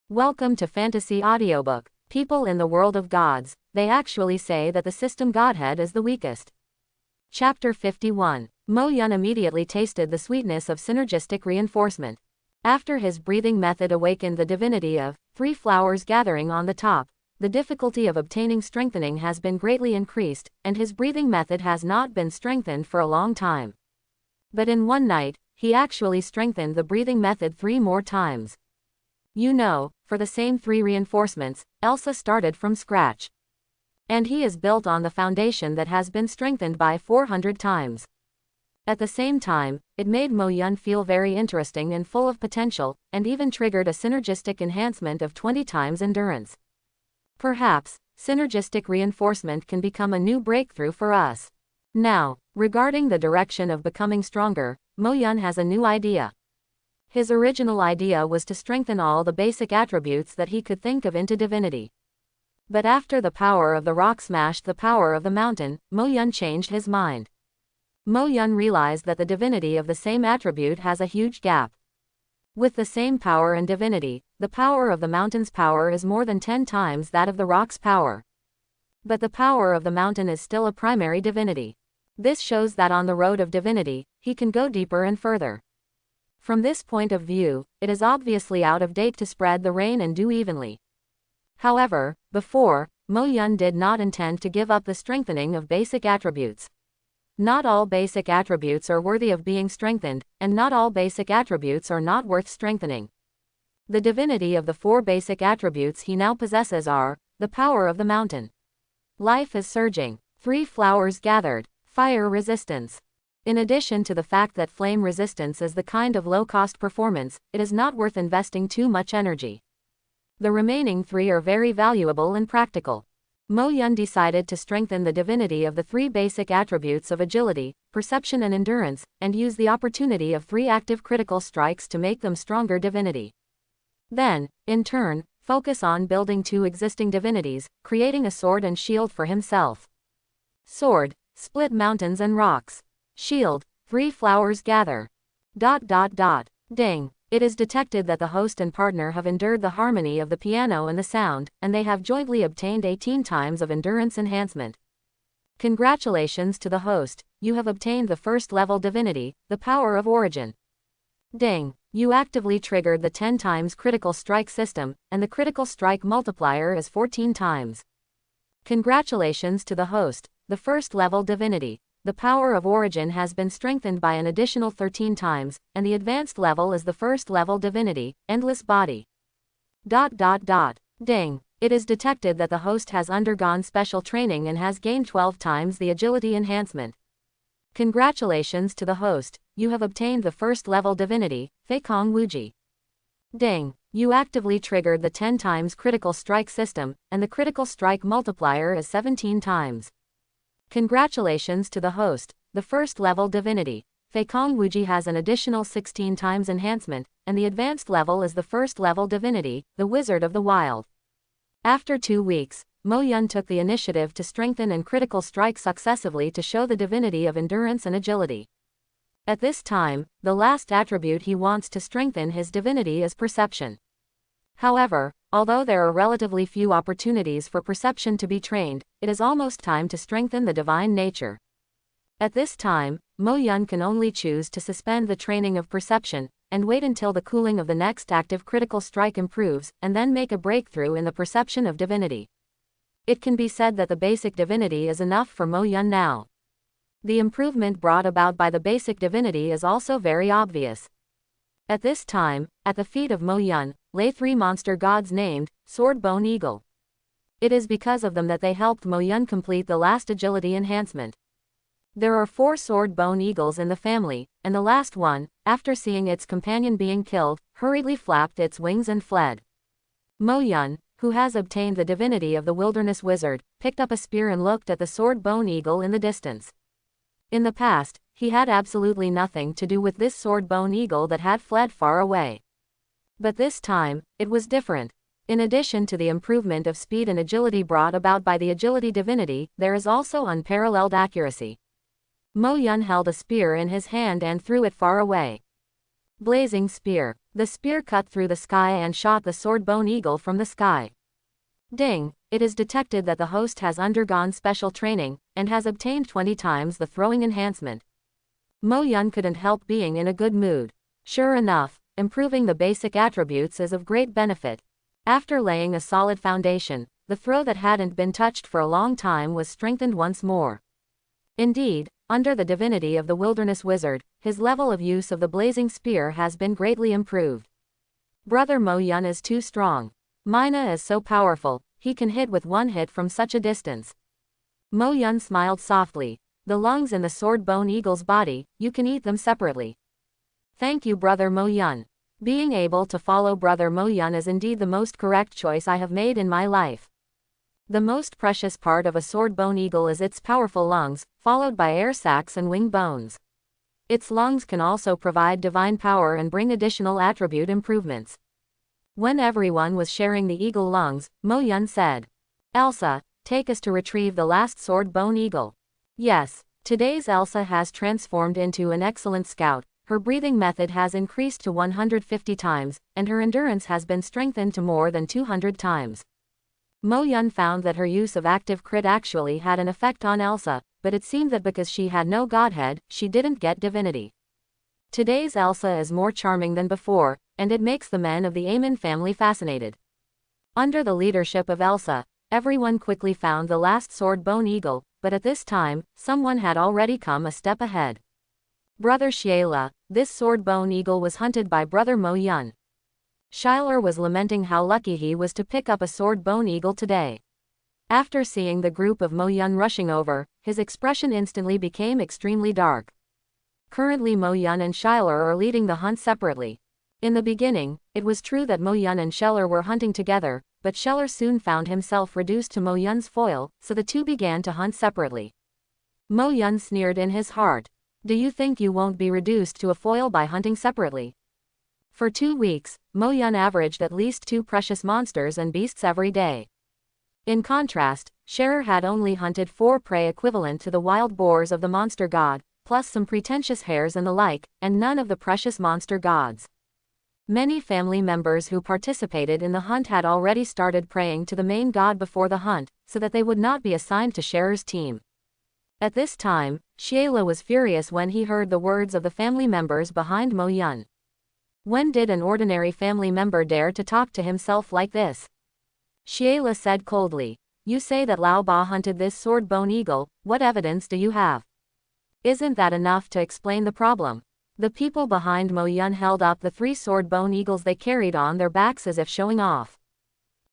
Welcome to Fantasy Audiobook. People in the world of gods, they actually say that the system Godhead is the weakest. Chapter 51. Mo Yun immediately tasted the sweetness of synergistic reinforcement. After his breathing method awakened the divinity of three flowers gathering on the top, the difficulty of obtaining strengthening has been greatly increased, and his breathing method has not been strengthened for a long time. But in one night, he actually strengthened the breathing method 3 more times. You know, for the same 3 reinforcements, Elsa started from scratch. And he is built on the foundation that has been strengthened by 400 times. At the same time, it made Mo Yun feel very interesting and full of potential, and even triggered a synergistic enhancement of 20 times endurance. Perhaps, synergistic reinforcement can become a new breakthrough for us. Now, regarding the direction of becoming stronger, Mo Yun has a new idea. His original idea was to strengthen all the basic attributes that he could think of into divinity. But after the power of the rock smashed the power of the mountain, Mo Yun changed his mind. Mo Yun realized that the divinity of the same attribute has a huge gap. With the same power and divinity, the power of the mountain's power is more than 10 times that of the rock's power. But the power of the mountain is still a primary divinity. This shows that on the road of divinity, he can go deeper and further. From this point of view, it is obviously out of date to spread the rain and dew evenly. However, before, Mo Yun did not intend to give up the strengthening of basic attributes. Not all basic attributes are worthy of being strengthened, and not all basic attributes are not worth strengthening. The divinity of the 4 basic attributes he now possesses are, the power of the mountain. Life is surging. 3 flowers gathered. Fire resistance. In addition to the fact that flame resistance is the kind of low-cost performance, it is not worth investing too much energy. The remaining 3 are very valuable and practical. Mo Yun decided to strengthen the divinity of the 3 basic attributes of agility, perception and endurance, and use the opportunity of 3 active critical strikes to make them stronger divinity. Then, in turn, focus on building 2 existing divinities, creating a sword and shield for himself. Sword, split mountains and rocks. Shield, 3 flowers gather. ... Ding. It is detected that the host and partner have endured the harmony of the piano and the sound, and they have jointly obtained 18 times of endurance enhancement. Congratulations to the host, you have obtained the first level divinity, the power of origin. Ding. You actively triggered the 10 times critical strike system, and the critical strike multiplier is 14 times. Congratulations to the host, the first level divinity. The power of origin has been strengthened by an additional 13 times, and the advanced level is the first level divinity, endless body. Ding. It is detected that the host has undergone special training and has gained 12 times the agility enhancement. Congratulations to the host, you have obtained the first level divinity, Feikong Wuji. Ding. You actively triggered the 10 times critical strike system, and the critical strike multiplier is 17 times. Congratulations to the host, the first level divinity. Feikong Wuji has an additional 16 times enhancement, and the advanced level is the first level divinity, the Wizard of the Wild. After 2 weeks, Mo Yun took the initiative to strengthen and critical strike successively to show the divinity of endurance and agility. At this time, the last attribute he wants to strengthen his divinity is perception. However, although there are relatively few opportunities for perception to be trained, it is almost time to strengthen the divine nature. At this time, Mo Yun can only choose to suspend the training of perception, and wait until the cooling of the next active critical strike improves, and then make a breakthrough in the perception of divinity. It can be said that the basic divinity is enough for Mo Yun now. The improvement brought about by the basic divinity is also very obvious. At this time, at the feet of Mo Yun, lay 3 monster gods named Sword Bone Eagle. It is because of them that they helped Mo Yun complete the last agility enhancement. There are 4 Sword Bone Eagles in the family, and the last one, after seeing its companion being killed, hurriedly flapped its wings and fled. Mo Yun, who has obtained the divinity of the wilderness wizard, picked up a spear and looked at the Sword Bone Eagle in the distance. In the past, he had absolutely nothing to do with this Sword Bone Eagle that had fled far away. But this time, it was different. In addition to the improvement of speed and agility brought about by the agility divinity, there is also unparalleled accuracy. Mo Yun held a spear in his hand and threw it far away. Blazing spear. The spear cut through the sky and shot the sword-bone eagle from the sky. Ding! It is detected that the host has undergone special training, and has obtained 20 times the throwing enhancement. Mo Yun couldn't help being in a good mood. Sure enough, improving the basic attributes is of great benefit. After laying a solid foundation, the throw that hadn't been touched for a long time was strengthened once more. Indeed, under the divinity of the wilderness wizard, his level of use of the blazing spear has been greatly improved. Brother Mo Yun is too strong. Mina is so powerful, he can hit with one hit from such a distance. Mo Yun smiled softly. The lungs in the sword-bone eagle's body, you can eat them separately. Thank you, Brother Mo Yun. Being able to follow Brother Mo Yun is indeed the most correct choice I have made in my life. The most precious part of a sword-bone eagle is its powerful lungs, followed by air sacs and wing bones. Its lungs can also provide divine power and bring additional attribute improvements. When everyone was sharing the eagle lungs, Mo Yun said, "Elsa, take us to retrieve the last sword-bone eagle." Yes, today's Elsa has transformed into an excellent scout. Her breathing method has increased to 150 times, and her endurance has been strengthened to more than 200 times. Mo Yun found that her use of active crit actually had an effect on Elsa, but it seemed that because she had no Godhead, she didn't get divinity. Today's Elsa is more charming than before, and it makes the men of the Aemon family fascinated. Under the leadership of Elsa, everyone quickly found the last sword-bone eagle, but at this time, someone had already come a step ahead. Brother Shiela, this sword-bone eagle was hunted by Brother Mo Yun. Shiler was lamenting how lucky he was to pick up a sword-bone eagle today. After seeing the group of Mo Yun rushing over, his expression instantly became extremely dark. Currently Mo Yun and Shiler are leading the hunt separately. In the beginning, it was true that Mo Yun and Scheller were hunting together, but Scheller soon found himself reduced to Mo Yun's foil, so the two began to hunt separately. Mo Yun sneered in his heart. Do you think you won't be reduced to a foil by hunting separately? For 2 weeks, Mo Yun averaged at least 2 precious monsters and beasts every day. In contrast, Scherer had only hunted 4 prey equivalent to the wild boars of the monster god, plus some pretentious hares and the like, and none of the precious monster gods. Many family members who participated in the hunt had already started praying to the main god before the hunt, so that they would not be assigned to Scherer's team. At this time, Shiela was furious when he heard the words of the family members behind Mo Yun. When did an ordinary family member dare to talk to himself like this? Shiela said coldly, "You say that Lao Ba hunted this sword-bone eagle, what evidence do you have? Isn't that enough to explain the problem?" The people behind Mo Yun held up the 3 sword-bone eagles they carried on their backs as if showing off.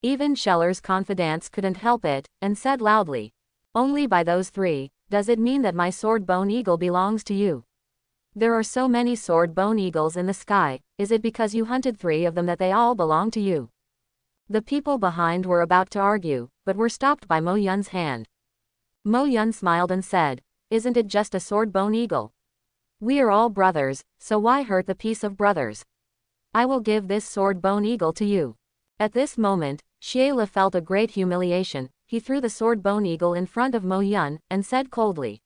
Even Scheller's confidants couldn't help it, and said loudly, "Only by those 3, does it mean that my sword-bone eagle belongs to you? There are so many sword-bone eagles in the sky, is it because you hunted 3 of them that they all belong to you?" The people behind were about to argue, but were stopped by Mo Yun's hand. Mo Yun smiled and said, "Isn't it just a sword-bone eagle? We are all brothers, so why hurt the peace of brothers? I will give this sword-bone eagle to you." At this moment, Shiela felt a great humiliation. He threw the sword-bone eagle in front of Mo Yun, and said coldly,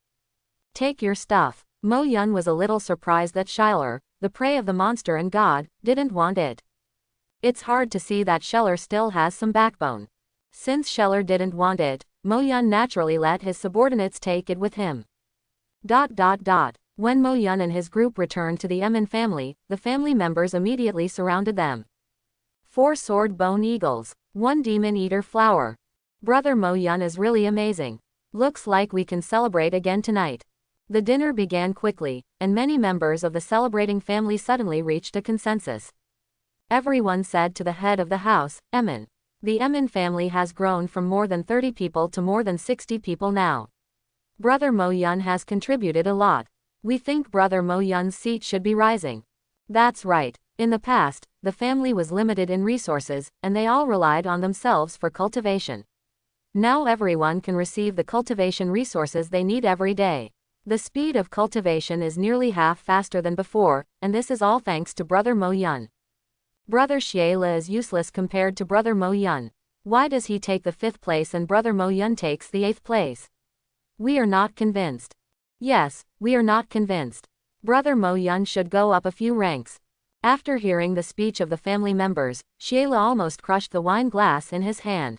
"Take your stuff." Mo Yun was a little surprised that Shiler, the prey of the monster and god, didn't want it. It's hard to see that Scheller still has some backbone. Since Scheller didn't want it, Mo Yun naturally let his subordinates take it with him. When Mo Yun and his group returned to the Aemon family, the family members immediately surrounded them. 4 sword-bone eagles, 1 demon-eater flower. Brother Mo Yun is really amazing. Looks like we can celebrate again tonight. The dinner began quickly, and many members of the celebrating family suddenly reached a consensus. Everyone said to the head of the house, "Aemon. The Aemon family has grown from more than 30 people to more than 60 people now. Brother Mo Yun has contributed a lot. We think Brother Mo Yun's seat should be rising." That's right. In the past, the family was limited in resources, and they all relied on themselves for cultivation. Now everyone can receive the cultivation resources they need every day. The speed of cultivation is nearly half faster than before, and this is all thanks to Brother Mo Yun. Brother Shiela is useless compared to Brother Mo Yun. Why does he take the 5th place and Brother Mo Yun takes the 8th place? We are not convinced. Yes, we are not convinced. Brother Mo Yun should go up a few ranks. After hearing the speech of the family members, Sheila almost crushed the wine glass in his hand.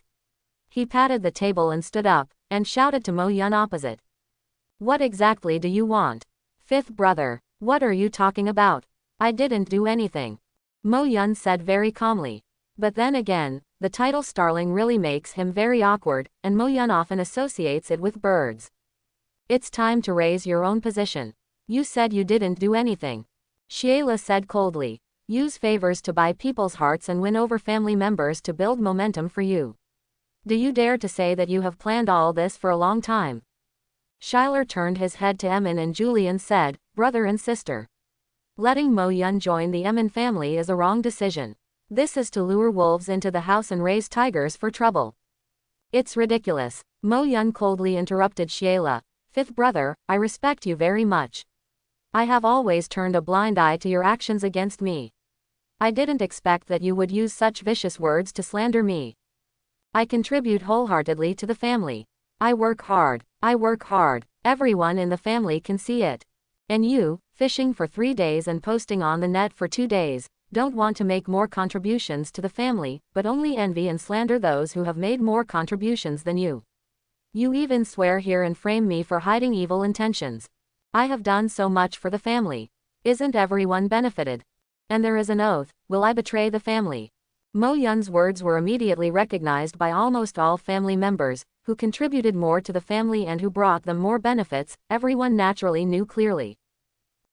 He patted the table and stood up, and shouted to Mo Yun opposite. What exactly do you want? Fifth brother, what are you talking about? I didn't do anything. Mo Yun said very calmly. But then again, the title Starling really makes him very awkward, and Mo Yun often associates it with birds. It's time to raise your own position. You said you didn't do anything. Sheila said coldly. Use favors to buy people's hearts and win over family members to build momentum for you. Do you dare to say that you have planned all this for a long time? Schuyler turned his head to Emin and Julian said, brother and sister. Letting Mo Yun join the Emin family is a wrong decision. This is to lure wolves into the house and raise tigers for trouble. It's ridiculous. Mo Yun coldly interrupted Sheila. Fifth brother, I respect you very much. I have always turned a blind eye to your actions against me. I didn't expect that you would use such vicious words to slander me. I contribute wholeheartedly to the family. I work hard. Everyone in the family can see it. And you, fishing for 3 days and posting on the net for 2 days, don't want to make more contributions to the family, but only envy and slander those who have made more contributions than you. You even swear here and frame me for hiding evil intentions. I have done so much for the family. Isn't everyone benefited? And there is an oath, will I betray the family? Mo Yun's words were immediately recognized by almost all family members, who contributed more to the family and who brought them more benefits. Everyone naturally knew clearly.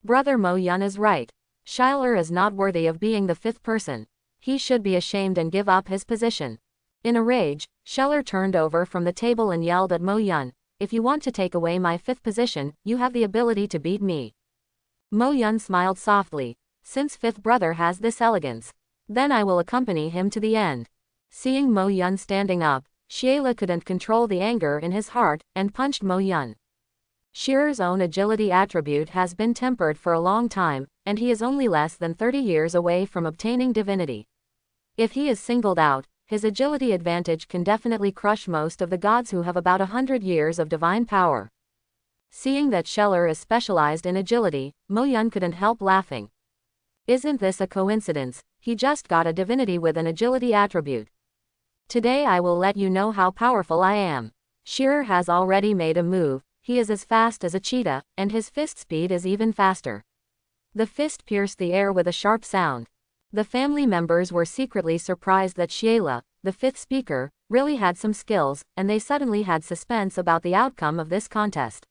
Brother Mo Yun is right. Schuyler is not worthy of being the fifth person. He should be ashamed and give up his position. In a rage, Schuyler turned over from the table and yelled at Mo Yun, if you want to take away my fifth position, you have the ability to beat me. Mo Yun smiled softly. Since fifth brother has this elegance, then I will accompany him to the end. Seeing Mo Yun standing up, Sheila couldn't control the anger in his heart, and punched Mo Yun. Shearer's own agility attribute has been tempered for a long time, and he is only less than 30 years away from obtaining divinity. If he is singled out, his agility advantage can definitely crush most of the gods who have about 100 years of divine power. Seeing that Scheller is specialized in agility, Mo Yun couldn't help laughing. Isn't this a coincidence? He just got a divinity with an agility attribute. Today I will let you know how powerful I am. Shearer has already made a move. He is as fast as a cheetah, and his fist speed is even faster. The fist pierced the air with a sharp sound. The family members were secretly surprised that Sheila, the fifth speaker, really had some skills, and they suddenly had suspense about the outcome of this contest.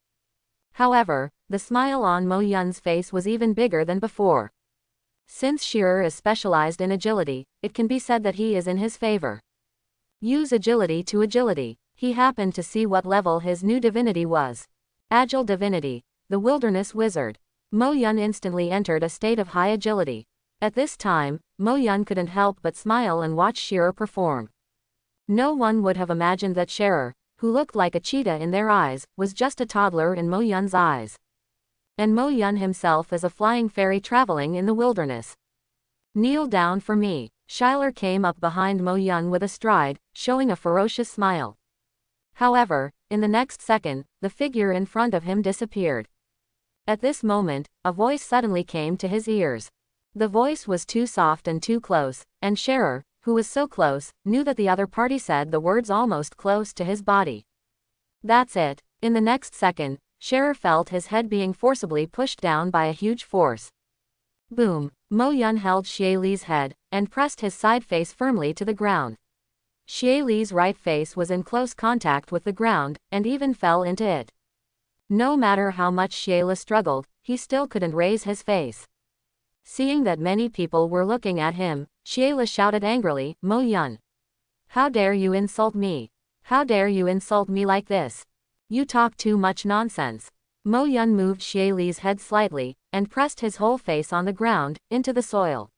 However, the smile on Mo Yun's face was even bigger than before. Since Shearer is specialized in agility, it can be said that he is in his favor. Use agility to agility. He happened to see what level his new divinity was. Agile divinity, the wilderness wizard. Mo Yun instantly entered a state of high agility. At this time, Mo Yun couldn't help but smile and watch Shearer perform. No one would have imagined that Shearer, who looked like a cheetah in their eyes, was just a toddler in Mo Yun's eyes. And Mo Yun himself is a flying fairy traveling in the wilderness. Kneel down for me. Schuyler came up behind Mo Yun with a stride, showing a ferocious smile. However, in the next second, the figure in front of him disappeared. At this moment, a voice suddenly came to his ears. The voice was too soft and too close, and Shearer, who was so close, knew that the other party said the words almost close to his body. That's it. In the next second, Shearer felt his head being forcibly pushed down by a huge force. Boom! Mo Yun held Xie Li's head, and pressed his side face firmly to the ground. Xie Li's right face was in close contact with the ground, and even fell into it. No matter how much Xie struggled, he still couldn't raise his face. Seeing that many people were looking at him, Xie shouted angrily, Mo Yun! How dare you insult me? How dare you insult me like this? You talk too much nonsense. Mo Yun moved Xie Li's head slightly, and pressed his whole face on the ground, into the soil.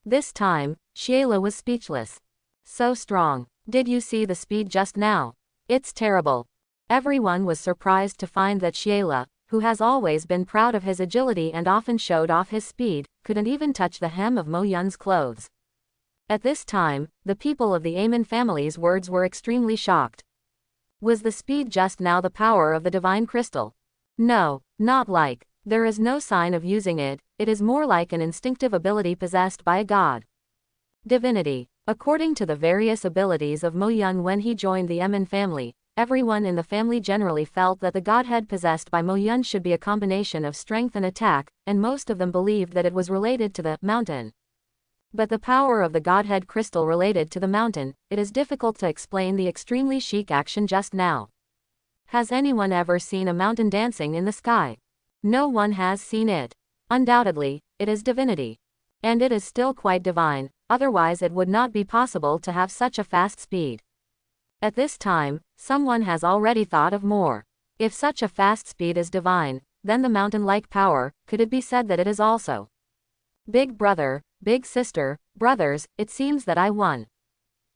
This time, Xie was speechless. So strong. Did you see the speed just now? It's terrible. Everyone was surprised to find that Xie, who has always been proud of his agility and often showed off his speed, couldn't even touch the hem of Mo Yun's clothes. At this time, the people of the Amen family's words were extremely shocked. Was the speed just now the power of the divine crystal? No, not like. There is no sign of using it, it is more like an instinctive ability possessed by a god. Divinity. According to the various abilities of Mo Yun when he joined the Emin family, everyone in the family generally felt that the Godhead possessed by Mo Yun should be a combination of strength and attack, and most of them believed that it was related to the mountain. But the power of the Godhead crystal related to the mountain, it is difficult to explain the extremely chic action just now. Has anyone ever seen a mountain dancing in the sky? No one has seen it. Undoubtedly, it is divinity. And it is still quite divine, otherwise it would not be possible to have such a fast speed. At this time, someone has already thought of more. If such a fast speed is divine, then the mountain-like power, could it be said that it is also? Big brother, big sister, brothers, it seems that I won.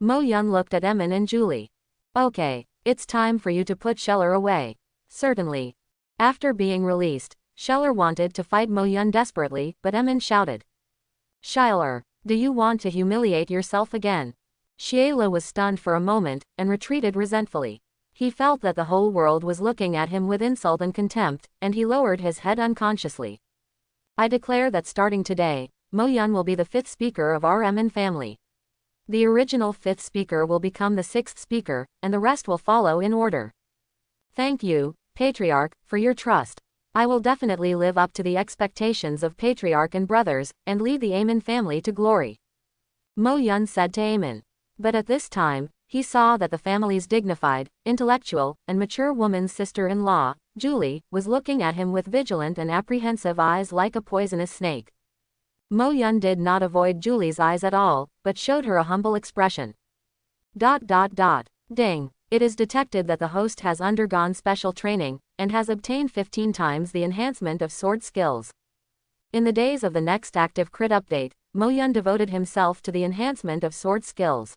Mo Yun looked at Emin and Julie. Okay, it's time for you to put Scheller away. Certainly. After being released, Scheller wanted to fight Mo Yun desperately, but Emin shouted. Scheller, do you want to humiliate yourself again? Sheila was stunned for a moment, and retreated resentfully. He felt that the whole world was looking at him with insult and contempt, and he lowered his head unconsciously. I declare that starting today, Mo Yun will be the 5th speaker of our Emin family. The original 5th speaker will become the 6th speaker, and the rest will follow in order. Thank you, Patriarch, for your trust. I will definitely live up to the expectations of Patriarch and brothers, and lead the Emin family to glory. Mo Yun said to Emin. But at this time, he saw that the family's dignified, intellectual, and mature woman's sister-in-law, Julie, was looking at him with vigilant and apprehensive eyes like a poisonous snake. Mo Yun did not avoid Julie's eyes at all, but showed her a humble expression. Ding. It is detected that the host has undergone special training, and has obtained 15 times the enhancement of sword skills. In the days of the next active crit update, Mo Yun devoted himself to the enhancement of sword skills.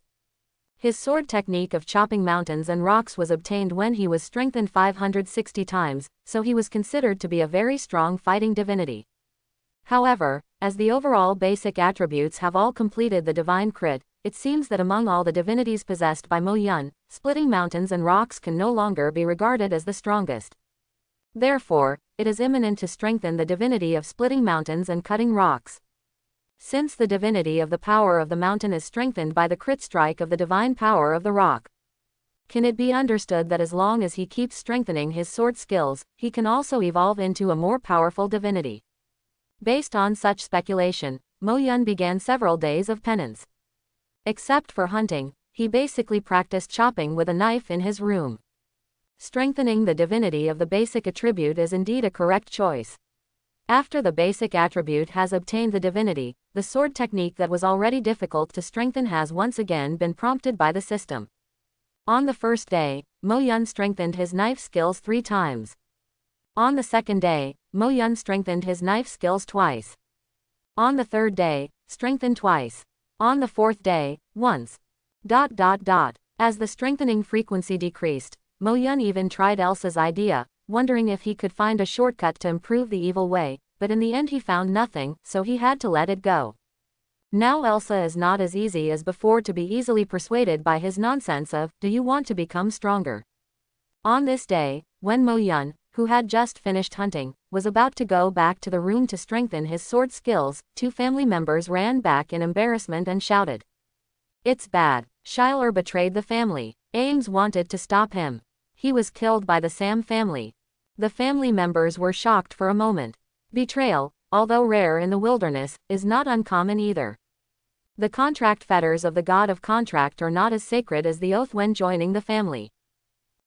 His sword technique of chopping mountains and rocks was obtained when he was strengthened 560 times, so he was considered to be a very strong fighting divinity. However, as the overall basic attributes have all completed the divine crit, it seems that among all the divinities possessed by Mo Yun, splitting mountains and rocks can no longer be regarded as the strongest. Therefore, it is imminent to strengthen the divinity of splitting mountains and cutting rocks. Since the divinity of the power of the mountain is strengthened by the crit strike of the divine power of the rock, can it be understood that as long as he keeps strengthening his sword skills, he can also evolve into a more powerful divinity? Based on such speculation, Mo Yun began several days of penance. Except for hunting, he basically practiced chopping with a knife in his room. Strengthening the divinity of the basic attribute is indeed a correct choice. After the basic attribute has obtained the divinity, the sword technique that was already difficult to strengthen has once again been prompted by the system. On the first day, Mo Yun strengthened his knife skills 3 times. On the second day, Mo Yun strengthened his knife skills twice. On the third day, strengthened twice. On the fourth day, once. As the strengthening frequency decreased, Mo Yun even tried Elsa's idea, wondering if he could find a shortcut to improve the evil way, but in the end he found nothing, so he had to let it go. Now Elsa is not as easy as before to be easily persuaded by his nonsense of, do you want to become stronger? On this day, when Mo Yun, who had just finished hunting, was about to go back to the room to strengthen his sword skills, 2 family members ran back in embarrassment and shouted. It's bad. Schuyler betrayed the family. Ames wanted to stop him. He was killed by the Sam family. The family members were shocked for a moment. Betrayal, although rare in the wilderness, is not uncommon either. The contract fetters of the god of contract are not as sacred as the oath when joining the family.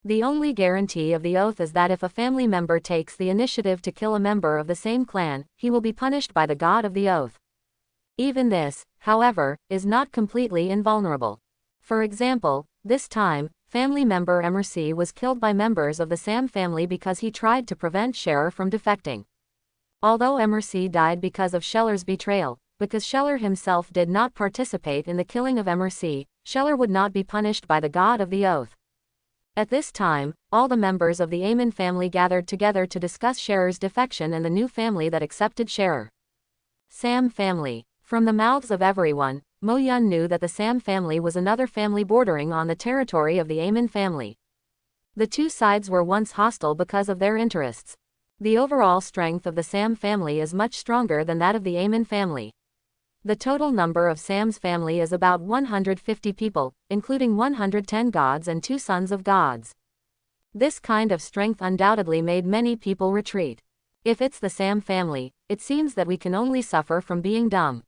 The only guarantee of the oath is that if a family member takes the initiative to kill a member of the same clan, he will be punished by the god of the oath. Even this, however, is not completely invulnerable. For example, this time, family member Emercy was killed by members of the Sam family because he tried to prevent Scherer from defecting. Although Emercy died because of Scheller's betrayal, because Scheller himself did not participate in the killing of Emercy, Scheller would not be punished by the god of the oath. At this time, all the members of the Amen family gathered together to discuss Scherer's defection and the new family that accepted Scherer. Sam family. From the mouths of everyone, Mo Yun knew that the Sam family was another family bordering on the territory of the Amen family. The two sides were once hostile because of their interests. The overall strength of the Sam family is much stronger than that of the Amen family. The total number of Sam's family is about 150 people, including 110 gods and 2 sons of gods. This kind of strength undoubtedly made many people retreat. If it's the Sam family, it seems that we can only suffer from being dumb.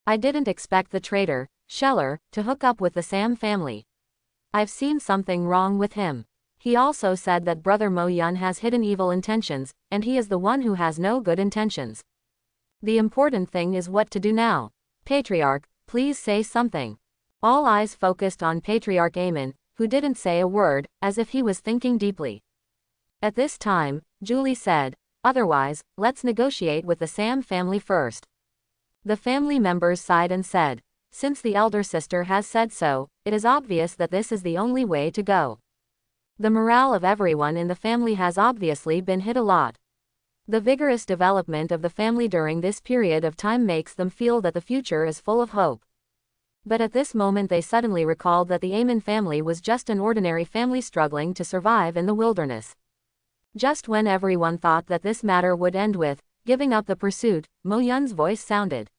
I didn't expect the traitor, Scheller, to hook up with the Sam family. I've seen something wrong with him. He also said that Brother Mo Yun has hidden evil intentions, and he is the one who has no good intentions. The important thing is what to do now. Patriarch, please say something. All eyes focused on Patriarch Amen, who didn't say a word, as if he was thinking deeply. At this time, Julie said, "Otherwise, let's negotiate with the Sam family first." The family members sighed and said, "Since the elder sister has said so, it is obvious that this is the only way to go." The morale of everyone in the family has obviously been hit a lot. The vigorous development of the family during this period of time makes them feel that the future is full of hope. But at this moment they suddenly recalled that the Amen family was just an ordinary family struggling to survive in the wilderness. Just when everyone thought that this matter would end with giving up the pursuit, Mo Yun's voice sounded.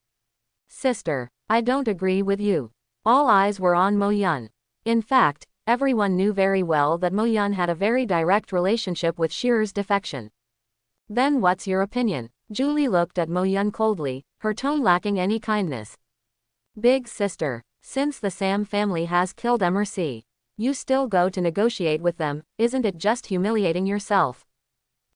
"Sister, I don't agree with you." All eyes were on Mo Yun. In fact, everyone knew very well that Mo Yun had a very direct relationship with Shearer's defection. "Then what's your opinion?" Julie looked at Mo Yun coldly, her tone lacking any kindness. "Big sister, since the Sam family has killed MRC, you still go to negotiate with them, isn't it just humiliating yourself?"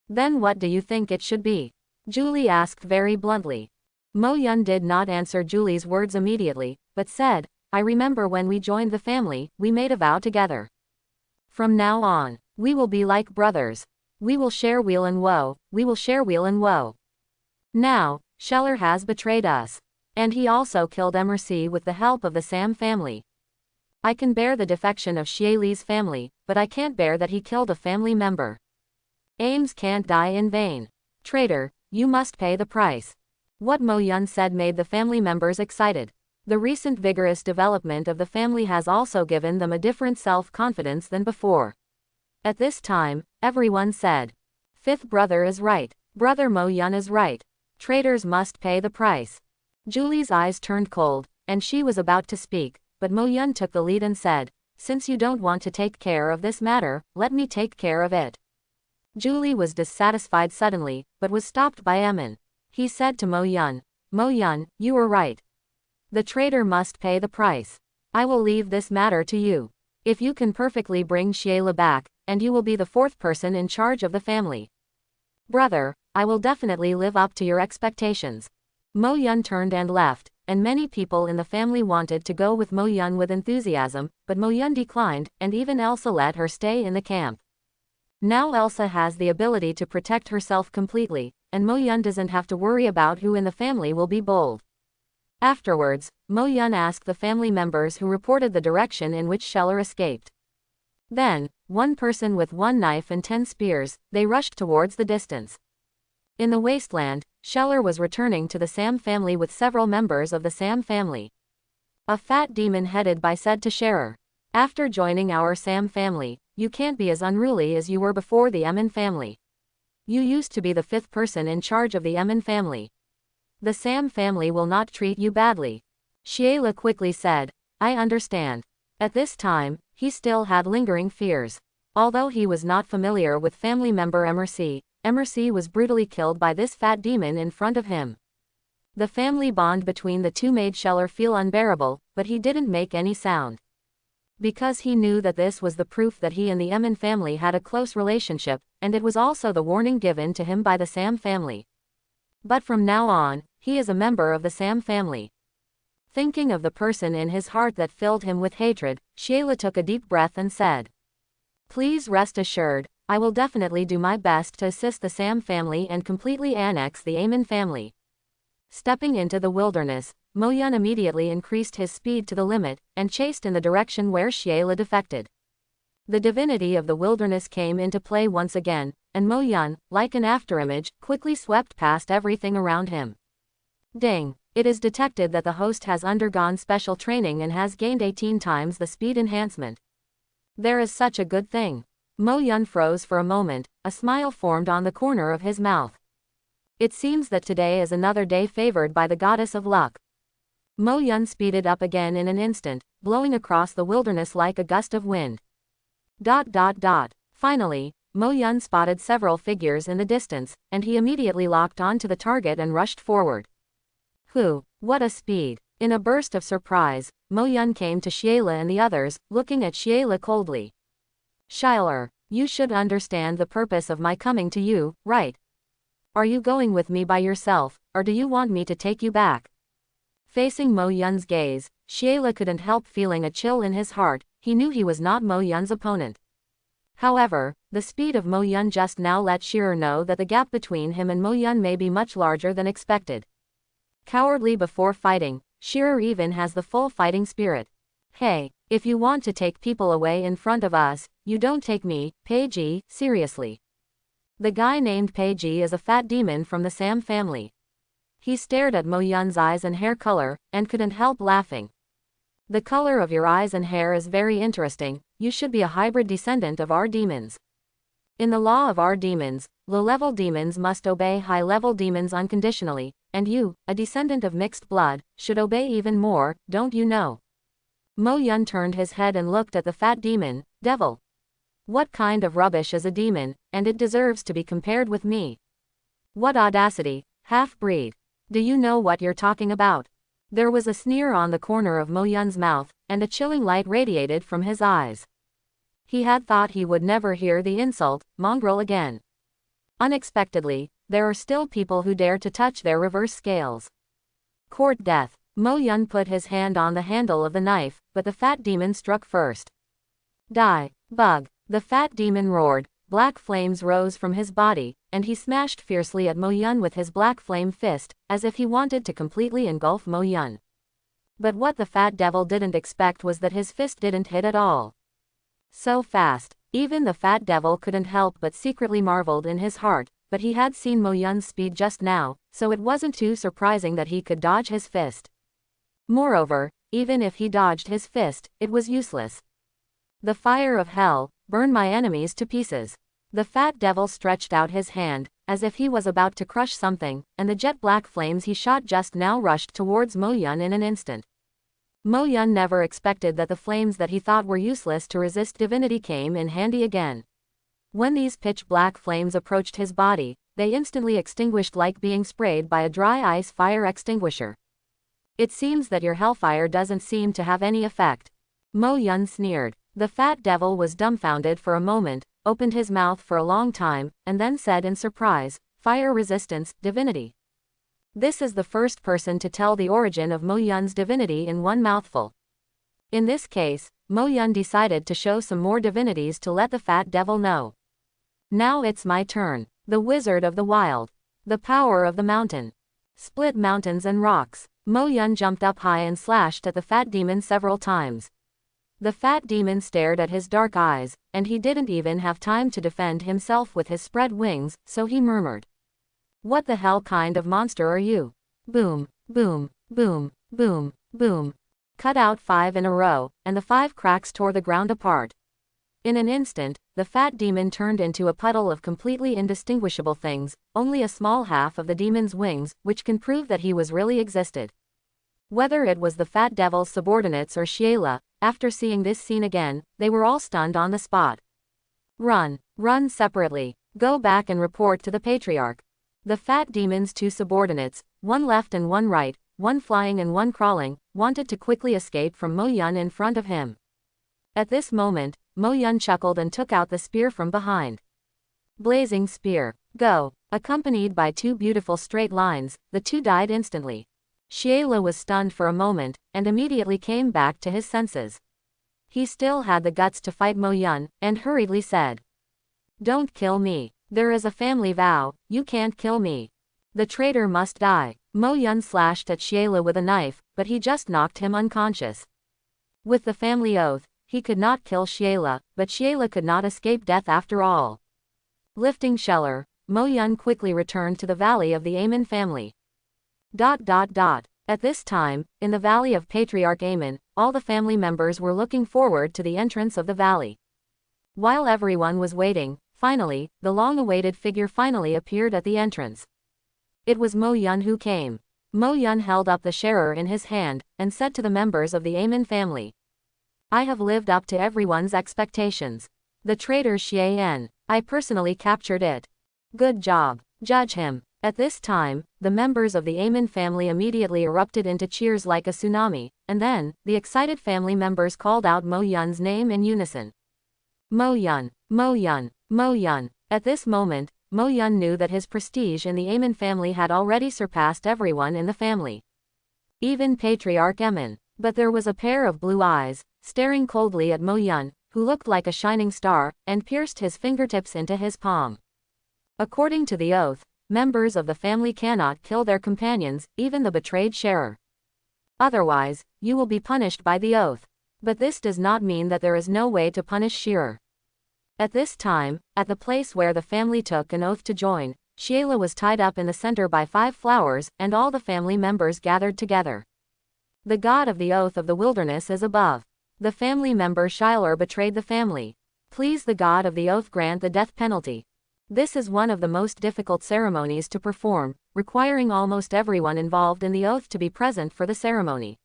"Then what do you think it should be?" Julie asked very bluntly. Mo Yun did not answer Julie's words immediately, but said, "I remember when we joined the family, we made a vow together. From now on, we will be like brothers. We will share weal and woe, we will share weal and woe. Now, Scheller has betrayed us. And he also killed MRC with the help of the Sam family. I can bear the defection of Xie Li's family, but I can't bear that he killed a family member. Ames can't die in vain. Traitor, you must pay the price." What Mo Yun said made the family members excited. The recent vigorous development of the family has also given them a different self-confidence than before. At this time, everyone said, "Fifth brother is right. Brother Mo Yun is right. Traitors must pay the price." Julie's eyes turned cold, and she was about to speak, but Mo Yun took the lead and said, "Since you don't want to take care of this matter, let me take care of it." Julie was dissatisfied suddenly, but was stopped by Emin. He said to Mo Yun, "Mo Yun, you were right. The traitor must pay the price. I will leave this matter to you. If you can perfectly bring Sheila back, and you will be the 4th person in charge of the family. Brother, I will definitely live up to your expectations." Mo Yun turned and left, and many people in the family wanted to go with Mo Yun with enthusiasm, but Mo Yun declined, and even Elsa let her stay in the camp. Now Elsa has the ability to protect herself completely, and Mo Yun doesn't have to worry about who in the family will be bold. Afterwards, Mo Yun asked the family members who reported the direction in which Scheller escaped. Then, one person with 1 knife and 10 spears, they rushed towards the distance. In the wasteland, Scheller was returning to the Sam family with several members of the Sam family. A fat demon headed by said to Scherer, "After joining our Sam family, you can't be as unruly as you were before the Emin family. You used to be the 5th person in charge of the Emin family. The Sam family will not treat you badly." Sheila quickly said, "I understand." At this time, he still had lingering fears. Although he was not familiar with family member MRC was brutally killed by this fat demon in front of him. The family bond between the two made Scheller feel unbearable, but he didn't make any sound. Because he knew that this was the proof that he and the Emin family had a close relationship, and it was also the warning given to him by the Sam family. But from now on, he is a member of the Sam family. Thinking of the person in his heart that filled him with hatred, Sheila took a deep breath and said, "Please rest assured, I will definitely do my best to assist the Sam family and completely annex the Amen family." Stepping into the wilderness, Mo Yun immediately increased his speed to the limit, and chased in the direction where Sheila defected. The divinity of the wilderness came into play once again, and Mo Yun, like an afterimage, quickly swept past everything around him. Ding! It is detected that the host has undergone special training and has gained 18 times the speed enhancement. There is such a good thing. Mo Yun froze for a moment, a smile formed on the corner of his mouth. It seems that today is another day favored by the goddess of luck. Mo Yun speeded up again in an instant, blowing across the wilderness like a gust of wind. Finally, Mo Yun spotted several figures in the distance, and he immediately locked on to the target and rushed forward. What a speed! In a burst of surprise, Mo Yun came to Sheila and the others, looking at Sheila coldly. Shiler, you should understand the purpose of my coming to you, right? Are you going with me by yourself, or do you want me to take you back? Facing Mo Yun's gaze, Sheila couldn't help feeling a chill in his heart. He knew he was not Mo Yun's opponent. However, the speed of Mo Yun just now let Shearer know that the gap between him and Mo Yun may be much larger than expected. Cowardly before fighting, Shearer even has the full fighting spirit. Hey, if you want to take people away in front of us, you don't take me, Peiji, seriously. The guy named Peiji is a fat demon from the Sam family. He stared at Mo Yun's eyes and hair color, and couldn't help laughing. The color of your eyes and hair is very interesting. You should be a hybrid descendant of our demons. In the law of our demons, low-level demons must obey high-level demons unconditionally, and you, a descendant of mixed blood, should obey even more, don't you know? Mo Yun turned his head and looked at the fat demon. Devil. What kind of rubbish is a demon, and it deserves to be compared with me? What audacity, half-breed. Do you know what you're talking about? There was a sneer on the corner of Mo Yun's mouth, and a chilling light radiated from his eyes. He had thought he would never hear the insult, mongrel, again. Unexpectedly, there are still people who dare to touch their reverse scales. Court death. Mo Yun put his hand on the handle of the knife, but the fat demon struck first. Die, bug. The fat demon roared, black flames rose from his body, and he smashed fiercely at Mo Yun with his black flame fist, as if he wanted to completely engulf Mo Yun. But what the fat devil didn't expect was that his fist didn't hit at all. So fast. Even the fat devil couldn't help but secretly marveled in his heart, but he had seen Mo Yun's speed just now, so it wasn't too surprising that he could dodge his fist. Moreover, even if he dodged his fist, it was useless. The fire of hell, burn my enemies to pieces. The fat devil stretched out his hand, as if he was about to crush something, and the jet-black flames he shot just now rushed towards Mo Yun in an instant. Mo Yun never expected that the flames that he thought were useless to resist divinity came in handy again. When these pitch-black flames approached his body, they instantly extinguished like being sprayed by a dry ice fire extinguisher. It seems that your hellfire doesn't seem to have any effect. Mo Yun sneered. The fat devil was dumbfounded for a moment, opened his mouth for a long time, and then said in surprise, fire resistance, divinity. This is the first person to tell the origin of Mo Yun's divinity in one mouthful. In this case, Mo Yun decided to show some more divinities to let the fat devil know. Now it's my turn. The Wizard of the Wild. The power of the mountain. Split mountains and rocks. Mo Yun jumped up high and slashed at the fat demon several times. The fat demon stared at his dark eyes, and he didn't even have time to defend himself with his spread wings, so he murmured. What the hell kind of monster are you? Boom, boom, boom, boom, boom. Cut out 5 in a row, and the 5 cracks tore the ground apart. In an instant, the fat demon turned into a puddle of completely indistinguishable things, only a small half of the demon's wings, which can prove that he was really existed. Whether it was the fat devil's subordinates or Sheila, after seeing this scene again, they were all stunned on the spot. Run separately. Go back and report to the patriarch. The fat demon's 2 subordinates, one left and one right, one flying and one crawling, wanted to quickly escape from Mo Yun in front of him. At this moment, Mo Yun chuckled and took out the spear from behind. Blazing spear. Go. Accompanied by 2 beautiful straight lines, the 2 died instantly. Sheila was stunned for a moment, and immediately came back to his senses. He still had the guts to fight Mo Yun, and hurriedly said. Don't kill me. There is a family vow, you can't kill me. The traitor must die. Mo Yun slashed at Sheila with a knife, but he just knocked him unconscious. With the family oath, he could not kill Sheila, but Sheila could not escape death after all. Lifting Scheller, Mo Yun quickly returned to the valley of the Amen family. At this time, in the valley of Patriarch Amen, all the family members were looking forward to the entrance of the valley. While everyone was waiting, finally, the long-awaited figure finally appeared at the entrance. It was Mo Yun who came. Mo Yun held up the sharer in his hand, and said to the members of the Amin family, "I have lived up to everyone's expectations. The traitor Xian, I personally captured it. Good job. Judge him." At this time, the members of the Amin family immediately erupted into cheers like a tsunami, and then, the excited family members called out Mo Yun's name in unison. Mo Yun, Mo Yun, Mo Yun. At this moment, Mo Yun knew that his prestige in the Amin family had already surpassed everyone in the family. Even Patriarch Emin. But there was a pair of blue eyes, staring coldly at Mo Yun, who looked like a shining star, and pierced his fingertips into his palm. According to the oath, members of the family cannot kill their companions, even the betrayed sharer. Otherwise, you will be punished by the oath. But this does not mean that there is no way to punish Shearer. At this time, at the place where the family took an oath to join, Sheila was tied up in the center by 5 flowers, and all the family members gathered together. The god of the oath of the wilderness is above. The family member Shiler betrayed the family. Please the god of the oath grant the death penalty. This is one of the most difficult ceremonies to perform, requiring almost everyone involved in the oath to be present for the ceremony.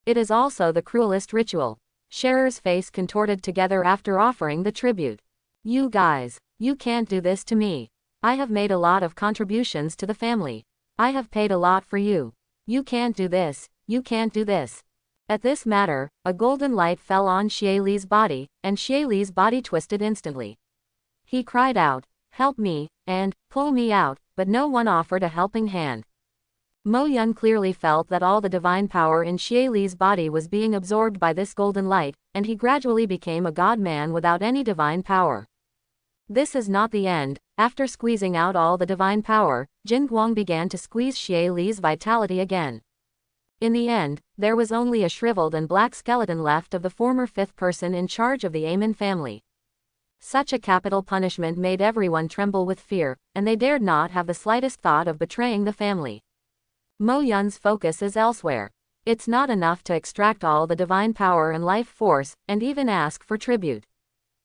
It is also the cruelest ritual. Sharer's face contorted together after offering the tribute. You guys, you can't do this to me. I have made a lot of contributions to the family. I have paid a lot for you. You can't do this, you can't do this. At this matter, a golden light fell on Xie Li's body, and Xie Li's body twisted instantly. He cried out, "Help me," and "Pull me out," but no one offered a helping hand. Mo Yun clearly felt that all the divine power in Xie Li's body was being absorbed by this golden light, and he gradually became a god-man without any divine power. This is not the end. After squeezing out all the divine power, Jin Guang began to squeeze Xie Li's vitality again. In the end, there was only a shriveled and black skeleton left of the former 5th person in charge of the Amin family. Such a capital punishment made everyone tremble with fear, and they dared not have the slightest thought of betraying the family. Mo Yun's focus is elsewhere. It's not enough to extract all the divine power and life force, and even ask for tribute.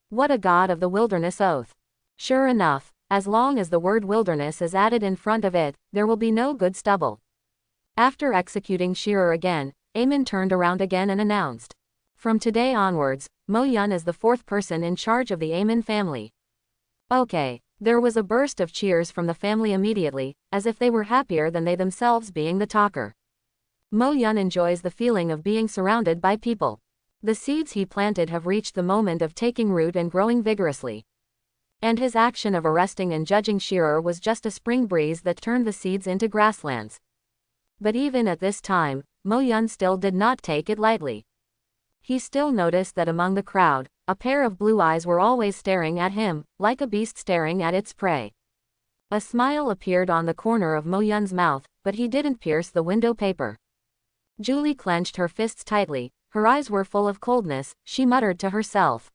What a god of the wilderness oath. Sure enough, as long as the word wilderness is added in front of it, there will be no good stubble. After executing Shearer again, Amin turned around again and announced, "From today onwards, Mo Yun is the 4th person in charge of the Amin family." Okay. There was a burst of cheers from the family immediately, as if they were happier than they themselves being the talker. Mo Yun enjoys the feeling of being surrounded by people. The seeds he planted have reached the moment of taking root and growing vigorously. And his action of arresting and judging Shearer was just a spring breeze that turned the seeds into grasslands. But even at this time, Mo Yun still did not take it lightly. He still noticed that among the crowd, a pair of blue eyes were always staring at him, like a beast staring at its prey. A smile appeared on the corner of Mo Yun's mouth, but he didn't pierce the window paper. Julie clenched her fists tightly, her eyes were full of coldness, she muttered to herself.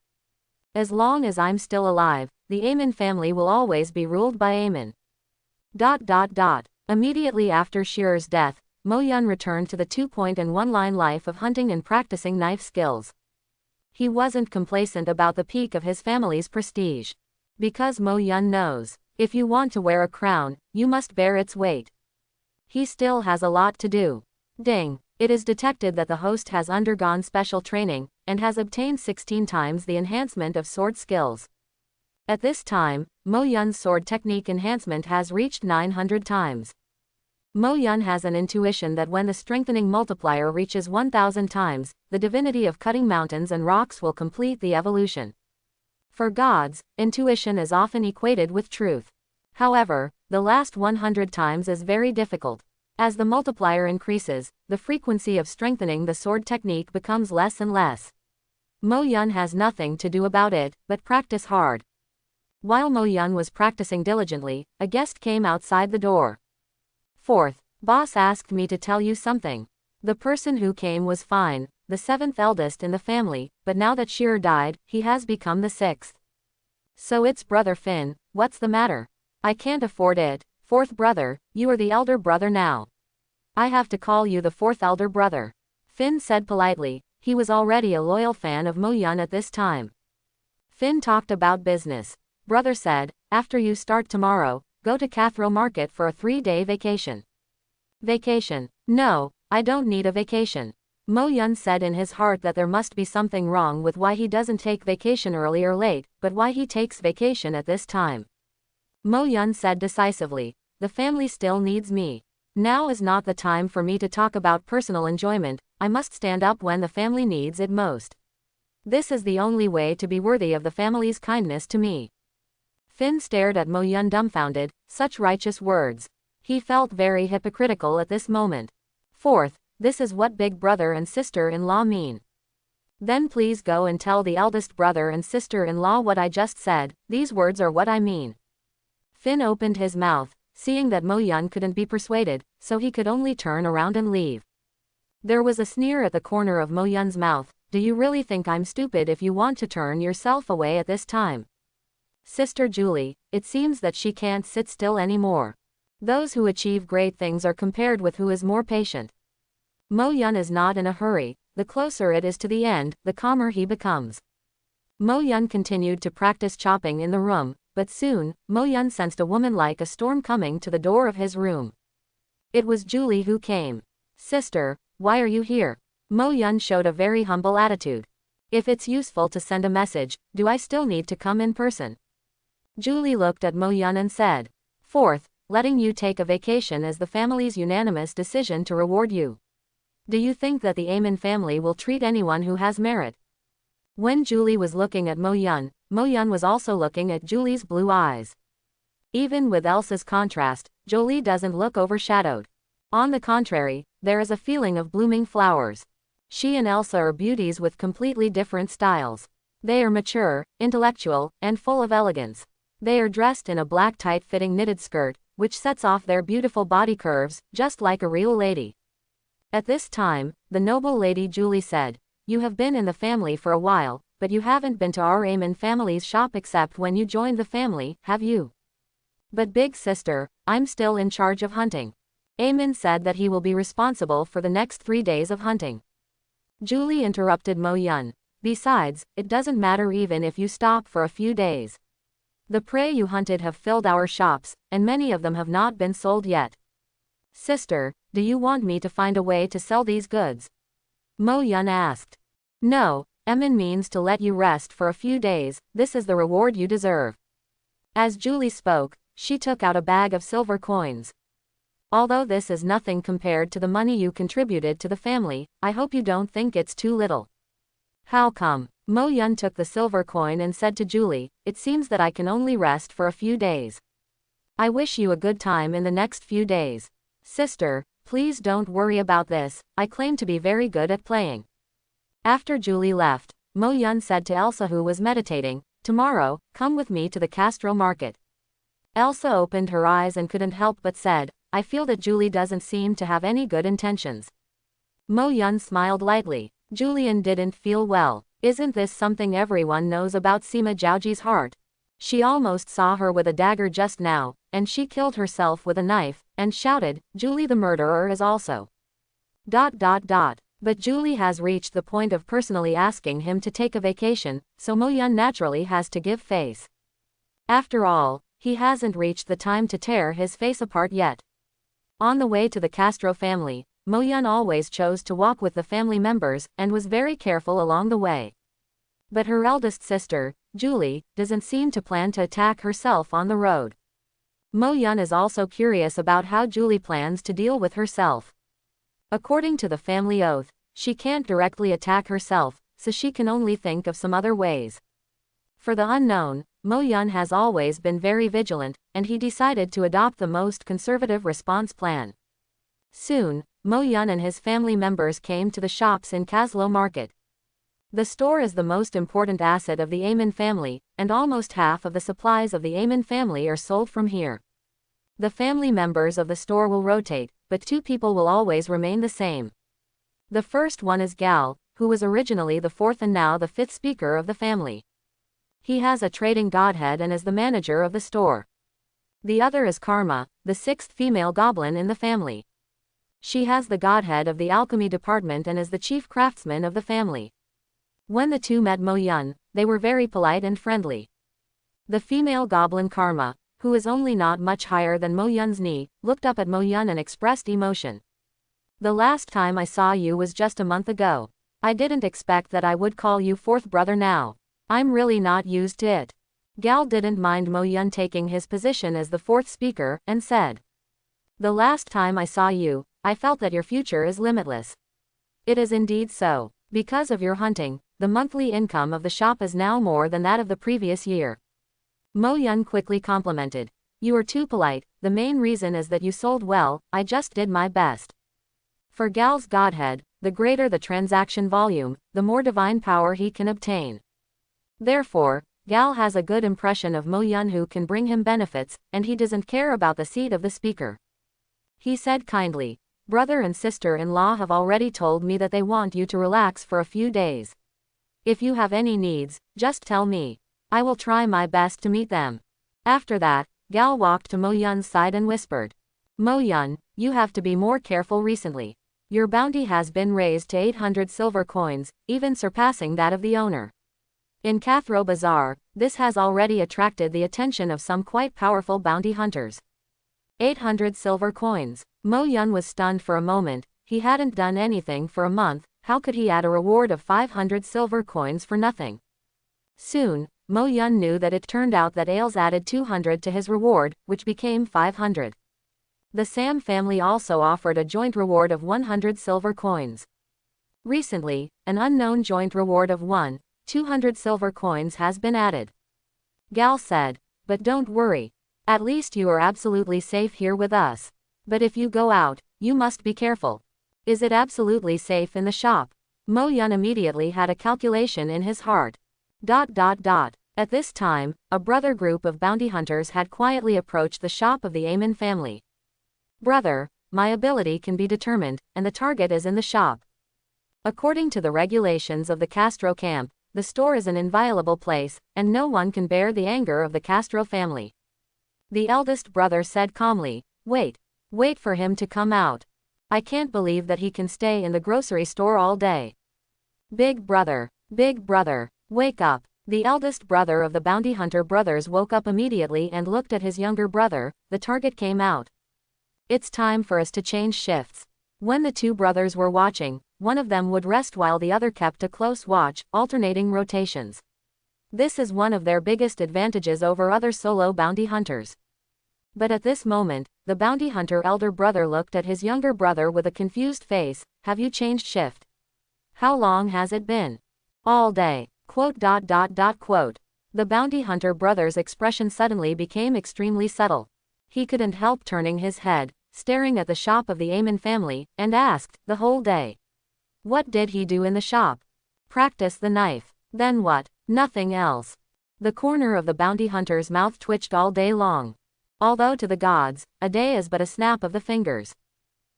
As long as I'm still alive, the Amin family will always be ruled by Amin. Immediately after Shearer's death, Mo Yun returned to the 2-point and 1-line life of hunting and practicing knife skills. He wasn't complacent about the peak of his family's prestige. Because Mo Yun knows, if you want to wear a crown, you must bear its weight. He still has a lot to do. Ding! It is detected that the host has undergone special training, and has obtained 16 times the enhancement of sword skills. At this time, Mo Yun's sword technique enhancement has reached 900 times. Mo Yun has an intuition that when the strengthening multiplier reaches 1000 times, the divinity of cutting mountains and rocks will complete the evolution. For gods, intuition is often equated with truth. However, the last 100 times is very difficult. As the multiplier increases, the frequency of strengthening the sword technique becomes less and less. Mo Yun has nothing to do about it, but practice hard. While Mo Yun was practicing diligently, a guest came outside the door. "Fourth, boss asked me to tell you something." The person who came was Fine, the 7th eldest in the family, but now that Shearer died, he has become the 6th. "So it's brother Finn, what's the matter?" "I can't afford it, 4th brother, you are the elder brother now. I have to call you the 4th elder brother," Finn said politely. He was already a loyal fan of Mo Yun at this time. Finn talked about business. Brother said, after you start tomorrow, go to Cathro Market for a 3-day vacation. Vacation? No, I don't need a vacation. Mo Yun said in his heart that there must be something wrong with why he doesn't take vacation early or late, but why he takes vacation at this time. Mo Yun said decisively, the family still needs me. Now is not the time for me to talk about personal enjoyment, I must stand up when the family needs it most. This is the only way to be worthy of the family's kindness to me. Finn stared at Mo Yun dumbfounded, such righteous words. He felt very hypocritical at this moment. Fourth, this is what big brother and sister-in-law mean. Then please go and tell the eldest brother and sister-in-law what I just said, these words are what I mean. Finn opened his mouth, seeing that Mo Yun couldn't be persuaded, so he could only turn around and leave. There was a sneer at the corner of Mo Yun's mouth. Do you really think I'm stupid if you want to turn yourself away at this time? Sister Julie, it seems that she can't sit still anymore. Those who achieve great things are compared with who is more patient. Mo Yun is not in a hurry, the closer it is to the end, the calmer he becomes. Mo Yun continued to practice chopping in the room, but soon, Mo Yun sensed a woman like a storm coming to the door of his room. It was Julie who came. Sister, why are you here? Mo Yun showed a very humble attitude. If it's useful to send a message, do I still need to come in person? Julie looked at Mo Yun and said, Fourth, letting you take a vacation is the family's unanimous decision to reward you. Do you think that the Amin family will treat anyone who has merit? When Julie was looking at Mo Yun was also looking at Julie's blue eyes. Even with Elsa's contrast, Jolie doesn't look overshadowed. On the contrary, there is a feeling of blooming flowers. She and Elsa are beauties with completely different styles. They are mature, intellectual, and full of elegance. They are dressed in a black tight-fitting knitted skirt, which sets off their beautiful body curves, just like a real lady. At this time, the noble lady Julie said, You have been in the family for a while, but you haven't been to our Amin family's shop except when you joined the family, have you? But big sister, I'm still in charge of hunting. Amin said that he will be responsible for the next 3 days of hunting. Julie interrupted Mo Yun. Besides, it doesn't matter even if you stop for a few days. The prey you hunted have filled our shops, and many of them have not been sold yet. Sister, do you want me to find a way to sell these goods? Mo Yun asked. No, Emin means to let you rest for a few days, this is the reward you deserve. As Julie spoke, she took out a bag of silver coins. Although this is nothing compared to the money you contributed to the family, I hope you don't think it's too little. How come? Mo Yun took the silver coin and said to Julie, It seems that I can only rest for a few days. I wish you a good time in the next few days. Sister, please don't worry about this, I claim to be very good at playing. After Julie left, Mo Yun said to Elsa who was meditating, Tomorrow, come with me to the Castro Market. Elsa opened her eyes and couldn't help but said, I feel that Julie doesn't seem to have any good intentions. Mo Yun smiled lightly. Julian didn't feel well. Isn't this something everyone knows about Sima Zhaoji's heart? She almost saw her with a dagger just now, and she killed herself with a knife, and shouted, Julie the murderer is also. ... But Julie has reached the point of personally asking him to take a vacation, so Mo Yun naturally has to give face. After all, he hasn't reached the time to tear his face apart yet. On the way to the Castro family, Mo Yun always chose to walk with the family members and was very careful along the way. But her eldest sister, Julie, doesn't seem to plan to attack herself on the road. Mo Yun is also curious about how Julie plans to deal with herself. According to the family oath, she can't directly attack herself, so she can only think of some other ways. For the unknown, Mo Yun has always been very vigilant, and he decided to adopt the most conservative response plan. Soon, Mo Yun and his family members came to the shops in Caslo Market. The store is the most important asset of the Amin family, and almost half of the supplies of the Amin family are sold from here. The family members of the store will rotate, but 2 people will always remain the same. The first one is Gal, who was originally the 4th and now the 5th speaker of the family. He has a trading godhead and is the manager of the store. The other is Karma, the 6th female goblin in the family. She has the godhead of the alchemy department and is the chief craftsman of the family. When the two met Mo Yun, they were very polite and friendly. The female goblin Karma, who is only not much higher than Mo Yun's knee, looked up at Mo Yun and expressed emotion. The last time I saw you was just a month ago. I didn't expect that I would call you fourth brother now. I'm really not used to it. Gal didn't mind Mo Yun taking his position as the fourth speaker, and said, "The last time I saw you, I felt that your future is limitless. It is indeed so. Because of your hunting, the monthly income of the shop is now more than that of the previous year." Mo Yun quickly complimented. "You are too polite, the main reason is that you sold well, I just did my best." For Gal's Godhead, the greater the transaction volume, the more divine power he can obtain. Therefore, Gal has a good impression of Mo Yun who can bring him benefits, and he doesn't care about the seat of the speaker. He said kindly, "Brother and sister-in-law have already told me that they want you to relax for a few days. If you have any needs, just tell me. I will try my best to meet them." After that, Gal walked to Mo Yun's side and whispered, "Mo Yun, you have to be more careful recently. Your bounty has been raised to 800 silver coins, even surpassing that of the owner. In Cathro Bazaar, this has already attracted the attention of some quite powerful bounty hunters." 800 silver coins. Mo Yun was stunned for a moment. He hadn't done anything for a month, how could he add a reward of 500 silver coins for nothing? Soon, Mo Yun knew that it turned out that Ailes added 200 to his reward, which became 500. The Sam family also offered a joint reward of 100 silver coins. Recently, an unknown joint reward of 200 silver coins has been added. Gal said, "But don't worry. At least you are absolutely safe here with us. But if you go out, you must be careful. Is it absolutely safe in the shop?" Mo Yun immediately had a calculation in his heart. At this time, a brother group of bounty hunters had quietly approached the shop of the Amin family. "Brother, my ability can be determined, and the target is in the shop. According to the regulations of the Castro camp, the store is an inviolable place, and no one can bear the anger of the Castro family." The eldest brother said calmly, Wait for him to come out. I can't believe that he can stay in the grocery store all day. Big brother, wake up." The eldest brother of the bounty hunter brothers woke up immediately and looked at his younger brother. The target came out. "It's time for us to change shifts." When the two brothers were watching, one of them would rest while the other kept a close watch, alternating rotations. This is one of their biggest advantages over other solo bounty hunters. But at this moment, the bounty hunter elder brother looked at his younger brother with a confused face. "Have you changed shift? How long has it been?" "All day." The bounty hunter brother's expression suddenly became extremely subtle. He couldn't help turning his head, staring at the shop of the Amin family, and asked, "The whole day? What did he do in the shop?" "Practice the knife." "Then what?" "Nothing else." The corner of the bounty hunter's mouth twitched all day long. Although to the gods, a day is but a snap of the fingers.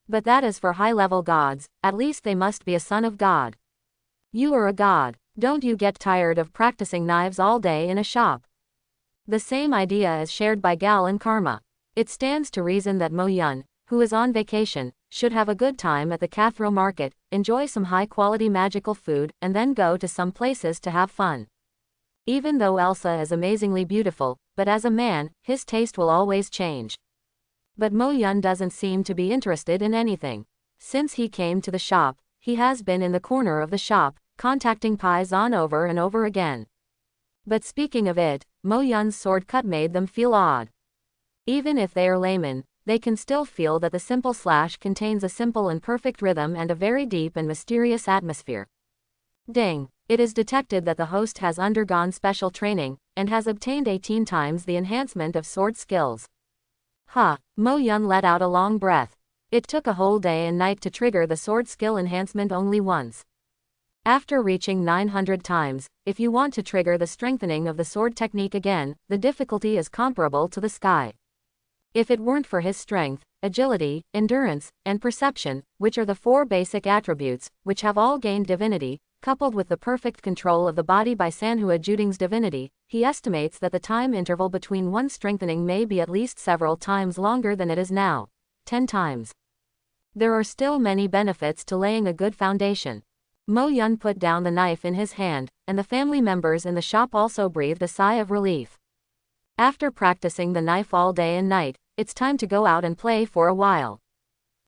But that is for high-level gods, at least they must be a son of God. You are a god. Don't you get tired of practicing knives all day in a shop? The same idea is shared by Gal and Karma. It stands to reason that Mo Yun, who is on vacation, should have a good time at the Cathro market, enjoy some high-quality magical food, and then go to some places to have fun. Even though Elsa is amazingly beautiful, but as a man, his taste will always change. But Mo Yun doesn't seem to be interested in anything. Since he came to the shop, he has been in the corner of the shop, contacting Paisan over and over again. But speaking of it, Mo Yun's sword cut made them feel odd. Even if they are laymen, they can still feel that the simple slash contains a simple and perfect rhythm and a very deep and mysterious atmosphere. Ding! It is detected that the host has undergone special training, and has obtained 18 times the enhancement of sword skills. Mo Yun let out a long breath. It took a whole day and night to trigger the sword skill enhancement only once. After reaching 900 times, if you want to trigger the strengthening of the sword technique again, the difficulty is comparable to the sky. If it weren't for his strength, agility, endurance, and perception, which are the 4 basic attributes, which have all gained divinity, coupled with the perfect control of the body by Sanhua Juding's divinity, he estimates that the time interval between one strengthening may be at least several times longer than it is now. 10 times. There are still many benefits to laying a good foundation. Mo Yun put down the knife in his hand, and the family members in the shop also breathed a sigh of relief. After practicing the knife all day and night, it's time to go out and play for a while.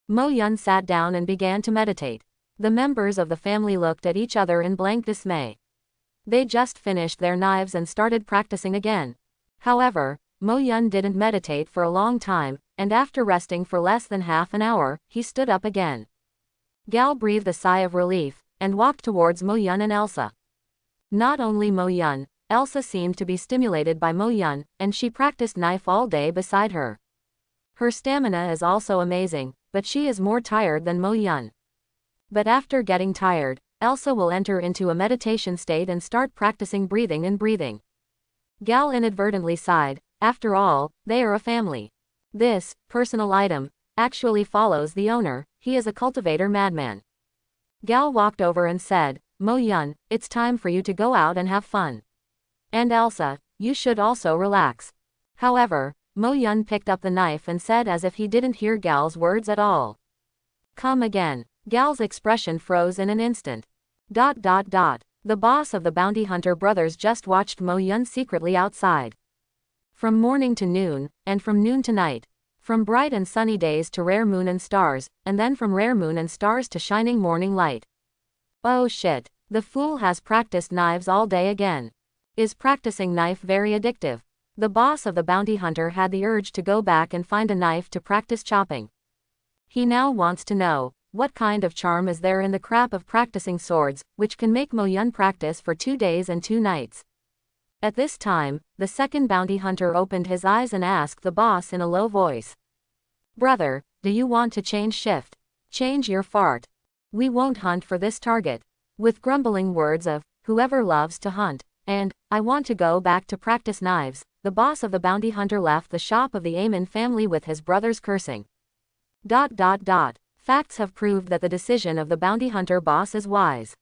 Mo Yun sat down and began to meditate. The members of the family looked at each other in blank dismay. They just finished their knives and started practicing again. However, Mo Yun didn't meditate for a long time, and after resting for less than half an hour, he stood up again. Gal breathed a sigh of relief, and walked towards Mo Yun and Elsa. Not only Mo Yun, Elsa seemed to be stimulated by Mo Yun, and she practiced knife all day beside her. Her stamina is also amazing, but she is more tired than Mo Yun. But after getting tired, Elsa will enter into a meditation state and start practicing breathing and breathing. Gal inadvertently sighed. After all, they are a family. This personal item actually follows the owner. He is a cultivator madman. Gal walked over and said, Mo Yun, it's time for you to go out and have fun. And Elsa, you should also relax. However, Mo Yun picked up the knife and said as if he didn't hear Gal's words at all. Come again. Gal's expression froze in an instant. The boss of the bounty hunter brothers just watched Mo Yun secretly outside. From morning to noon, and from noon to night. From bright and sunny days to rare moon and stars, and then from rare moon and stars to shining morning light. Oh shit, the fool has practiced knives all day again. Is practicing knife very addictive? The boss of the bounty hunter had the urge to go back and find a knife to practice chopping. He now wants to know, what kind of charm is there in the crap of practicing swords, which can make Mo Yun practice for 2 days and 2 nights. At this time, the second bounty hunter opened his eyes and asked the boss in a low voice. Brother, do you want to change shift? Change your fart. We won't hunt for this target. With grumbling words of, whoever loves to hunt, and, I want to go back to practice knives, the boss of the bounty hunter left the shop of the Amen family with his brothers cursing. Facts have proved that the decision of the bounty hunter boss is wise.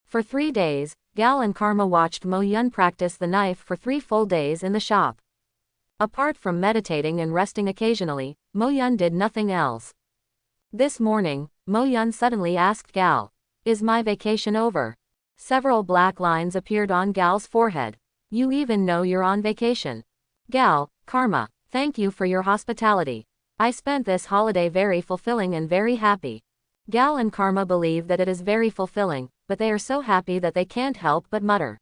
For 3 days, Gal and Karma watched Mo Yun practice the knife for 3 full days in the shop. Apart from meditating and resting occasionally, Mo Yun did nothing else. This morning, Mo Yun suddenly asked Gal, is my vacation over? Several black lines appeared on Gal's forehead. You even know you're on vacation. Gal, Karma, thank you for your hospitality. I spent this holiday very fulfilling and very happy. Gal and Karma believe that it is very fulfilling, but they are so happy that they can't help but mutter.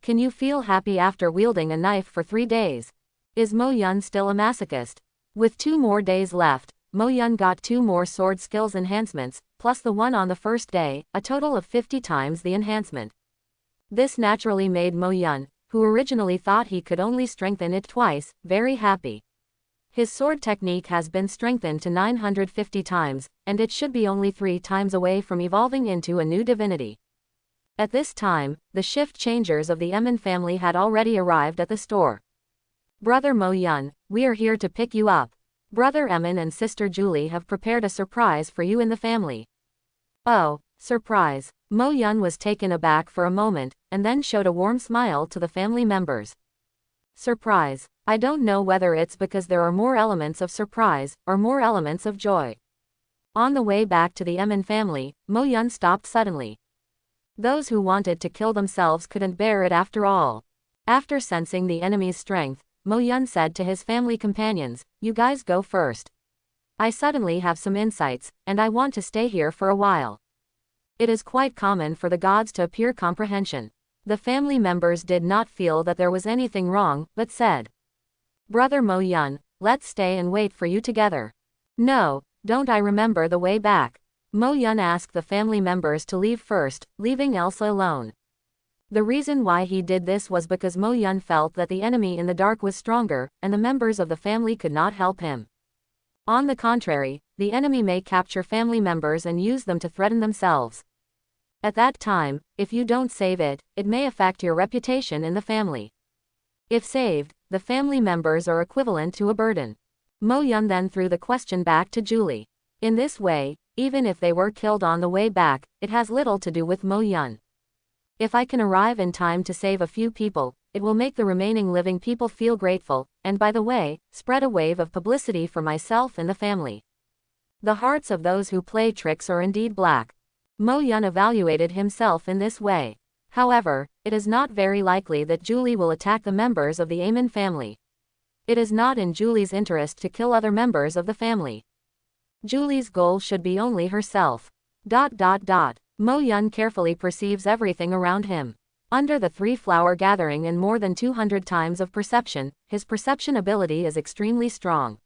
Can you feel happy after wielding a knife for 3 days? Is Mo Yun still a masochist? With 2 more days left, Mo Yun got 2 more sword skills enhancements, plus the one on the first day, a total of 50 times the enhancement. This naturally made Mo Yun, who originally thought he could only strengthen it twice, very happy. His sword technique has been strengthened to 950 times, and it should be only 3 times away from evolving into a new divinity. At this time, the shift changers of the Emin family had already arrived at the store. Brother Mo Yun, we are here to pick you up. Brother Emin and Sister Julie have prepared a surprise for you in the family. Oh, surprise. Mo Yun was taken aback for a moment, and then showed a warm smile to the family members. Surprise. I don't know whether it's because there are more elements of surprise, or more elements of joy. On the way back to the Emin family, Mo Yun stopped suddenly. Those who wanted to kill themselves couldn't bear it after all. After sensing the enemy's strength, Mo Yun said to his family companions, you guys go first. I suddenly have some insights, and I want to stay here for a while. It is quite common for the gods to appear comprehension. The family members did not feel that there was anything wrong, but said, Brother Mo Yun, let's stay and wait for you together. No, don't I remember the way back. Mo Yun asked the family members to leave first, leaving Elsa alone. The reason why he did this was because Mo Yun felt that the enemy in the dark was stronger, and the members of the family could not help him. On the contrary, the enemy may capture family members and use them to threaten themselves. At that time, if you don't save it, it may affect your reputation in the family. If saved, the family members are equivalent to a burden. Mo Yun then threw the question back to Julie. In this way, even if they were killed on the way back, it has little to do with Mo Yun. If I can arrive in time to save a few people, it will make the remaining living people feel grateful, and by the way, spread a wave of publicity for myself and the family. The hearts of those who play tricks are indeed black. Mo Yun evaluated himself in this way. However, it is not very likely that Julie will attack the members of the Amin family. It is not in Julie's interest to kill other members of the family. Julie's goal should be only herself. Mo Yun carefully perceives everything around him. Under the three-flower gathering and more than 200 times of perception, his perception ability is extremely strong.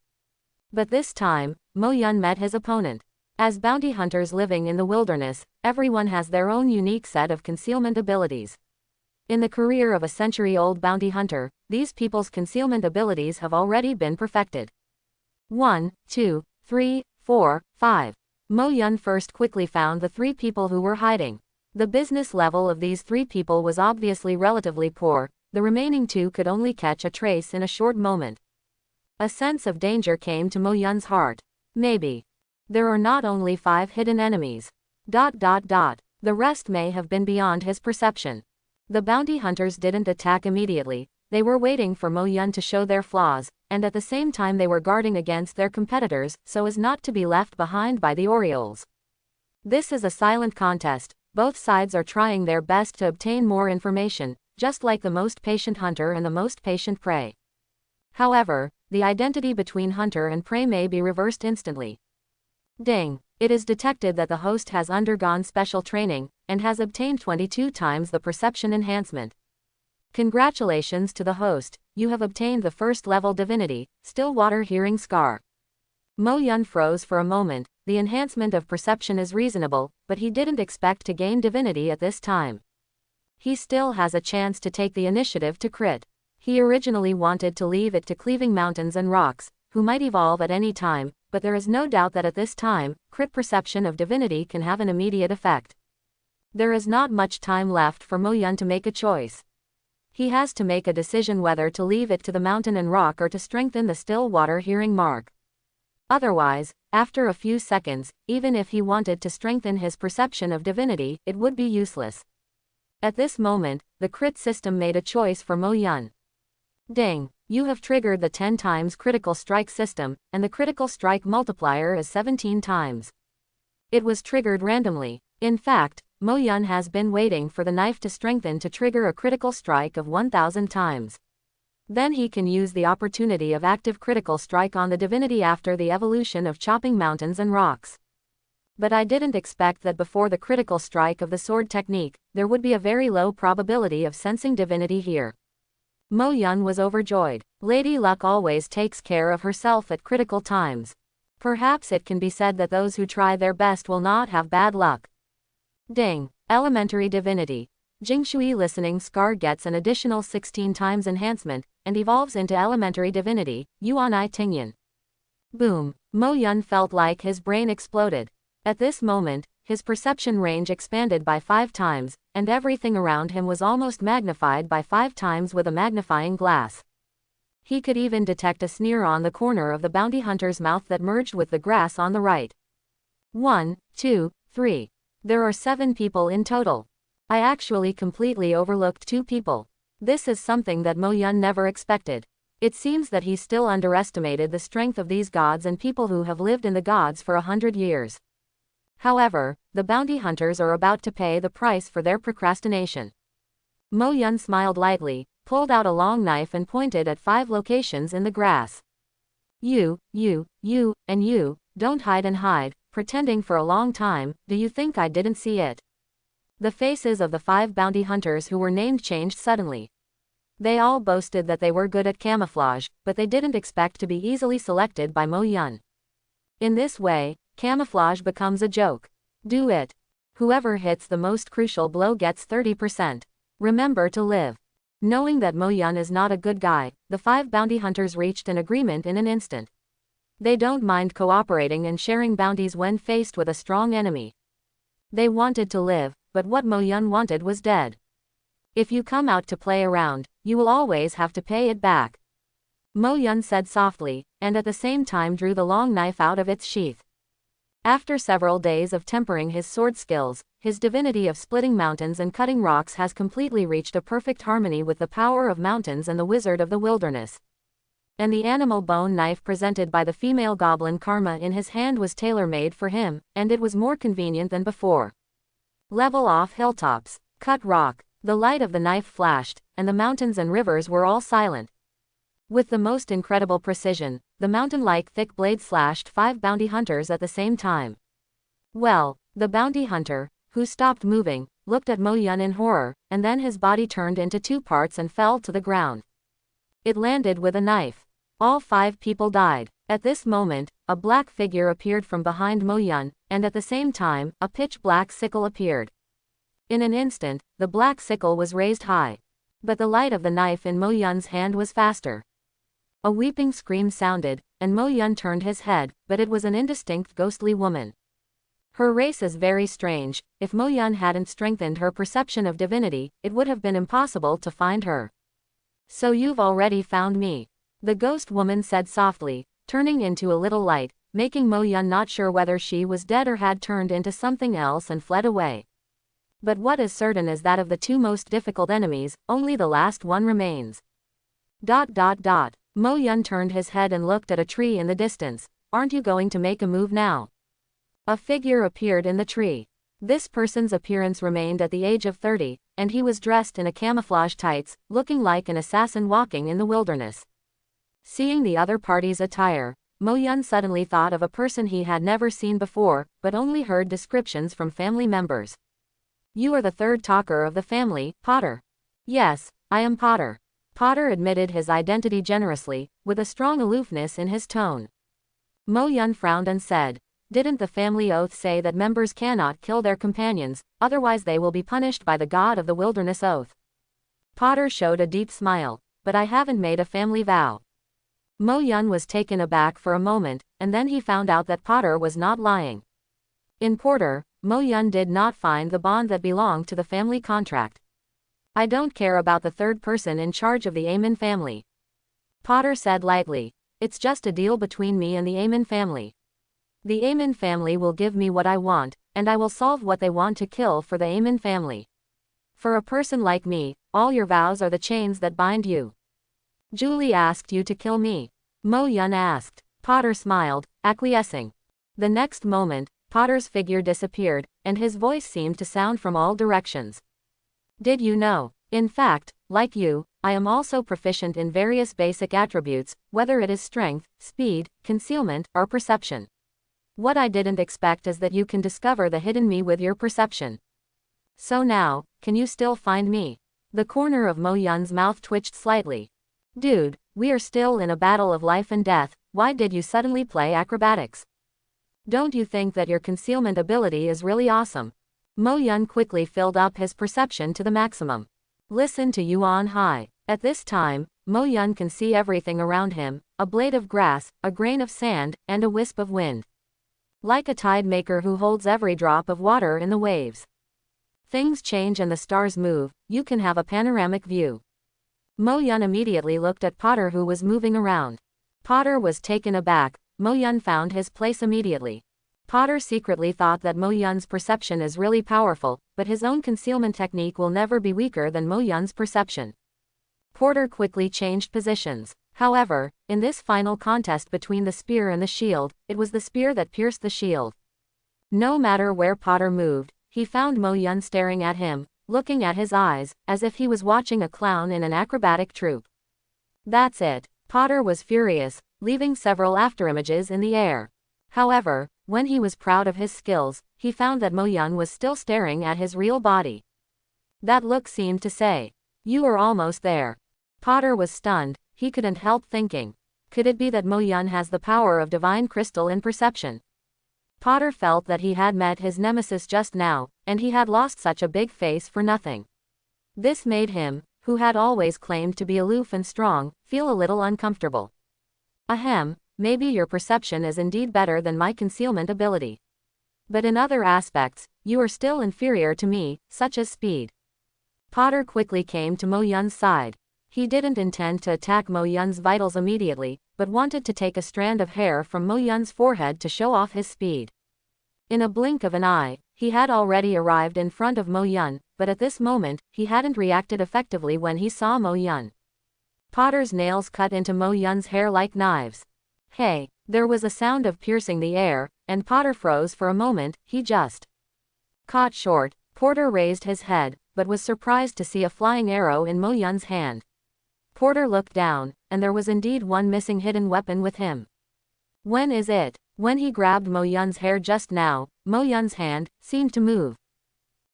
But this time, Mo Yun met his opponent. As bounty hunters living in the wilderness, everyone has their own unique set of concealment abilities. In the career of a century-old bounty hunter, these people's concealment abilities have already been perfected. 1, 2, 3, 4, 5. Mo Yun first quickly found the three people who were hiding. The business level of these three people was obviously relatively poor, the remaining two could only catch a trace in a short moment. A sense of danger came to Mo Yun's heart. Maybe there are not only 5 hidden enemies. The rest may have been beyond his perception. The bounty hunters didn't attack immediately, they were waiting for Mo Yun to show their flaws, and at the same time they were guarding against their competitors so as not to be left behind by the Orioles. This is a silent contest, both sides are trying their best to obtain more information, just like the most patient hunter and the most patient prey. However, the identity between hunter and prey may be reversed instantly. Ding! It is detected that the host has undergone special training, and has obtained 22 times the perception enhancement. Congratulations to the host, you have obtained the first-level divinity, Stillwater Hearing Scar. Mo Yun froze for a moment, the enhancement of perception is reasonable, but he didn't expect to gain divinity at this time. He still has a chance to take the initiative to crit. He originally wanted to leave it to cleaving mountains and rocks, who might evolve at any time, but there is no doubt that at this time, crit perception of divinity can have an immediate effect. There is not much time left for Mo Yun to make a choice. He has to make a decision whether to leave it to the mountain and rock or to strengthen the Stillwater Hearing mark. Otherwise, after a few seconds, even if he wanted to strengthen his perception of divinity, it would be useless. At this moment, the crit system made a choice for Mo Yun. Ding! You have triggered the 10 times critical strike system, and the critical strike multiplier is 17 times. It was triggered randomly. In fact, Mo Yun has been waiting for the knife to strengthen to trigger a critical strike of 1000 times. Then he can use the opportunity of active critical strike on the divinity after the evolution of chopping mountains and rocks. But I didn't expect that before the critical strike of the sword technique, there would be a very low probability of sensing divinity here. Mo Yun was overjoyed. Lady Luck always takes care of herself at critical times. Perhaps it can be said that those who try their best will not have bad luck. Ding! Elementary Divinity. Jingshui Listening Scar gets an additional 16 times enhancement, and evolves into Elementary Divinity, Yuanai Tingyan. Boom! Mo Yun felt like his brain exploded. At this moment, his perception range expanded by 5 times, and everything around him was almost magnified by 5 times with a magnifying glass. He could even detect a sneer on the corner of the bounty hunter's mouth that merged with the grass on the right. 1, 2, 3. There are 7 people in total. I actually completely overlooked 2 people. This is something that Mo Yun never expected. It seems that he still underestimated the strength of these gods and people who have lived in the gods for 100 years. However, the bounty hunters are about to pay the price for their procrastination. Mo Yun smiled lightly, pulled out a long knife and pointed at 5 locations in the grass. You, and you, don't hide and hide, pretending for a long time, do you think I didn't see it? The faces of the 5 bounty hunters who were named changed suddenly. They all boasted that they were good at camouflage, but they didn't expect to be easily selected by Mo Yun. In this way, camouflage becomes a joke. Do it. Whoever hits the most crucial blow gets 30%. Remember to live. Knowing that Mo Yun is not a good guy, the 5 bounty hunters reached an agreement in an instant. They don't mind cooperating and sharing bounties when faced with a strong enemy. They wanted to live, but what Mo Yun wanted was dead. If you come out to play around, you will always have to pay it back. Mo Yun said softly, and at the same time drew the long knife out of its sheath. After several days of tempering his sword skills, his divinity of splitting mountains and cutting rocks has completely reached a perfect harmony with the power of mountains and the wizard of the wilderness. And the animal bone knife presented by the female goblin Karma in his hand was tailor-made for him, and it was more convenient than before. level off hilltops, cut rock. The light of the knife flashed, and the mountains and rivers were all silent. With the most incredible precision, the mountain-like thick blade slashed 5 bounty hunters at the same time. Well, the bounty hunter, who stopped moving, looked at Mo Yun in horror, and then his body turned into 2 parts and fell to the ground. It landed with a knife. All 5 people died. At this moment, a black figure appeared from behind Mo Yun, and at the same time, a pitch-black sickle appeared. In an instant, the black sickle was raised high. But the light of the knife in Mo Yun's hand was faster. A weeping scream sounded, and Mo Yun turned his head, but it was an indistinct ghostly woman. Her race is very strange. If Mo Yun hadn't strengthened her perception of divinity, it would have been impossible to find her. So you've already found me, the ghost woman said softly, turning into a little light, making Mo Yun not sure whether she was dead or had turned into something else and fled away. But what is certain is that of the 2 most difficult enemies, only the last one remains. ... Mo Yun turned his head and looked at a tree in the distance. Aren't you going to make a move now? A figure appeared in the tree. This person's appearance remained at the age of 30, and he was dressed in a camouflage tights, looking like an assassin walking in the wilderness. Seeing the other party's attire, Mo Yun suddenly thought of a person he had never seen before, but only heard descriptions from family members. You are the 3rd talker of the family, Potter. Yes, I am Potter. Potter admitted his identity generously, with a strong aloofness in his tone. Mo Yun frowned and said, didn't the family oath say that members cannot kill their companions, otherwise they will be punished by the god of the wilderness oath? Potter showed a deep smile, but I haven't made a family vow. Mo Yun was taken aback for a moment, and then he found out that Potter was not lying. In Porter, Mo Yun did not find the bond that belonged to the family contract. I don't care about the 3rd person in charge of the Amen family, Potter said lightly. It's just a deal between me and the Amen family. The Amen family will give me what I want, and I will solve what they want to kill for the Amen family. For a person like me, all your vows are the chains that bind you. Julie asked you to kill me, Mo Yun asked. Potter smiled, acquiescing. The next moment, Potter's figure disappeared, and his voice seemed to sound from all directions. Did you know? In fact, like you, I am also proficient in various basic attributes, whether it is strength, speed, concealment, or perception. What I didn't expect is that you can discover the hidden me with your perception. So now, can you still find me? The corner of Mo Yun's mouth twitched slightly. Dude, we are still in a battle of life and death, why did you suddenly play acrobatics? Don't you think that your concealment ability is really awesome? Mo Yun quickly filled up his perception to the maximum. Listen to you on high. At this time, Mo Yun can see everything around him, a blade of grass, a grain of sand, and a wisp of wind. Like a tide maker who holds every drop of water in the waves. Things change and the stars move, you can have a panoramic view. Mo Yun immediately looked at Potter who was moving around. Potter was taken aback. Mo Yun found his place immediately. Potter secretly thought that Mo Yun's perception is really powerful, but his own concealment technique will never be weaker than Mo Yun's perception. Porter quickly changed positions. However, in this final contest between the spear and the shield, it was the spear that pierced the shield. No matter where Potter moved, he found Mo Yun staring at him, looking at his eyes, as if he was watching a clown in an acrobatic troupe. That's it. Potter was furious, leaving several afterimages in the air. However, when he was proud of his skills, he found that Mo Yun was still staring at his real body. That look seemed to say, "You are almost there." Potter was stunned. He couldn't help thinking, could it be that Mo Yun has the power of divine crystal in perception? Potter felt that he had met his nemesis just now, and he had lost such a big face for nothing. This made him, who had always claimed to be aloof and strong, feel a little uncomfortable. Ahem, maybe your perception is indeed better than my concealment ability. But in other aspects, you are still inferior to me, such as speed. Potter quickly came to Mo Yun's side. He didn't intend to attack Mo Yun's vitals immediately, but wanted to take a strand of hair from Mo Yun's forehead to show off his speed. In a blink of an eye, he had already arrived in front of Mo Yun, but at this moment, he hadn't reacted effectively when he saw Mo Yun. Potter's nails cut into Mo Yun's hair like knives. Hey, there was a sound of piercing the air, and Potter froze for a moment. He just caught short. Porter raised his head, but was surprised to see a flying arrow in Mo Yun's hand. Porter looked down, and there was indeed one missing hidden weapon with him. When is it? When he grabbed Mo Yun's hair just now, Mo Yun's hand seemed to move.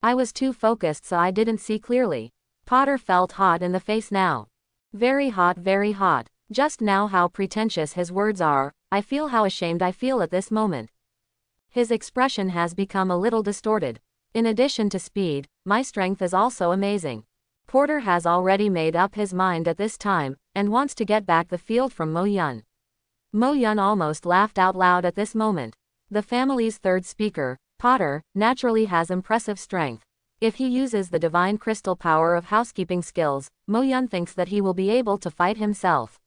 I was too focused so I didn't see clearly. Potter felt hot in the face now. Very hot, very hot. Just now how pretentious his words are, I feel how ashamed I feel at this moment. His expression has become a little distorted. In addition to speed, my strength is also amazing. Porter has already made up his mind at this time, and wants to get back the field from Mo Yun. Mo Yun almost laughed out loud at this moment. The family's third speaker, Potter, naturally has impressive strength. If he uses the divine crystal power of housekeeping skills, Mo Yun thinks that he will be able to fight himself.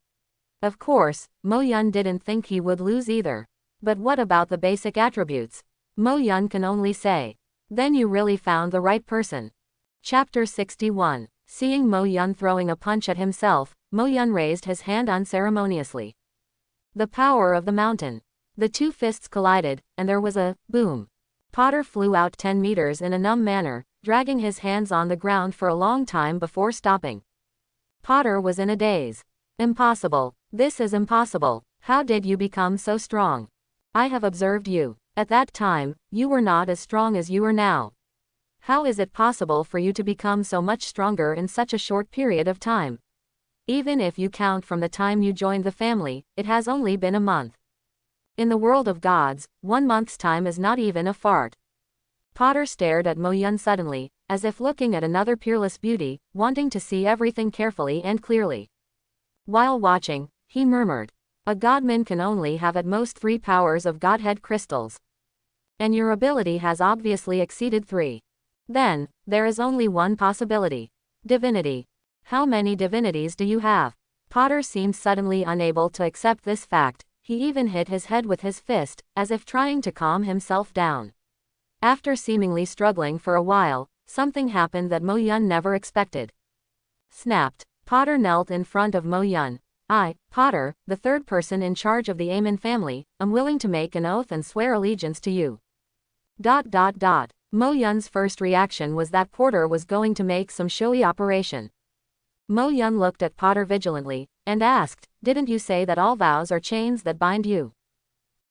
Of course, Mo Yun didn't think he would lose either. But what about the basic attributes? Mo Yun can only say, "Then you really found the right person." Chapter 61. Seeing Mo Yun throwing a punch at himself, Mo Yun raised his hand unceremoniously. The power of the mountain. The two fists collided, and there was a boom. Potter flew out 10 meters in a numb manner, dragging his hands on the ground for a long time before stopping. Potter was in a daze. Impossible. This is impossible. How did you become so strong? I have observed you. At that time, you were not as strong as you are now. How is it possible for you to become so much stronger in such a short period of time? Even if you count from the time you joined the family, it has only been a month. In the world of gods, 1 month's time is not even a fart. Potter stared at Mo Yun suddenly, as if looking at another peerless beauty, wanting to see everything carefully and clearly. While watching, he murmured, "A godman can only have at most 3 powers of Godhead crystals. And your ability has obviously exceeded 3. Then, there is only one possibility. Divinity. How many divinities do you have?" Potter seemed suddenly unable to accept this fact. He even hit his head with his fist, as if trying to calm himself down. After seemingly struggling for a while, something happened that Mo Yun never expected. Snapped. Potter knelt in front of Mo Yun. "I, Potter, the third person in charge of the Amen family, am willing to make an oath and swear allegiance to you." Mo Yun's first reaction was that Porter was going to make some showy operation. Mo Yun looked at Potter vigilantly, and asked, "Didn't you say that all vows are chains that bind you?"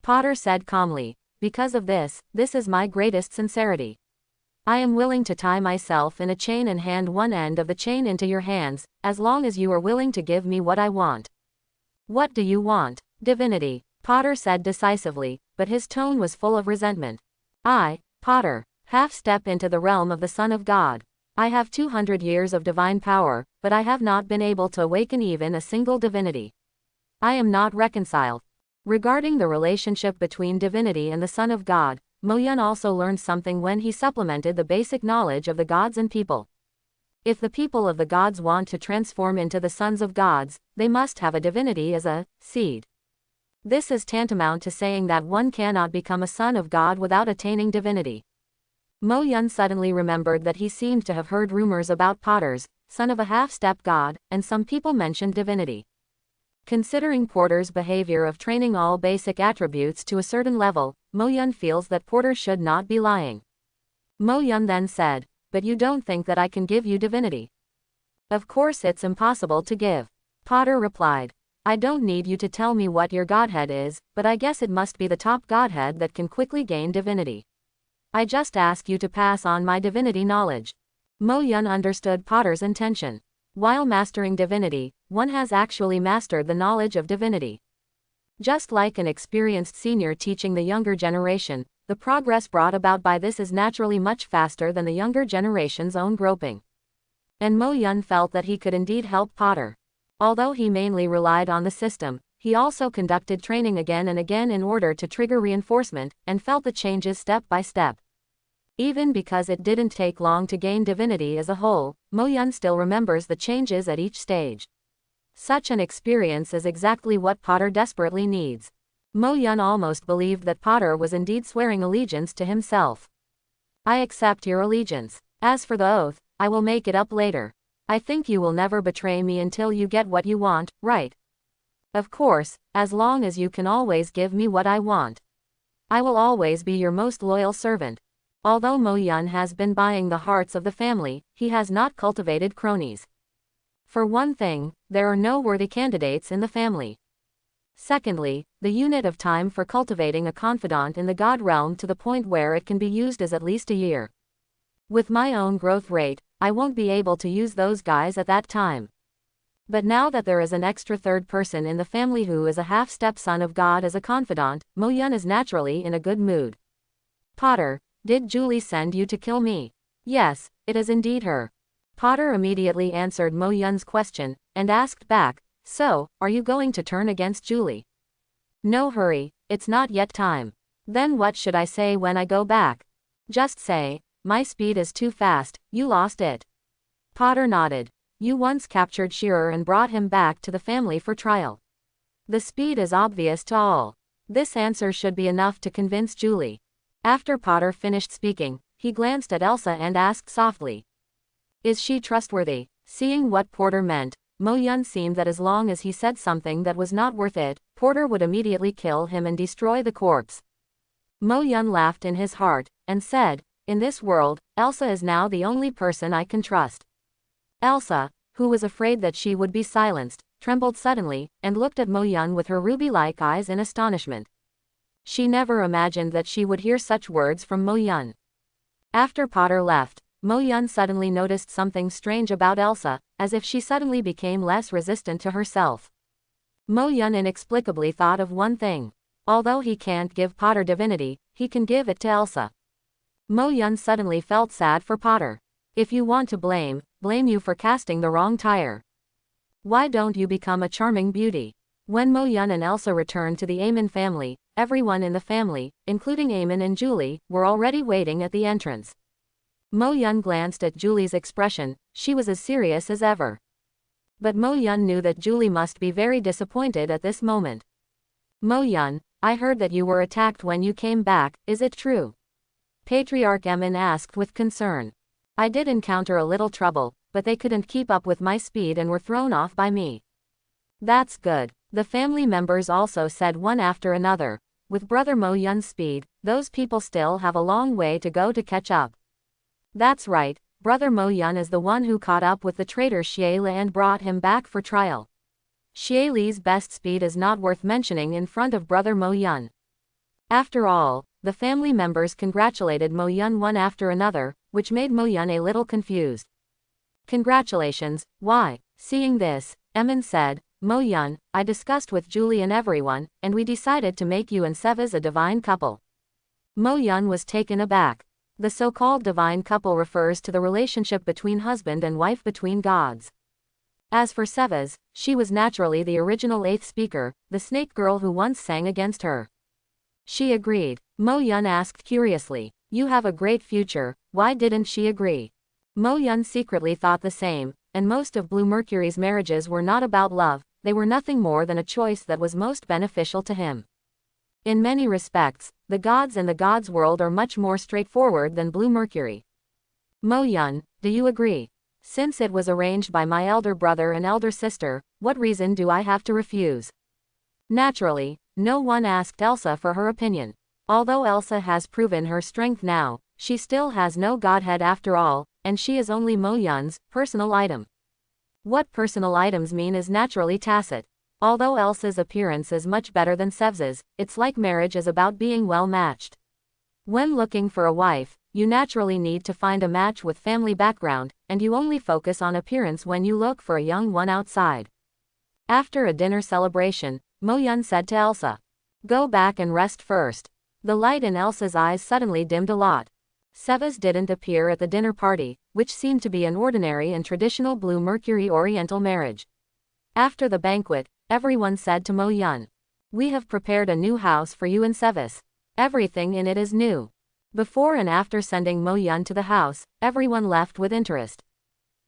Potter said calmly, "Because of this is my greatest sincerity. I am willing to tie myself in a chain and hand one end of the chain into your hands, as long as you are willing to give me what I want." "What do you want?" "Divinity," Potter said decisively, but his tone was full of resentment. "I, Potter, half step into the realm of the Son of God. I have 200 years of divine power, but I have not been able to awaken even a single divinity. I am not reconciled." Regarding the relationship between divinity and the Son of God, Mo Yun also learned something when he supplemented the basic knowledge of the gods and people. If the people of the gods want to transform into the sons of gods, they must have a divinity as a seed. This is tantamount to saying that one cannot become a son of God without attaining divinity. Mo Yun suddenly remembered that he seemed to have heard rumors about Potter's, son of a half-step god, and some people mentioned divinity. Considering Porter's behavior of training all basic attributes to a certain level, Mo Yun feels that Porter should not be lying. Mo Yun then said, "But you don't think that I can give you divinity?" "Of course it's impossible to give," Potter replied. "I don't need you to tell me what your Godhead is, but I guess it must be the top Godhead that can quickly gain divinity. I just ask you to pass on my divinity knowledge." Mo Yun understood Potter's intention. While mastering divinity, one has actually mastered the knowledge of divinity. Just like an experienced senior teaching the younger generation, the progress brought about by this is naturally much faster than the younger generation's own groping. And Mo Yun felt that he could indeed help Potter. Although he mainly relied on the system, he also conducted training again and again in order to trigger reinforcement, and felt the changes step by step. Even because it didn't take long to gain divinity as a whole, Mo Yun still remembers the changes at each stage. Such an experience is exactly what Potter desperately needs. Mo Yun almost believed that Potter was indeed swearing allegiance to himself. "I accept your allegiance. As for the oath, I will make it up later. I think you will never betray me until you get what you want, right?" "Of course, as long as you can always give me what I want. I will always be your most loyal servant." Although Mo Yun has been buying the hearts of the family, he has not cultivated cronies. For one thing, there are no worthy candidates in the family. Secondly, the unit of time for cultivating a confidant in the God realm to the point where it can be used is at least a year. With my own growth rate, I won't be able to use those guys at that time. But now that there is an extra third person in the family who is a half-stepson of God as a confidant, Mo Yun is naturally in a good mood. Potter, did Julie send you to kill me? Yes, it is indeed her. Potter immediately answered Mo Yun's question, and asked back, so, are you going to turn against Julie? No hurry, it's not yet time. Then what should I say when I go back? Just say, my speed is too fast, you lost it. Potter nodded. You once captured Shearer and brought him back to the family for trial. The speed is obvious to all. This answer should be enough to convince Julie. After Potter finished speaking, he glanced at Elsa and asked softly, is she trustworthy? Seeing what Porter meant, Mo Yun seemed that as long as he said something that was not worth it, Porter would immediately kill him and destroy the corpse. Mo Yun laughed in his heart, and said, in this world, Elsa is now the only person I can trust. Elsa, who was afraid that she would be silenced, trembled suddenly, and looked at Mo Yun with her ruby-like eyes in astonishment. She never imagined that she would hear such words from Mo Yun. After Potter left, Mo Yun suddenly noticed something strange about Elsa, as if she suddenly became less resistant to herself. Mo Yun inexplicably thought of one thing. Although he can't give Potter divinity, he can give it to Elsa. Mo Yun suddenly felt sad for Potter. If you want to blame you for casting the wrong tire. Why don't you become a charming beauty? When Mo Yun and Elsa returned to the Aemon family, everyone in the family, including Aemon and Julie, were already waiting at the entrance. Mo Yun glanced at Julie's expression, she was as serious as ever. But Mo Yun knew that Julie must be very disappointed at this moment. Mo Yun, I heard that you were attacked when you came back, is it true? Patriarch Aemon asked with concern. I did encounter a little trouble, but they couldn't keep up with my speed and were thrown off by me. That's good. The family members also said one after another. With brother Mo Yun's speed, those people still have a long way to go to catch up. That's right, brother Mo Yun is the one who caught up with the traitor Xie Li and brought him back for trial. Xie Li's best speed is not worth mentioning in front of brother Mo Yun. After all, the family members congratulated Mo Yun one after another, which made Mo Yun a little confused. Congratulations, why? Seeing this, Aemon said, Mo Yun, I discussed with Julie and everyone, and we decided to make you and Sevas a divine couple. Mo Yun was taken aback. The so-called divine couple refers to the relationship between husband and wife between gods. As for Sevas, she was naturally the original eighth speaker, the snake girl who once sang against her. She agreed. Mo Yun asked curiously, you have a great future, why didn't she agree? Mo Yun secretly thought the same, and most of Blue Mercury's marriages were not about love, they were nothing more than a choice that was most beneficial to him. In many respects, the gods and the gods' world are much more straightforward than Blue Mercury. Mo Yun, do you agree? Since it was arranged by my elder brother and elder sister, what reason do I have to refuse? Naturally, no one asked Elsa for her opinion. Although Elsa has proven her strength now, she still has no Godhead after all, and she is only Mo Yun's personal item. What personal items mean is naturally tacit. Although Elsa's appearance is much better than Sevas's, it's like marriage is about being well matched. When looking for a wife, you naturally need to find a match with family background, and you only focus on appearance when you look for a young one outside. After a dinner celebration, Mo Yun said to Elsa, go back and rest first. The light in Elsa's eyes suddenly dimmed a lot. Sevas didn't appear at the dinner party, which seemed to be an ordinary and traditional Blue Mercury Oriental marriage. After the banquet, everyone said to Mo Yun, we have prepared a new house for you and Sevas. Everything in it is new. Before and after sending Mo Yun to the house, everyone left with interest.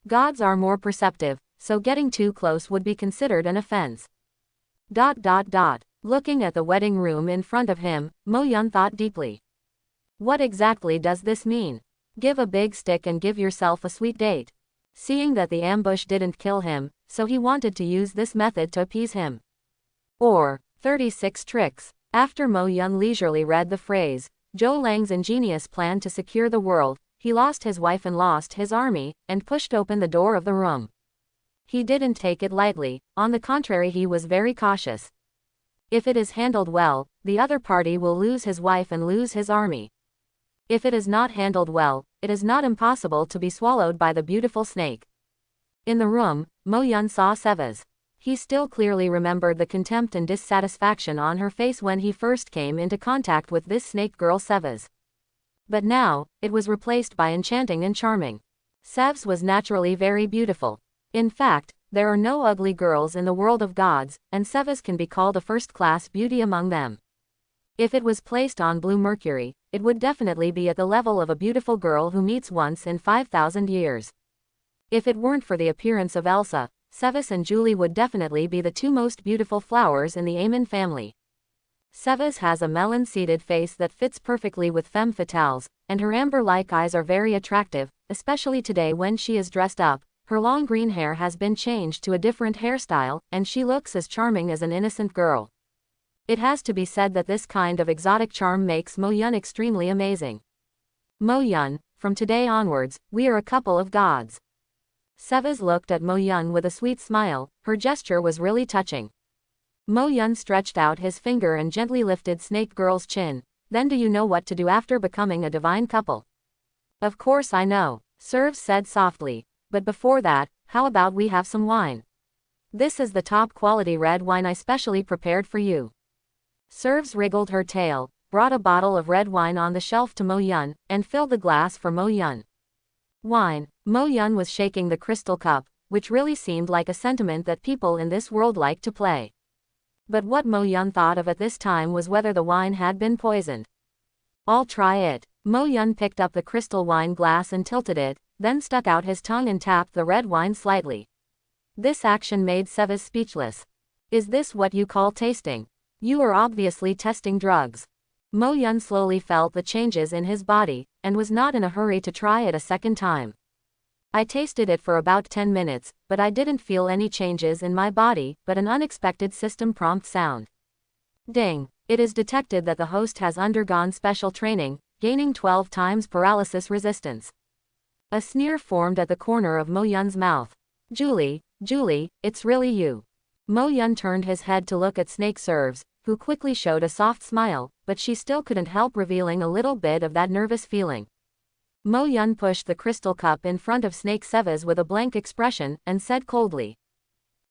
Gods are more perceptive, so getting too close would be considered an offense. Looking at the wedding room in front of him, Mo Yun thought deeply. What exactly does this mean? Give a big stick and give yourself a sweet date. Seeing that the ambush didn't kill him, so he wanted to use this method to appease him. Or, 36 tricks. After Mo Yun leisurely read the phrase, Zhou Lang's ingenious plan to secure the world, he lost his wife and lost his army, and pushed open the door of the room. He didn't take it lightly, on the contrary he was very cautious. If it is handled well, the other party will lose his wife and lose his army. If it is not handled well, it is not impossible to be swallowed by the beautiful snake. In the room, Mo Yun saw Seva's. He still clearly remembered the contempt and dissatisfaction on her face when he first came into contact with this snake girl Seva's. But now, it was replaced by enchanting and charming. Sev's was naturally very beautiful. In fact, there are no ugly girls in the world of gods, and Seva's can be called a first-class beauty among them. If it was placed on blue mercury, it would definitely be at the level of a beautiful girl who meets once in 5,000 years. If it weren't for the appearance of Elsa, Seva's and Julie would definitely be the two most beautiful flowers in the Aemon family. Seva's has a melon-seeded face that fits perfectly with femme fatales, and her amber-like eyes are very attractive, especially today when she is dressed up. Her long green hair has been changed to a different hairstyle, and she looks as charming as an innocent girl. It has to be said that this kind of exotic charm makes Mo Yun extremely amazing. Mo Yun, from today onwards, we are a couple of gods. Seva's looked at Mo Yun with a sweet smile, her gesture was really touching. Mo Yun stretched out his finger and gently lifted Snake Girl's chin. Then do you know what to do after becoming a divine couple? Of course I know, Serves said softly. But before that, how about we have some wine? This is the top quality red wine I specially prepared for you. Serves wriggled her tail, brought a bottle of red wine on the shelf to Mo Yun, and filled the glass for Mo Yun. Wine. Mo Yun was shaking the crystal cup, which really seemed like a sentiment that people in this world like to play. But what Mo Yun thought of at this time was whether the wine had been poisoned. I'll try it. Mo Yun picked up the crystal wine glass and tilted it, then stuck out his tongue and tapped the red wine slightly. This action made Seva's speechless. Is this what you call tasting? You are obviously testing drugs. Mo Yun slowly felt the changes in his body, and was not in a hurry to try it a second time. I tasted it for about 10 minutes, but I didn't feel any changes in my body, but an unexpected system prompt sound. Ding! It is detected that the host has undergone special training, gaining 12 times paralysis resistance. A sneer formed at the corner of Mo Yun's mouth. Julie, it's really you. Mo Yun turned his head to look at Snake Serves, who quickly showed a soft smile, but she still couldn't help revealing a little bit of that nervous feeling. Mo Yun pushed the crystal cup in front of Snake Seva's with a blank expression, and said coldly.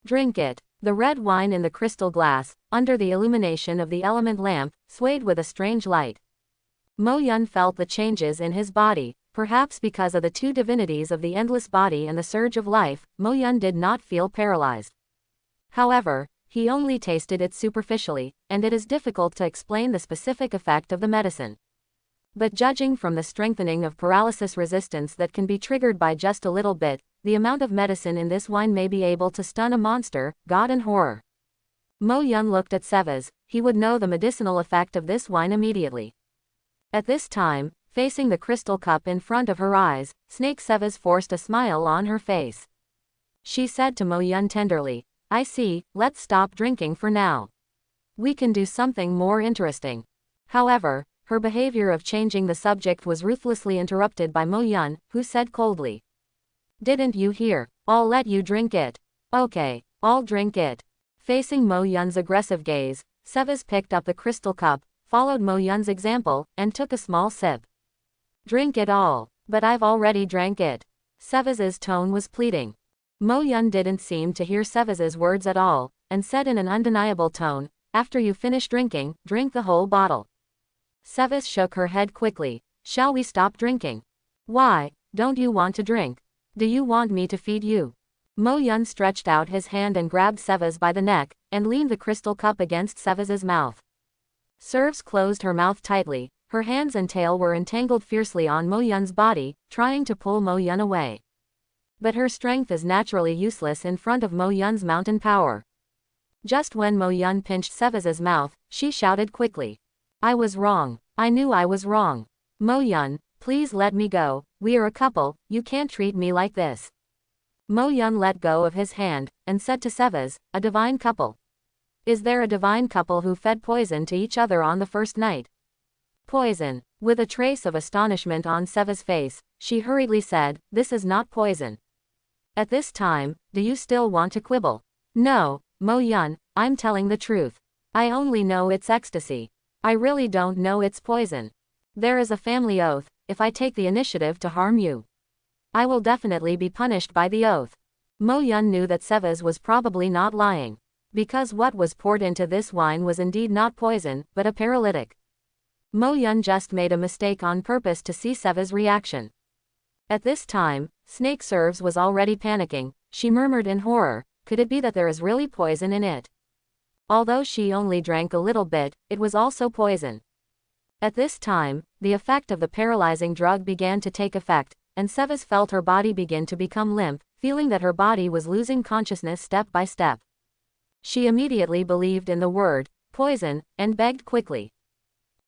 Drink it. The red wine in the crystal glass, under the illumination of the element lamp, swayed with a strange light. Mo Yun felt the changes in his body. Perhaps because of the two divinities of the endless body and the surge of life, Mo Yun did not feel paralyzed. However, he only tasted it superficially, and it is difficult to explain the specific effect of the medicine. But judging from the strengthening of paralysis resistance that can be triggered by just a little bit, the amount of medicine in this wine may be able to stun a monster, god and horror. Mo Yun looked at Seva's, he would know the medicinal effect of this wine immediately. At this time, facing the crystal cup in front of her eyes, Snake Seva's forced a smile on her face. She said to Mo Yun tenderly, I see, let's stop drinking for now. We can do something more interesting. However, her behavior of changing the subject was ruthlessly interrupted by Mo Yun, who said coldly. Didn't you hear? I'll let you drink it. Okay, I'll drink it. Facing Mo Yun's aggressive gaze, Seva's picked up the crystal cup, followed Mo Yun's example, and took a small sip. Drink it all. But I've already drank it. Seva's tone was pleading. Mo Yun didn't seem to hear Seva's words at all, and said in an undeniable tone, after you finish drinking, drink the whole bottle. Seva's shook her head quickly. Shall we stop drinking? Why, don't you want to drink? Do you want me to feed you? Mo Yun stretched out his hand and grabbed Seva's by the neck, and leaned the crystal cup against Seva's mouth. Serves closed her mouth tightly. Her hands and tail were entangled fiercely on Mo Yun's body, trying to pull Mo Yun away. But her strength is naturally useless in front of Mo Yun's mountain power. Just when Mo Yun pinched Seva's mouth, she shouted quickly. I was wrong. I knew I was wrong. Mo Yun, please let me go. We are a couple, you can't treat me like this. Mo Yun let go of his hand, and said to Seva's, a divine couple. Is there a divine couple who fed poison to each other on the first night? Poison. With a trace of astonishment on Seva's face, she hurriedly said, this is not poison. At this time, do you still want to quibble? No, Mo Yun, I'm telling the truth. I only know it's ecstasy. I really don't know it's poison. There is a family oath, if I take the initiative to harm you, I will definitely be punished by the oath. Mo Yun knew that Sevas was probably not lying, because what was poured into this wine was indeed not poison, but a paralytic. Mo Yun just made a mistake on purpose to see Seva's reaction. At this time, Snake Serves was already panicking. She murmured in horror, could it be that there is really poison in it? Although she only drank a little bit, it was also poison. At this time, the effect of the paralyzing drug began to take effect, and Sevas felt her body begin to become limp, feeling that her body was losing consciousness step by step. She immediately believed in the word, poison, and begged quickly.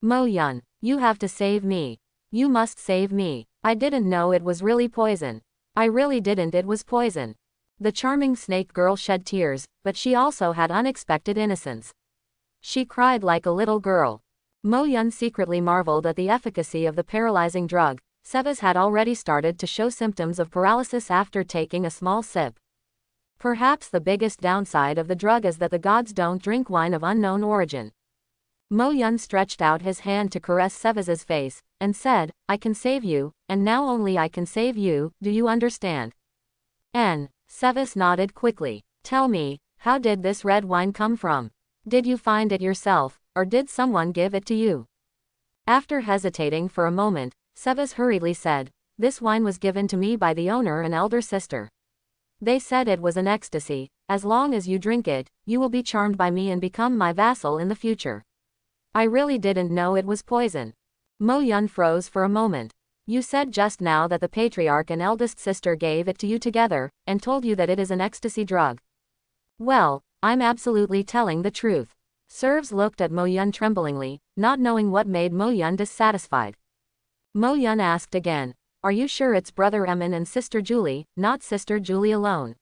Mo Yun, you have to save me. You must save me. I didn't know it was really poison. I really didn't, it was poison. The charming snake girl shed tears, but she also had unexpected innocence. She cried like a little girl. Mo Yun secretly marveled at the efficacy of the paralyzing drug. Sevas had already started to show symptoms of paralysis after taking a small sip. Perhaps the biggest downside of the drug is that the gods don't drink wine of unknown origin. Mo Yun stretched out his hand to caress Sevas's face, and said, I can save you, and now only I can save you, do you understand? Sevas nodded quickly. Tell me, how did this red wine come from? Did you find it yourself, or did someone give it to you? After hesitating for a moment, Sevas hurriedly said, this wine was given to me by the owner and elder sister. They said it was an ecstasy. As long as you drink it, you will be charmed by me and become my vassal in the future. I really didn't know it was poison. Mo Yun froze for a moment. You said just now that the patriarch and eldest sister gave it to you together, and told you that it is an ecstasy drug. Well, I'm absolutely telling the truth. Serves looked at Mo Yun tremblingly, not knowing what made Mo Yun dissatisfied. Mo Yun asked again, are you sure it's Brother Emin and Sister Julie, not Sister Julie alone?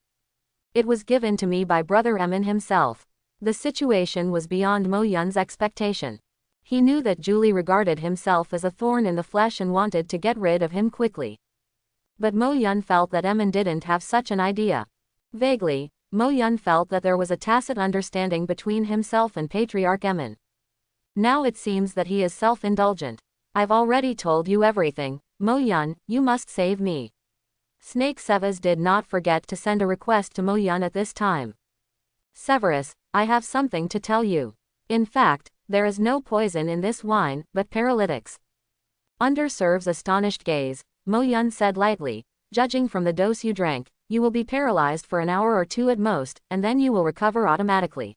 It was given to me by Brother Emin himself. The situation was beyond Mo Yun's expectation. He knew that Julie regarded himself as a thorn in the flesh and wanted to get rid of him quickly. But Mo Yun felt that Emin didn't have such an idea. Vaguely, Mo Yun felt that there was a tacit understanding between himself and Patriarch Emin. Now it seems that he is self-indulgent. I've already told you everything, Mo Yun, you must save me. Snake Sevas did not forget to send a request to Mo Yun at this time. Severus, I have something to tell you. In fact, there is no poison in this wine, but paralytics. Under Serve's astonished gaze, Mo Yun said lightly, judging from the dose you drank, you will be paralyzed for an hour or two at most, and then you will recover automatically.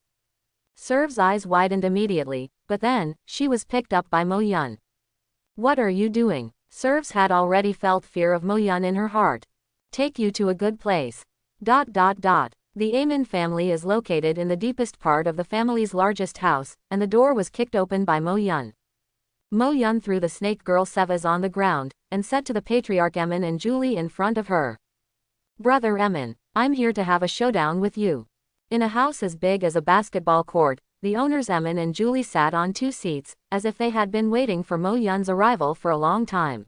Serve's eyes widened immediately, but then, she was picked up by Mo Yun. What are you doing? Serves had already felt fear of Mo Yun in her heart. Take you to a good place. The Amin family is located in the deepest part of the family's largest house, and the door was kicked open by Mo Yun. Mo Yun threw the snake girl Sevas on the ground, and said to the patriarch Emin and Julie in front of her. Brother Emin, I'm here to have a showdown with you. In a house as big as a basketball court, the owners Emin and Julie sat on two seats, as if they had been waiting for Mo Yun's arrival for a long time.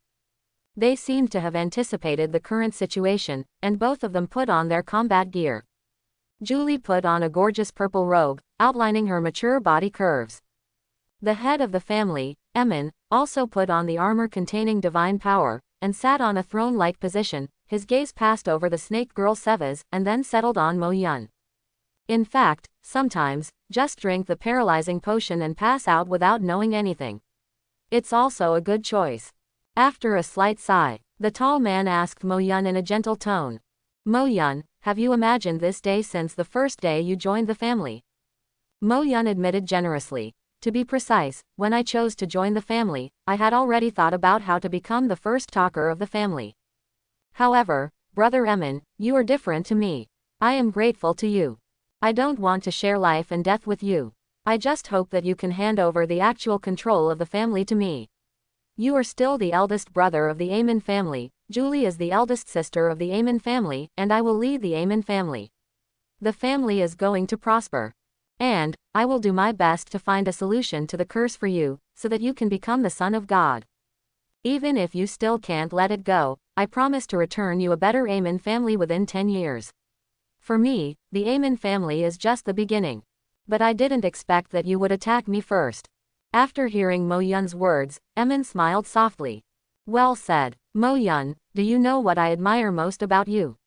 They seemed to have anticipated the current situation, and both of them put on their combat gear. Julie put on a gorgeous purple robe, outlining her mature body curves. The head of the family, Emin, also put on the armor containing divine power, and sat on a throne-like position. His gaze passed over the snake girl Sevas, and then settled on Mo Yun. In fact, sometimes, just drink the paralyzing potion and pass out without knowing anything. It's also a good choice. After a slight sigh, the tall man asked Mo Yun in a gentle tone. Mo Yun, have you imagined this day since the first day you joined the family? Mo Yun admitted generously. To be precise, when I chose to join the family, I had already thought about how to become the first talker of the family. However, Brother Emin, you are different to me. I am grateful to you. I don't want to share life and death with you. I just hope that you can hand over the actual control of the family to me. You are still the eldest brother of the Amin family, Julie is the eldest sister of the Amin family, and I will lead the Amin family. The family is going to prosper. And I will do my best to find a solution to the curse for you, so that you can become the son of God. Even if you still can't let it go, I promise to return you a better Amen family within 10 years. For me, the Amen family is just the beginning. But I didn't expect that you would attack me first. After hearing Mo Yun's words, Amen smiled softly. Well said, Mo Yun, do you know what I admire most about you?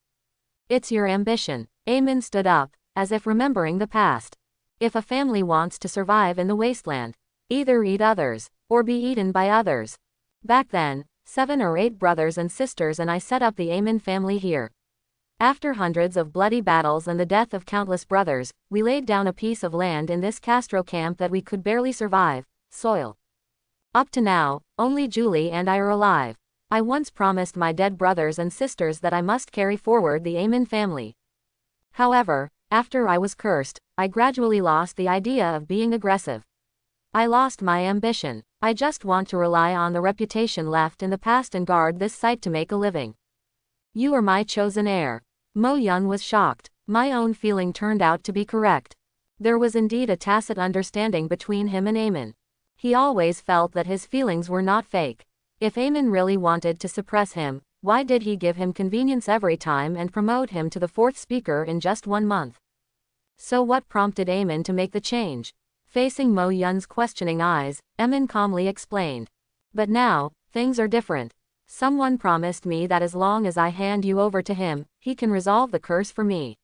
It's your ambition. Amen stood up, as if remembering the past. If a family wants to survive in the wasteland, either eat others, or be eaten by others. Back then, 7 or 8 brothers and sisters and I set up the Amen family here. After hundreds of bloody battles and the death of countless brothers, we laid down a piece of land in this Castro camp that we could barely survive, soil. Up to now, only Julie and I are alive. I once promised my dead brothers and sisters that I must carry forward the Amen family. However, after I was cursed, I gradually lost the idea of being aggressive. I lost my ambition. I just want to rely on the reputation left in the past and guard this site to make a living. You are my chosen heir. Mo Yun was shocked. My own feeling turned out to be correct. There was indeed a tacit understanding between him and Amen. He always felt that his feelings were not fake. If Amen really wanted to suppress him, why did he give him convenience every time and promote him to the 4th speaker in just 1 month? So what prompted Amen to make the change? Facing Mo Yun's questioning eyes, Amen calmly explained. But now, things are different. Someone promised me that as long as I hand you over to him, he can resolve the curse for me.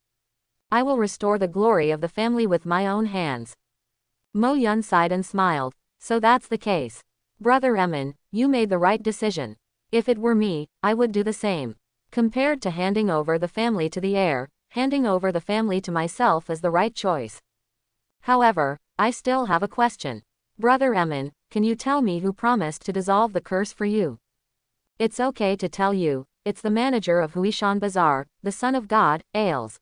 I will restore the glory of the family with my own hands. Mo Yun sighed and smiled. So that's the case. Brother Amen, you made the right decision. If it were me, I would do the same. Compared to handing over the family to the heir, handing over the family to myself is the right choice. However, I still have a question. Brother Amen, can you tell me who promised to dissolve the curse for you? It's okay to tell you, it's the manager of Huishan Bazaar, the son of God, Ailes.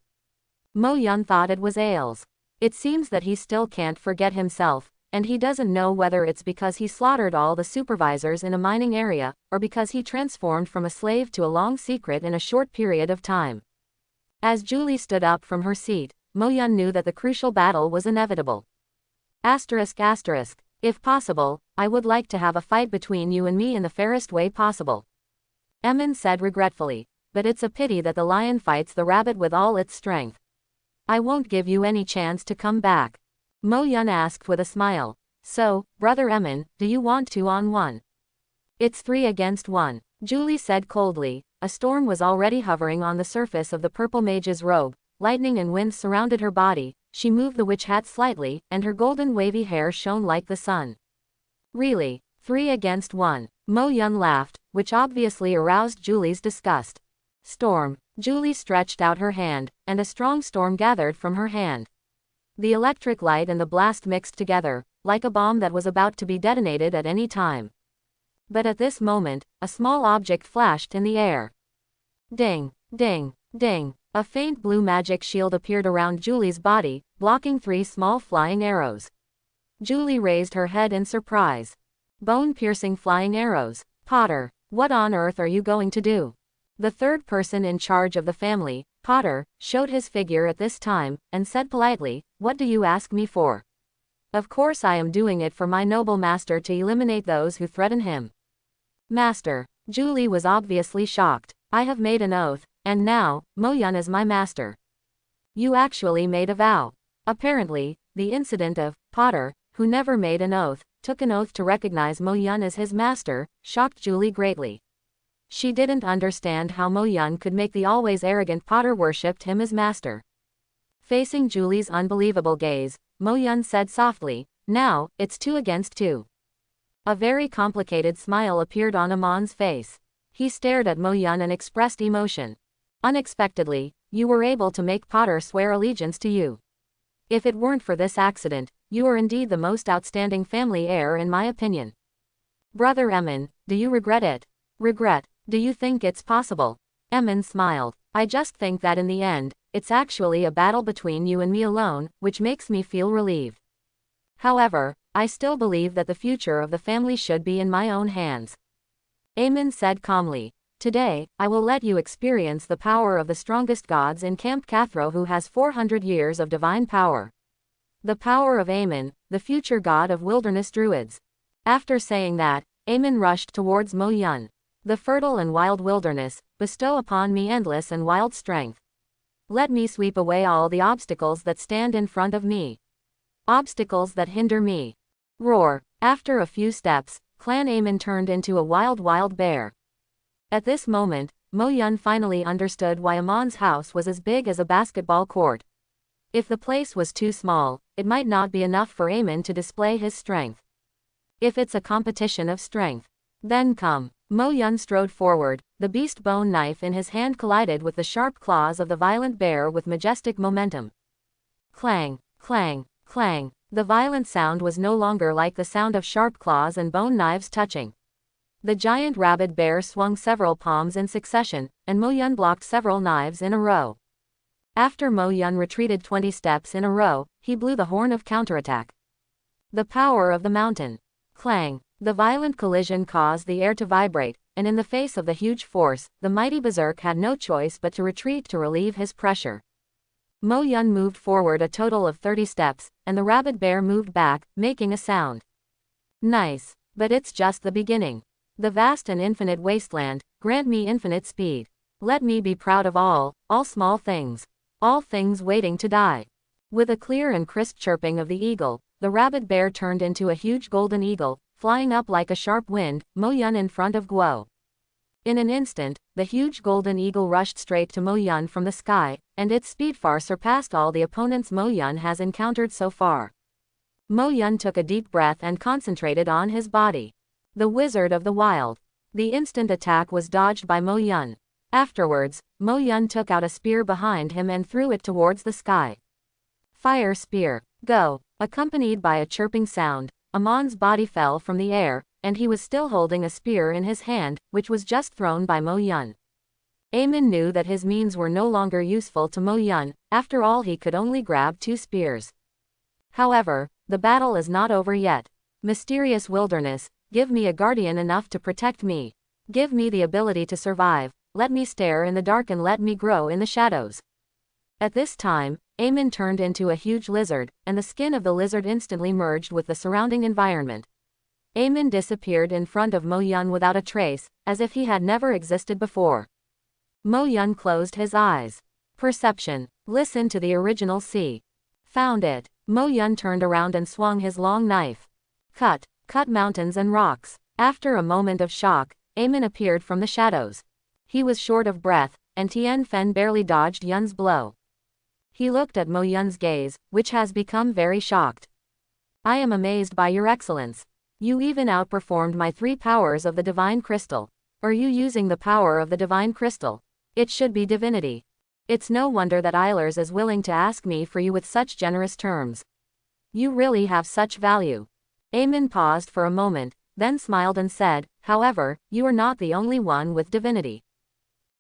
Mo Yun thought it was Ailes. It seems that he still can't forget himself, and he doesn't know whether it's because he slaughtered all the supervisors in a mining area, or because he transformed from a slave to a long secret in a short period of time. As Julie stood up from her seat, Mo Yun knew that the crucial battle was inevitable. Asterisk. If possible, I would like to have a fight between you and me in the fairest way possible. Amen said regretfully, but it's a pity that the lion fights the rabbit with all its strength. I won't give you any chance to come back. Mo Yun asked with a smile. So, Brother Amen, do you want 2-on-1? It's 3 against 1. Julie said coldly. A storm was already hovering on the surface of the purple mage's robe. Lightning and wind surrounded her body. She moved the witch hat slightly, and her golden wavy hair shone like the sun. Really? 3 against 1. Mo Yun laughed, which obviously aroused Julie's disgust. Storm. Julie stretched out her hand, and a strong storm gathered from her hand. The electric light and the blast mixed together, like a bomb that was about to be detonated at any time. But at this moment, a small object flashed in the air. Ding, ding, ding. A faint blue magic shield appeared around Julie's body, blocking 3 small flying arrows. Julie raised her head in surprise. Bone-piercing flying arrows. Potter, what on earth are you going to do? The third person in charge of the family, Potter, showed his figure at this time, and said politely, "What do you ask me for?" "Of course I am doing it for my noble master to eliminate those who threaten him." "Master." Julie was obviously shocked. "I have made an oath, and now, Mo Yun is my master." "You actually made a vow." Apparently, the incident of Potter, who never made an oath, took an oath to recognize Mo Yun as his master, shocked Julie greatly. She didn't understand how Mo Yun could make the always arrogant Potter worshipped him as master. Facing Julie's unbelievable gaze, Mo Yun said softly, "Now, it's 2 against 2. A very complicated smile appeared on Amon's face. He stared at Mo Yun and expressed emotion. "Unexpectedly, you were able to make Potter swear allegiance to you. If it weren't for this accident, you are indeed the most outstanding family heir in my opinion. Brother Amen, do you regret it?" "Regret? Do you think it's possible?" Amen smiled. "I just think that in the end, it's actually a battle between you and me alone, which makes me feel relieved. However, I still believe that the future of the family should be in my own hands." Amen said calmly. "Today, I will let you experience the power of the strongest gods in Camp Cathro, who has 400 years of divine power." The power of Amen, the future god of wilderness druids. After saying that, Amen rushed towards Mo Yun. The fertile and wild wilderness, bestow upon me endless and wild strength. Let me sweep away all the obstacles that stand in front of me. Obstacles that hinder me. Roar. After a few steps, Clan Amen turned into a wild bear. At this moment, Mo Yun finally understood why Amon's house was as big as a basketball court. If the place was too small, it might not be enough for Amen to display his strength. If it's a competition of strength, then come. Mo Yun strode forward, the beast bone knife in his hand collided with the sharp claws of the violent bear with majestic momentum. Clang, clang, clang. The violent sound was no longer like the sound of sharp claws and bone knives touching. The giant rabid bear swung several palms in succession, and Mo Yun blocked several knives in a row. After Mo Yun retreated 20 steps in a row, he blew the horn of counterattack. The power of the mountain. Clang. The violent collision caused the air to vibrate, and in the face of the huge force, the mighty berserk had no choice but to retreat to relieve his pressure. Mo Yun moved forward a total of 30 steps, and the rabid bear moved back, making a sound. Nice. But it's just the beginning. The vast and infinite wasteland, grant me infinite speed. Let me be proud of all small things. All things waiting to die. With a clear and crisp chirping of the eagle, the rabid bear turned into a huge golden eagle, flying up like a sharp wind, Mo Yun in front of Guo. In an instant, the huge golden eagle rushed straight to Mo Yun from the sky, and its speed far surpassed all the opponents Mo Yun has encountered so far. Mo Yun took a deep breath and concentrated on his body. The Wizard of the Wild. The instant attack was dodged by Mo Yun. Afterwards, Mo Yun took out a spear behind him and threw it towards the sky. Fire spear. Go. Accompanied by a chirping sound, Amon's body fell from the air, and he was still holding a spear in his hand, which was just thrown by Mo Yun. Amen knew that his means were no longer useful to Mo Yun, after all he could only grab 2 spears. However, the battle is not over yet. Mysterious wilderness, give me a guardian enough to protect me. Give me the ability to survive, let me stare in the dark and let me grow in the shadows. At this time, Amen turned into a huge lizard, and the skin of the lizard instantly merged with the surrounding environment. Amen disappeared in front of Mo Yun without a trace, as if he had never existed before. Mo Yun closed his eyes. Perception. Listen to the original C. Found it. Mo Yun turned around and swung his long knife. Cut mountains and rocks. After a moment of shock, Amen appeared from the shadows. He was short of breath, and Tien Fen barely dodged Yun's blow. He looked at Mo Yun's gaze, which has become very shocked. I am amazed by your excellence. You even outperformed my 3 powers of the divine crystal. Are you using the power of the divine crystal? It should be divinity. It's no wonder that Eilers is willing to ask me for you with such generous terms. You really have such value. Amen paused for a moment, then smiled and said, however, you are not the only one with divinity.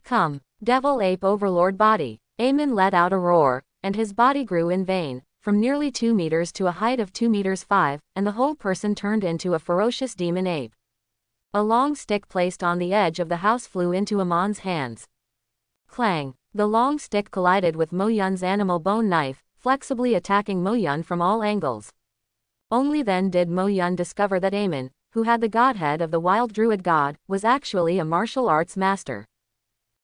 Come, devil ape overlord body. Amen let out a roar, and his body grew in vain, from nearly 2 meters to a height of 2 meters 5, and the whole person turned into a ferocious demon ape. A long stick placed on the edge of the house flew into Amon's hands. Clang! The long stick collided with Mo Yun's animal bone knife, flexibly attacking Mo Yun from all angles. Only then did Mo Yun discover that Amen, who had the Godhead of the wild druid god, was actually a martial arts master.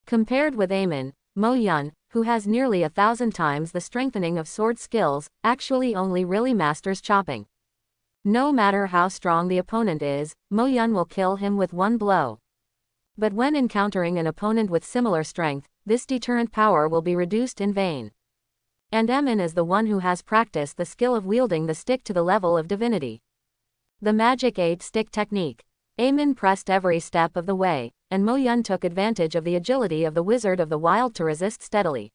Compared with Amen, Mo Yun, who has nearly 1,000 times the strengthening of sword skills, actually only really masters chopping. No matter how strong the opponent is, Mo Yun will kill him with 1 blow. But when encountering an opponent with similar strength, this deterrent power will be reduced in vain. And Amen is the one who has practiced the skill of wielding the stick to the level of divinity. The Magic 8 Stick Technique. Amen pressed every step of the way, and Mo Yun took advantage of the agility of the Wizard of the Wild to resist steadily.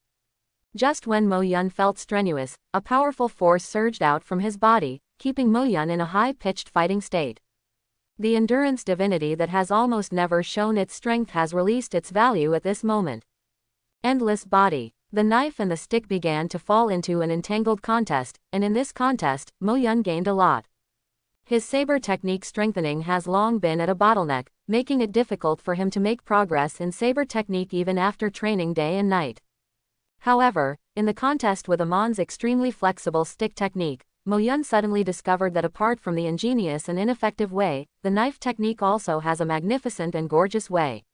Just when Mo Yun felt strenuous, a powerful force surged out from his body, keeping Mo Yun in a high-pitched fighting state. The endurance divinity that has almost never shown its strength has released its value at this moment. Endless body. The knife and the stick began to fall into an entangled contest, and in this contest, Mo Yun gained a lot. His saber technique strengthening has long been at a bottleneck, making it difficult for him to make progress in saber technique even after training day and night. However, in the contest with Amon's extremely flexible stick technique, Mo-yun suddenly discovered that apart from the ingenious and ineffective way, the knife technique also has a magnificent and gorgeous way.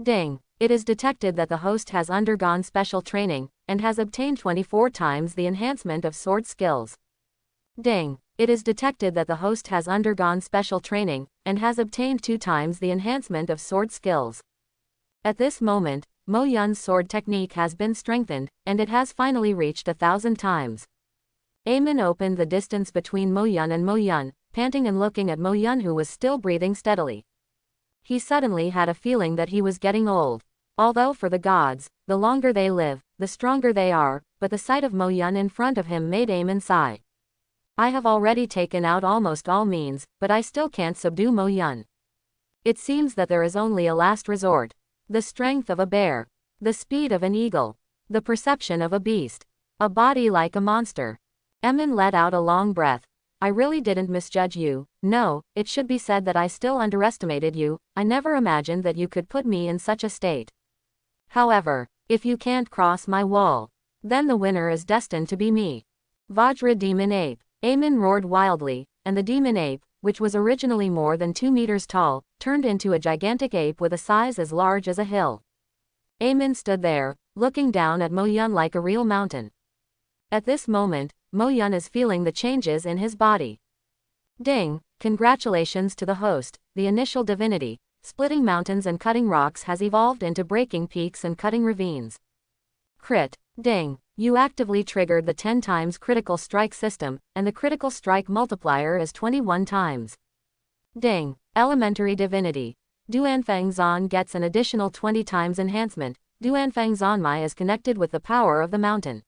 Ding! It is detected that the host has undergone special training, and has obtained 24 times the enhancement of sword skills. Ding! It is detected that the host has undergone special training, and has obtained 2 times the enhancement of sword skills. At this moment, Mo-yun's sword technique has been strengthened, and it has finally reached 1,000 times. Aemon opened the distance between Mo-yun and Mo-yun, panting and looking at Mo-yun, who was still breathing steadily. He suddenly had a feeling that he was getting old. Although for the gods, the longer they live, the stronger they are, but the sight of Mo-yun in front of him made Aemon sigh. I have already taken out almost all means, but I still can't subdue Mo-yun. It seems that there is only a last resort. The strength of a bear. The speed of an eagle. The perception of a beast. A body like a monster. Aemon let out a long breath. I really didn't misjudge you. No, it should be said that I still underestimated you. I never imagined that you could put me in such a state. However, if you can't cross my wall, then the winner is destined to be me. Vajra Demon Ape. Aemon roared wildly, and the demon ape, which was originally more than 2 meters tall, turned into a gigantic ape with a size as large as a hill. Aemon stood there, looking down at Mo-yun like a real mountain. At this moment, Mo-yun is feeling the changes in his body. Ding! Congratulations to the host, the initial divinity. Splitting mountains and cutting rocks has evolved into breaking peaks and cutting ravines. Crit. Ding! You actively triggered the 10 times critical strike system, and the critical strike multiplier is 21 times. Ding! Elementary divinity. Duanfeng Zan gets an additional 20 times enhancement. Duanfeng Zanmai is connected with the power of the mountain.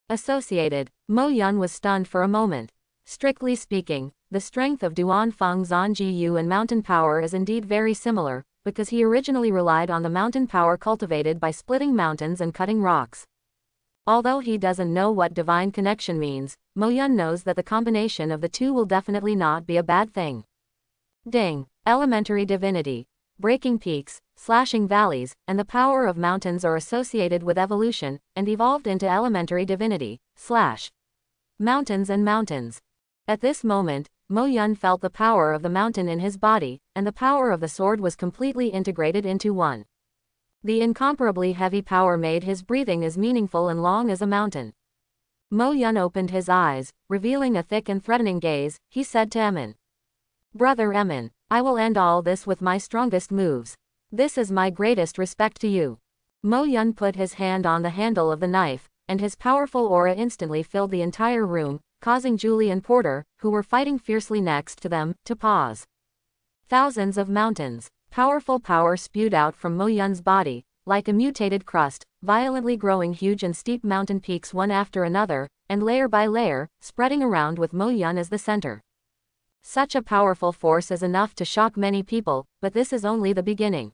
Associated. Mo-yun was stunned for a moment. Strictly speaking, the strength of Duanfeng Zan Gu and mountain power is indeed very similar, because he originally relied on the mountain power cultivated by splitting mountains and cutting rocks. Although he doesn't know what divine connection means, Mo-yun knows that the combination of the two will definitely not be a bad thing. Ding! Elementary divinity. Breaking peaks, slashing valleys, and the power of mountains are associated with evolution, and evolved into elementary divinity, slash. Mountains and mountains. At this moment, Mo-yun felt the power of the mountain in his body, and the power of the sword was completely integrated into one. The incomparably heavy power made his breathing as meaningful and long as a mountain. Mo-yun opened his eyes, revealing a thick and threatening gaze. He said to Aemon, Brother Aemon, I will end all this with my strongest moves. This is my greatest respect to you. Mo-yun put his hand on the handle of the knife, and his powerful aura instantly filled the entire room, causing Julie and Porter, who were fighting fiercely next to them, to pause. Thousands of mountains. Powerful power spewed out from Mo-yun's body, like a mutated crust, violently growing huge and steep mountain peaks one after another, and layer by layer, spreading around with Mo-yun as the center. Such a powerful force is enough to shock many people, but this is only the beginning.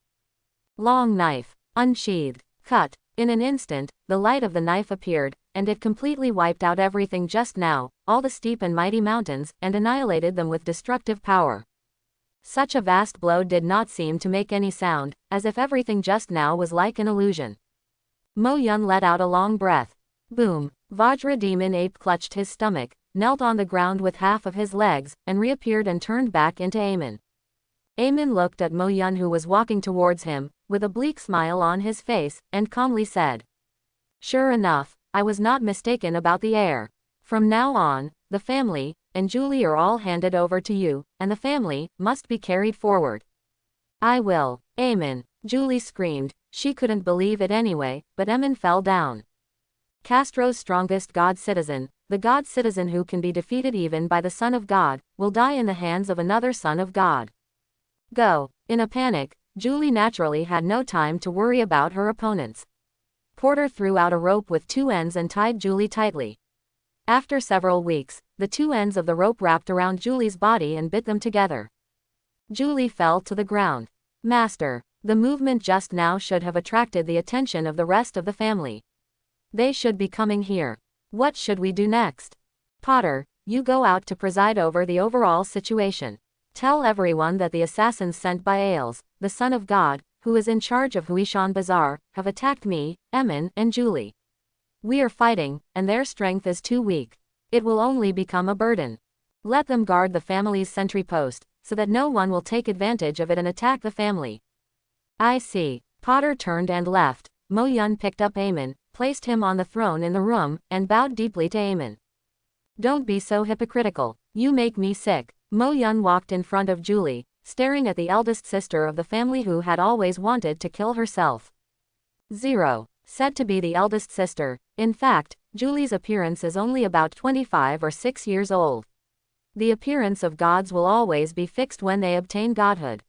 Long knife. Unsheathed. Cut. In an instant, the light of the knife appeared, and it completely wiped out everything just now, all the steep and mighty mountains, and annihilated them with destructive power. Such a vast blow did not seem to make any sound, as if everything just now was like an illusion. Mo-yun let out a long breath. Boom! Vajra Demon Ape clutched his stomach, knelt on the ground with half of his legs, and reappeared and turned back into Aemon. Aemon looked at Mo-yun, who was walking towards him, with a bleak smile on his face, and calmly said, Sure enough, I was not mistaken about the heir. From now on, the family and Julie are all handed over to you, and the family must be carried forward. I will. Aemon. Julie screamed. She couldn't believe it anyway, but Aemon fell down. Castro's strongest god citizen, the god citizen who can be defeated even by the Son of God, will die in the hands of another Son of God. Go. In a panic, Julie naturally had no time to worry about her opponents. Porter threw out a rope with 2 ends and tied Julie tightly. After several weeks, the 2 ends of the rope wrapped around Julie's body and bit them together. Julie fell to the ground. Master, the movement just now should have attracted the attention of the rest of the family. They should be coming here. What should we do next? Potter, you go out to preside over the overall situation. Tell everyone that the assassins sent by Ailes, the Son of God, who is in charge of Huishan Bazaar, have attacked me, Aemon, and Julie. We are fighting, and their strength is too weak. It will only become a burden. Let them guard the family's sentry post, so that no one will take advantage of it and attack the family. I see. Potter turned and left. Mo Yun picked up Aemon, placed him on the throne in the room, and bowed deeply to Aemon. Don't be so hypocritical. You make me sick. Mo Yun walked in front of Julie, staring at the eldest sister of the family who had always wanted to kill herself. 0. Said to be the eldest sister. In fact, Julie's appearance is only about 25 or 6 years old. The appearance of gods will always be fixed when they obtain godhood.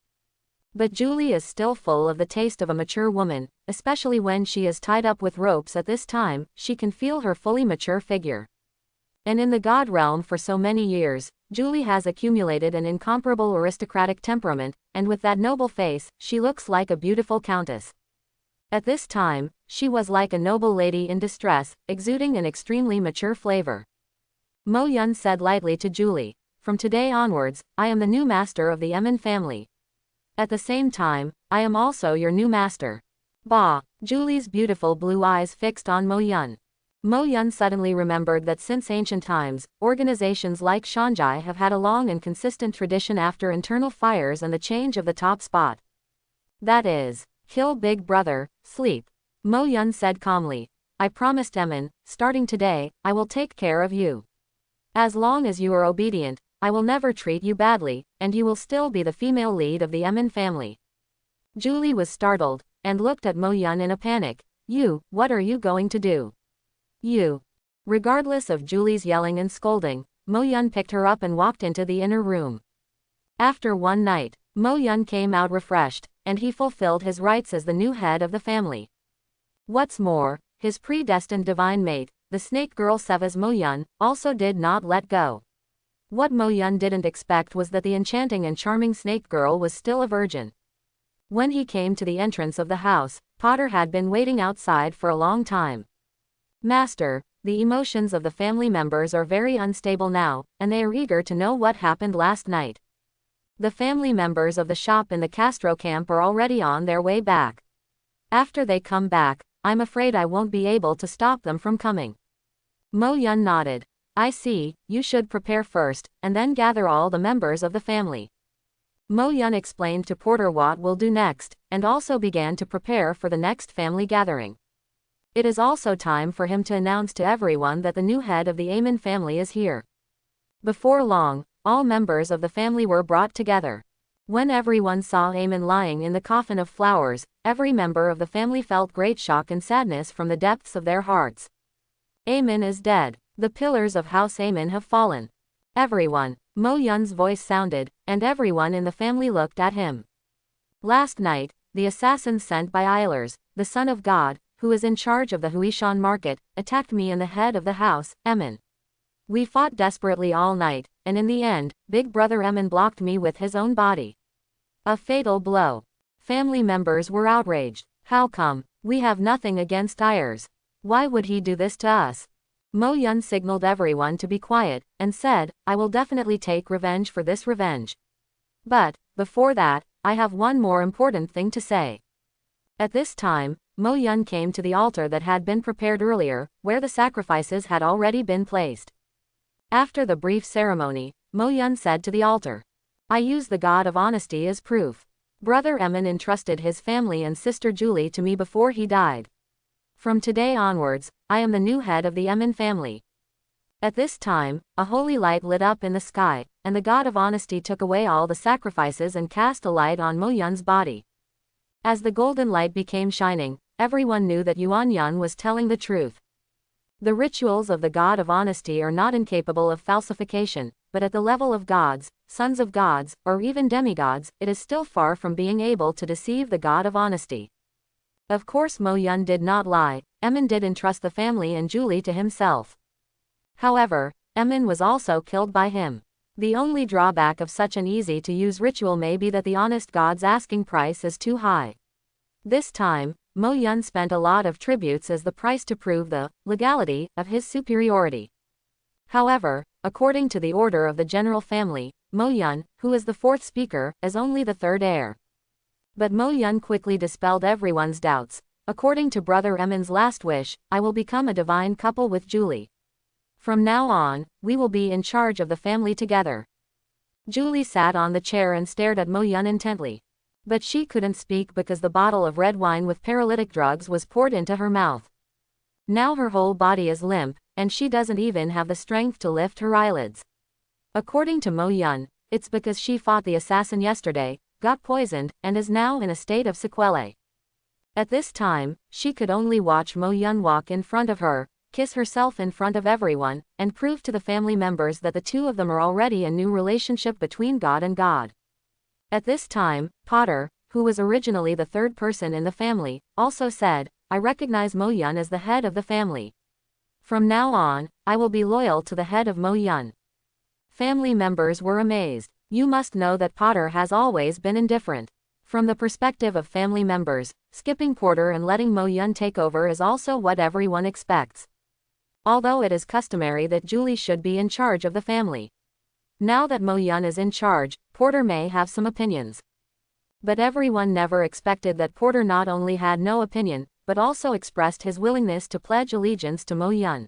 But Julie is still full of the taste of a mature woman, especially when she is tied up with ropes at this time, she can feel her fully mature figure. And in the god realm for so many years, Julie has accumulated an incomparable aristocratic temperament, and with that noble face, she looks like a beautiful countess. At this time, she was like a noble lady in distress, exuding an extremely mature flavor. Mo Yun said lightly to Julie, "From today onwards, I am the new master of the Aemon family. At the same time, I am also your new master." Bah! Julie's beautiful blue eyes fixed on Mo Yun. Mo Yun suddenly remembered that since ancient times, organizations like Shanjai have had a long and consistent tradition after internal fires and the change of the top spot. That is, kill Big Brother, sleep. Mo Yun said calmly, "I promised Aemon, starting today, I will take care of you. As long as you are obedient, I will never treat you badly, and you will still be the female lead of the Aemon family." Julie was startled, and looked at Mo Yun in a panic. What are you going to do? You. Regardless of Julie's yelling and scolding, Mo Yun picked her up and walked into the inner room. After one night, Mo Yun came out refreshed, and he fulfilled his rights as the new head of the family. What's more, his predestined divine mate, the snake girl Seva's Mo Yun, also did not let go. What Mo Yun didn't expect was that the enchanting and charming snake girl was still a virgin. When he came to the entrance of the house, Potter had been waiting outside for a long time. "Master, the emotions of the family members are very unstable now, and they are eager to know what happened last night. The family members of the shop in the Castro camp are already on their way back. After they come back, I'm afraid I won't be able to stop them from coming." Mo Yun nodded. "I see, you should prepare first, and then gather all the members of the family." Mo Yun explained to Porter what will do next, and also began to prepare for the next family gathering. It is also time for him to announce to everyone that the new head of the Aemon family is here. Before long, all members of the family were brought together. When everyone saw Aemon lying in the coffin of flowers, every member of the family felt great shock and sadness from the depths of their hearts. Aemon is dead. The pillars of House Aemon have fallen. Everyone. Mo Yun's voice sounded, and everyone in the family looked at him. Last night, the assassins sent by Eilers, the son of God, who is in charge of the Huishan market, attacked me and the head of the house, Aemon. We fought desperately all night, and in the end, Big Brother Aemon blocked me with his own body. A fatal blow. Family members were outraged. How come? We have nothing against Eilers. Why would he do this to us? Mo Yun signaled everyone to be quiet, and said, "I will definitely take revenge for this revenge. But, before that, I have one more important thing to say." At this time, Mo Yun came to the altar that had been prepared earlier, where the sacrifices had already been placed. After the brief ceremony, Mo Yun said to the altar, "I use the God of honesty as proof. Brother Aemon entrusted his family and sister Julie to me before he died. From today onwards, I am the new head of the Aemon family." At this time, a holy light lit up in the sky, and the God of honesty took away all the sacrifices and cast a light on Mo Yun's body. As the golden light became shining, everyone knew that Yuan Yun was telling the truth. The rituals of the God of honesty are not incapable of falsification, but at the level of gods, sons of gods, or even demigods, it is still far from being able to deceive the God of honesty. Of course Mo Yun did not lie. Aemon did entrust the family and Julie to himself. However, Aemon was also killed by him. The only drawback of such an easy-to-use ritual may be that the honest god's asking price is too high. This time, Mo Yun spent a lot of tributes as the price to prove the legality of his superiority. However, according to the order of the general family, Mo Yun, who is the fourth speaker, is only the third heir. But Mo Yun quickly dispelled everyone's doubts. "According to Brother Aemon's last wish, I will become a divine couple with Julie." From now on, we will be in charge of the family together. Julie sat on the chair and stared at Mo Yun intently. But she couldn't speak because the bottle of red wine with paralytic drugs was poured into her mouth. Now her whole body is limp, and she doesn't even have the strength to lift her eyelids. According to Mo Yun, it's because she fought the assassin yesterday, got poisoned, and is now in a state of sequelae. At this time, she could only watch Mo Yun walk in front of her, kiss herself in front of everyone, and prove to the family members that the two of them are already a new relationship between God and God. At this time, Potter, who was originally the third person in the family, also said, "I recognize Mo Yun as the head of the family. From now on, I will be loyal to the head of Mo Yun." Family members were amazed. You must know that Potter has always been indifferent. From the perspective of family members, skipping Porter and letting Mo Yun take over is also what everyone expects. Although it is customary that Julie should be in charge of the family. Now that Mo Yun is in charge, Porter may have some opinions. But everyone never expected that Porter not only had no opinion, but also expressed his willingness to pledge allegiance to Mo Yun.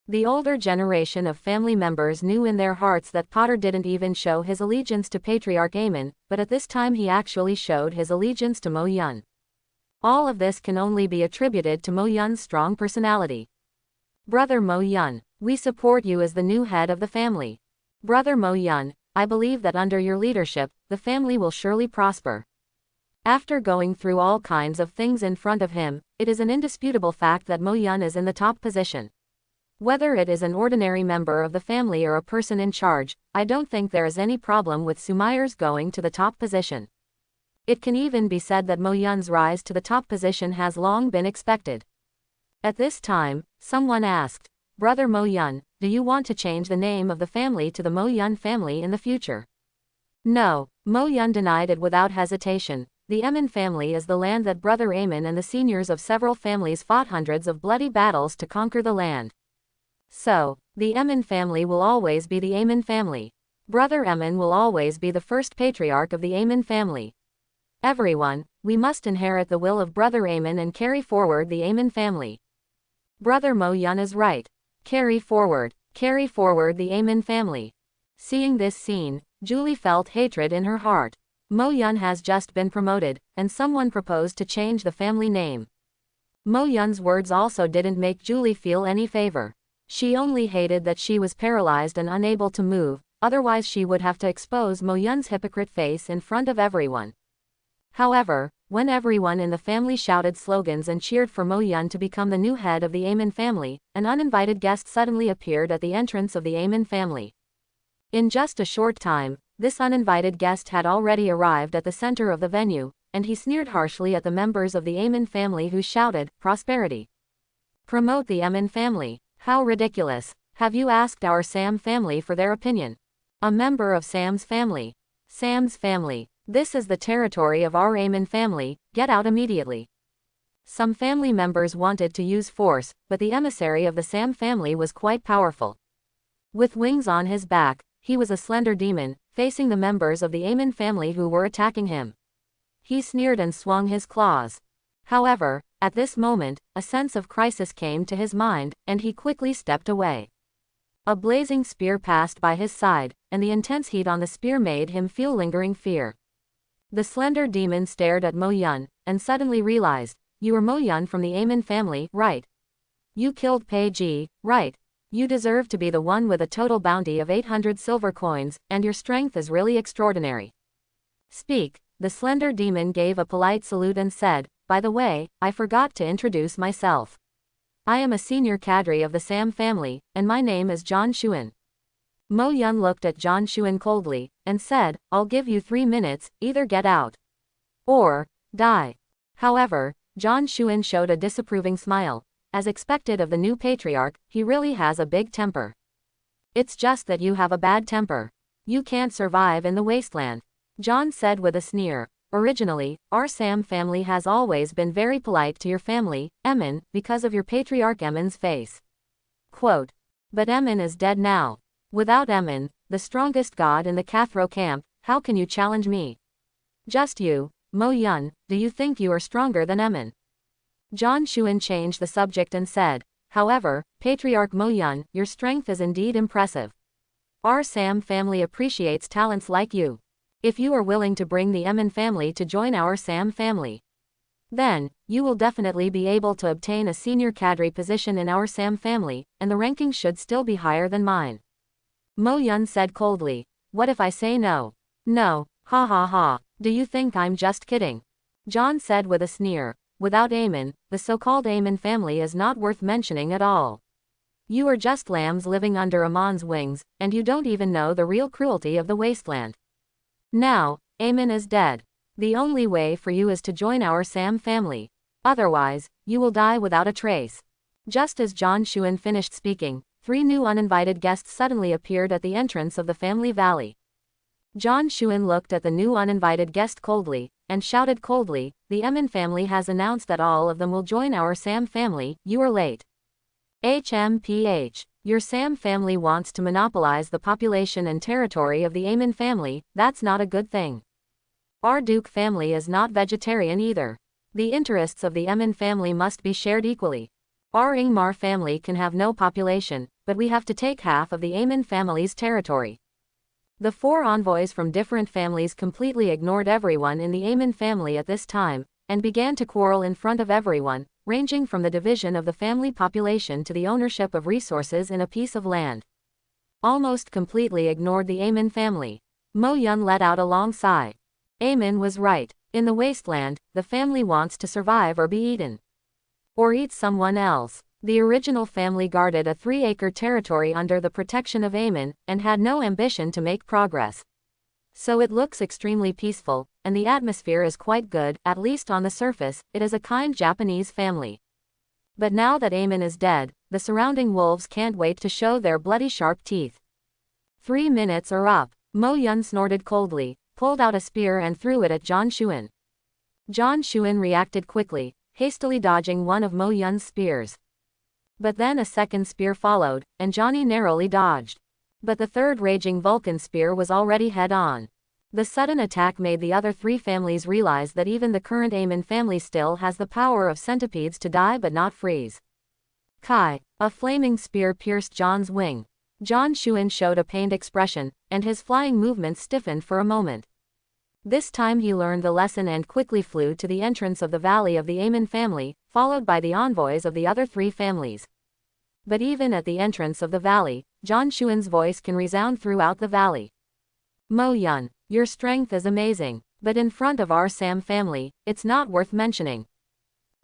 The older generation of family members knew in their hearts that Potter didn't even show his allegiance to Patriarch Amen, but at this time he actually showed his allegiance to Mo Yun. All of this can only be attributed to Mo Yun's strong personality. Brother Mo Yun, we support you as the new head of the family. Brother Mo Yun, I believe that under your leadership, the family will surely prosper. After going through all kinds of things in front of him, it is an indisputable fact that Mo Yun is in the top position. Whether it is an ordinary member of the family or a person in charge, I don't think there is any problem with Sumayer's going to the top position. It can even be said that Mo Yun's rise to the top position has long been expected. At this time, someone asked, "Brother Mo Yun, do you want to change the name of the family to the Mo Yun family in the future?" No, Mo Yun denied it without hesitation. The Amen family is the land that Brother Amen and the seniors of several families fought hundreds of bloody battles to conquer the land. So, the Amen family will always be the Amen family. Brother Amen will always be the first patriarch of the Amen family. Everyone, we must inherit the will of Brother Amen and carry forward the Amen family. Brother Mo Yun is right. Carry forward the Amen family. Seeing this scene, Julie felt hatred in her heart. Mo Yun has just been promoted, and someone proposed to change the family name. Mo Yun's words also didn't make Julie feel any favor. She only hated that she was paralyzed and unable to move, otherwise she would have to expose Mo Yun's hypocrite face in front of everyone. However, when everyone in the family shouted slogans and cheered for Mo Yun to become the new head of the Amen family, an uninvited guest suddenly appeared at the entrance of the Amen family. In just a short time, this uninvited guest had already arrived at the center of the venue, and he sneered harshly at the members of the Amen family who shouted, "Prosperity! Promote the Amen family! How ridiculous! Have you asked our Sam family for their opinion?" A member of Sam's family. Sam's family. This is the territory of our Amen family, get out immediately. Some family members wanted to use force, but the emissary of the Sam family was quite powerful. With wings on his back, he was a slender demon, facing the members of the Amen family who were attacking him. He sneered and swung his claws. However, at this moment, a sense of crisis came to his mind, and he quickly stepped away. A blazing spear passed by his side, and the intense heat on the spear made him feel lingering fear. The slender demon stared at Mo Yun, and suddenly realized, "You are Mo Yun from the Amen family, right? You killed Pei Ji, right? You deserve to be the one with a total bounty of 800 silver coins, and your strength is really extraordinary. Speak." The slender demon gave a polite salute and said, "By the way, I forgot to introduce myself. I am a senior cadre of the Sam family, and my name is John Xuan." Mo Yun looked at John Xuan coldly, and said, "I'll give you 3 minutes, either get out or die." However, John Xuan showed a disapproving smile. As expected of the new patriarch, he really has a big temper. "It's just that you have a bad temper. You can't survive in the wasteland," John said with a sneer. "Originally, our Sam family has always been very polite to your family, Amen, because of your patriarch Amen's face." Quote. "But Amen is dead now. Without Amen, the strongest god in the Cathro camp, how can you challenge me? Just you, Mo Yun, do you think you are stronger than Amen?" John Xuan changed the subject and said, However, Patriarch Mo Yun, your strength is indeed impressive. Our Sam family appreciates talents like you. If you are willing to bring the Emin family to join our Sam family, then, you will definitely be able to obtain a senior cadre position in our Sam family, and the ranking should still be higher than mine. Mo Yun said coldly. What if I say no? No, ha ha ha, do you think I'm just kidding? John said with a sneer. Without Amen, the so-called Amen family is not worth mentioning at all. You are just lambs living under Amon's wings, and you don't even know the real cruelty of the wasteland. Now, Amen is dead. The only way for you is to join our Sam family. Otherwise, you will die without a trace. Just as John Shuan finished speaking, 3 new uninvited guests suddenly appeared at the entrance of the family valley. John Shuan looked at the new uninvited guest coldly, and shouted coldly, the Emin family has announced that all of them will join our Sam family, you are late. HMPH. Your Sam family wants to monopolize the population and territory of the Amen family, that's not a good thing. Our Duke family is not vegetarian either. The interests of the Emin family must be shared equally. Our Ingmar family can have no population, but we have to take half of the Amen family's territory. The 4 envoys from different families completely ignored everyone in the Amen family at this time, and began to quarrel in front of everyone, ranging from the division of the family population to the ownership of resources in a piece of land. Almost completely ignored the Amen family. Mo Yun let out a long sigh. Amen was right. In the wasteland, the family wants to survive or be eaten. Or eat someone else. The original family guarded a 3-acre territory under the protection of Amen, and had no ambition to make progress. So it looks extremely peaceful, and the atmosphere is quite good, at least on the surface, it is a kind Japanese family. But now that Amen is dead, the surrounding wolves can't wait to show their bloody sharp teeth. 3 minutes are up. Mo Yun snorted coldly, pulled out a spear and threw it at John Shuan. John Shuan reacted quickly, hastily dodging one of Mo Yun's spears. But then a second spear followed, and Johnny narrowly dodged. But the third raging Vulcan spear was already head-on. The sudden attack made the other 3 families realize that even the current Amen family still has the power of centipedes to die but not freeze. Kai! A flaming spear pierced John's wing. John Shuan showed a pained expression, and his flying movements stiffened for a moment. This time he learned the lesson and quickly flew to the entrance of the valley of the Amen family, followed by the envoys of the other 3 families. But even at the entrance of the valley, John Shuan's voice can resound throughout the valley. Mo Yun, your strength is amazing, but in front of our Sam family, it's not worth mentioning.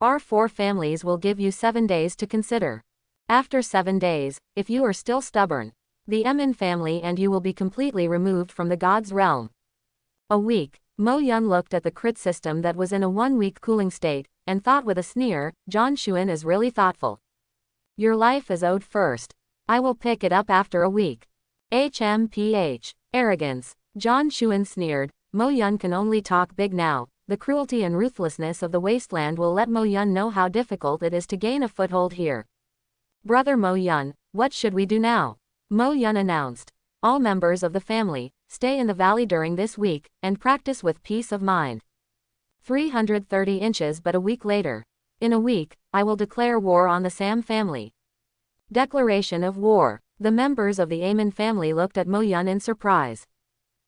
Our 4 families will give you 7 days to consider. After 7 days, if you are still stubborn, the Emin family and you will be completely removed from the god's realm. A week. Mo Yun looked at the crit system that was in a 1-week cooling state, and thought with a sneer, John Shuan is really thoughtful. Your life is owed first. I will pick it up after a week. HMPH. Arrogance. John Shuan sneered, Mo Yun can only talk big now. The cruelty and ruthlessness of the wasteland will let Mo Yun know how difficult it is to gain a foothold here. Brother Mo Yun, what should we do now? Mo Yun announced. All members of the family, stay in the valley during this week, and practice with peace of mind. 330 inches. But a week later. In a week, I will declare war on the Sam family. Declaration of war. The members of the Amen family looked at Mo Yun in surprise.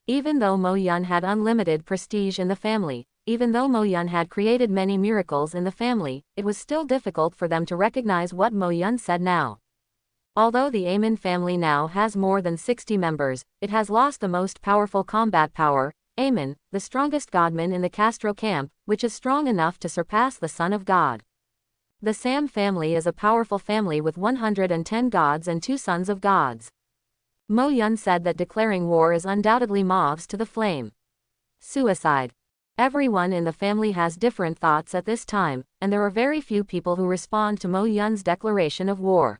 Even though Mo Yun had unlimited prestige in the family, even though Mo Yun had created many miracles in the family, it was still difficult for them to recognize what Mo Yun said now. Although the Amen family now has more than 60 members, it has lost the most powerful combat power, Amen, the strongest godman in the Castro camp, which is strong enough to surpass the Son of God. The Sam family is a powerful family with 110 gods and 2 sons of gods. Mo Yun said that declaring war is undoubtedly moths to the flame. Suicide. Everyone in the family has different thoughts at this time, and there are very few people who respond to Mo Yun's declaration of war.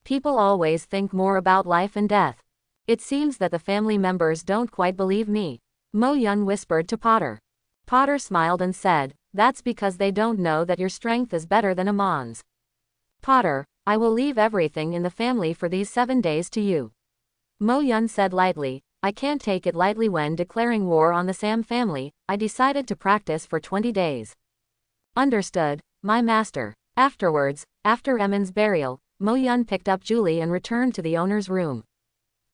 People always think more about life and death. It seems that the family members don't quite believe me. Mo Yun whispered to Potter. Potter smiled and said, that's because they don't know that your strength is better than Amon's. Potter, I will leave everything in the family for these 7 days to you. Mo Yun said lightly, I can't take it lightly when declaring war on the Sam family. I decided to practice for 20 days. Understood, my master. Afterwards, After Emin's burial, Mo-yun picked up Julie and returned to the owner's room.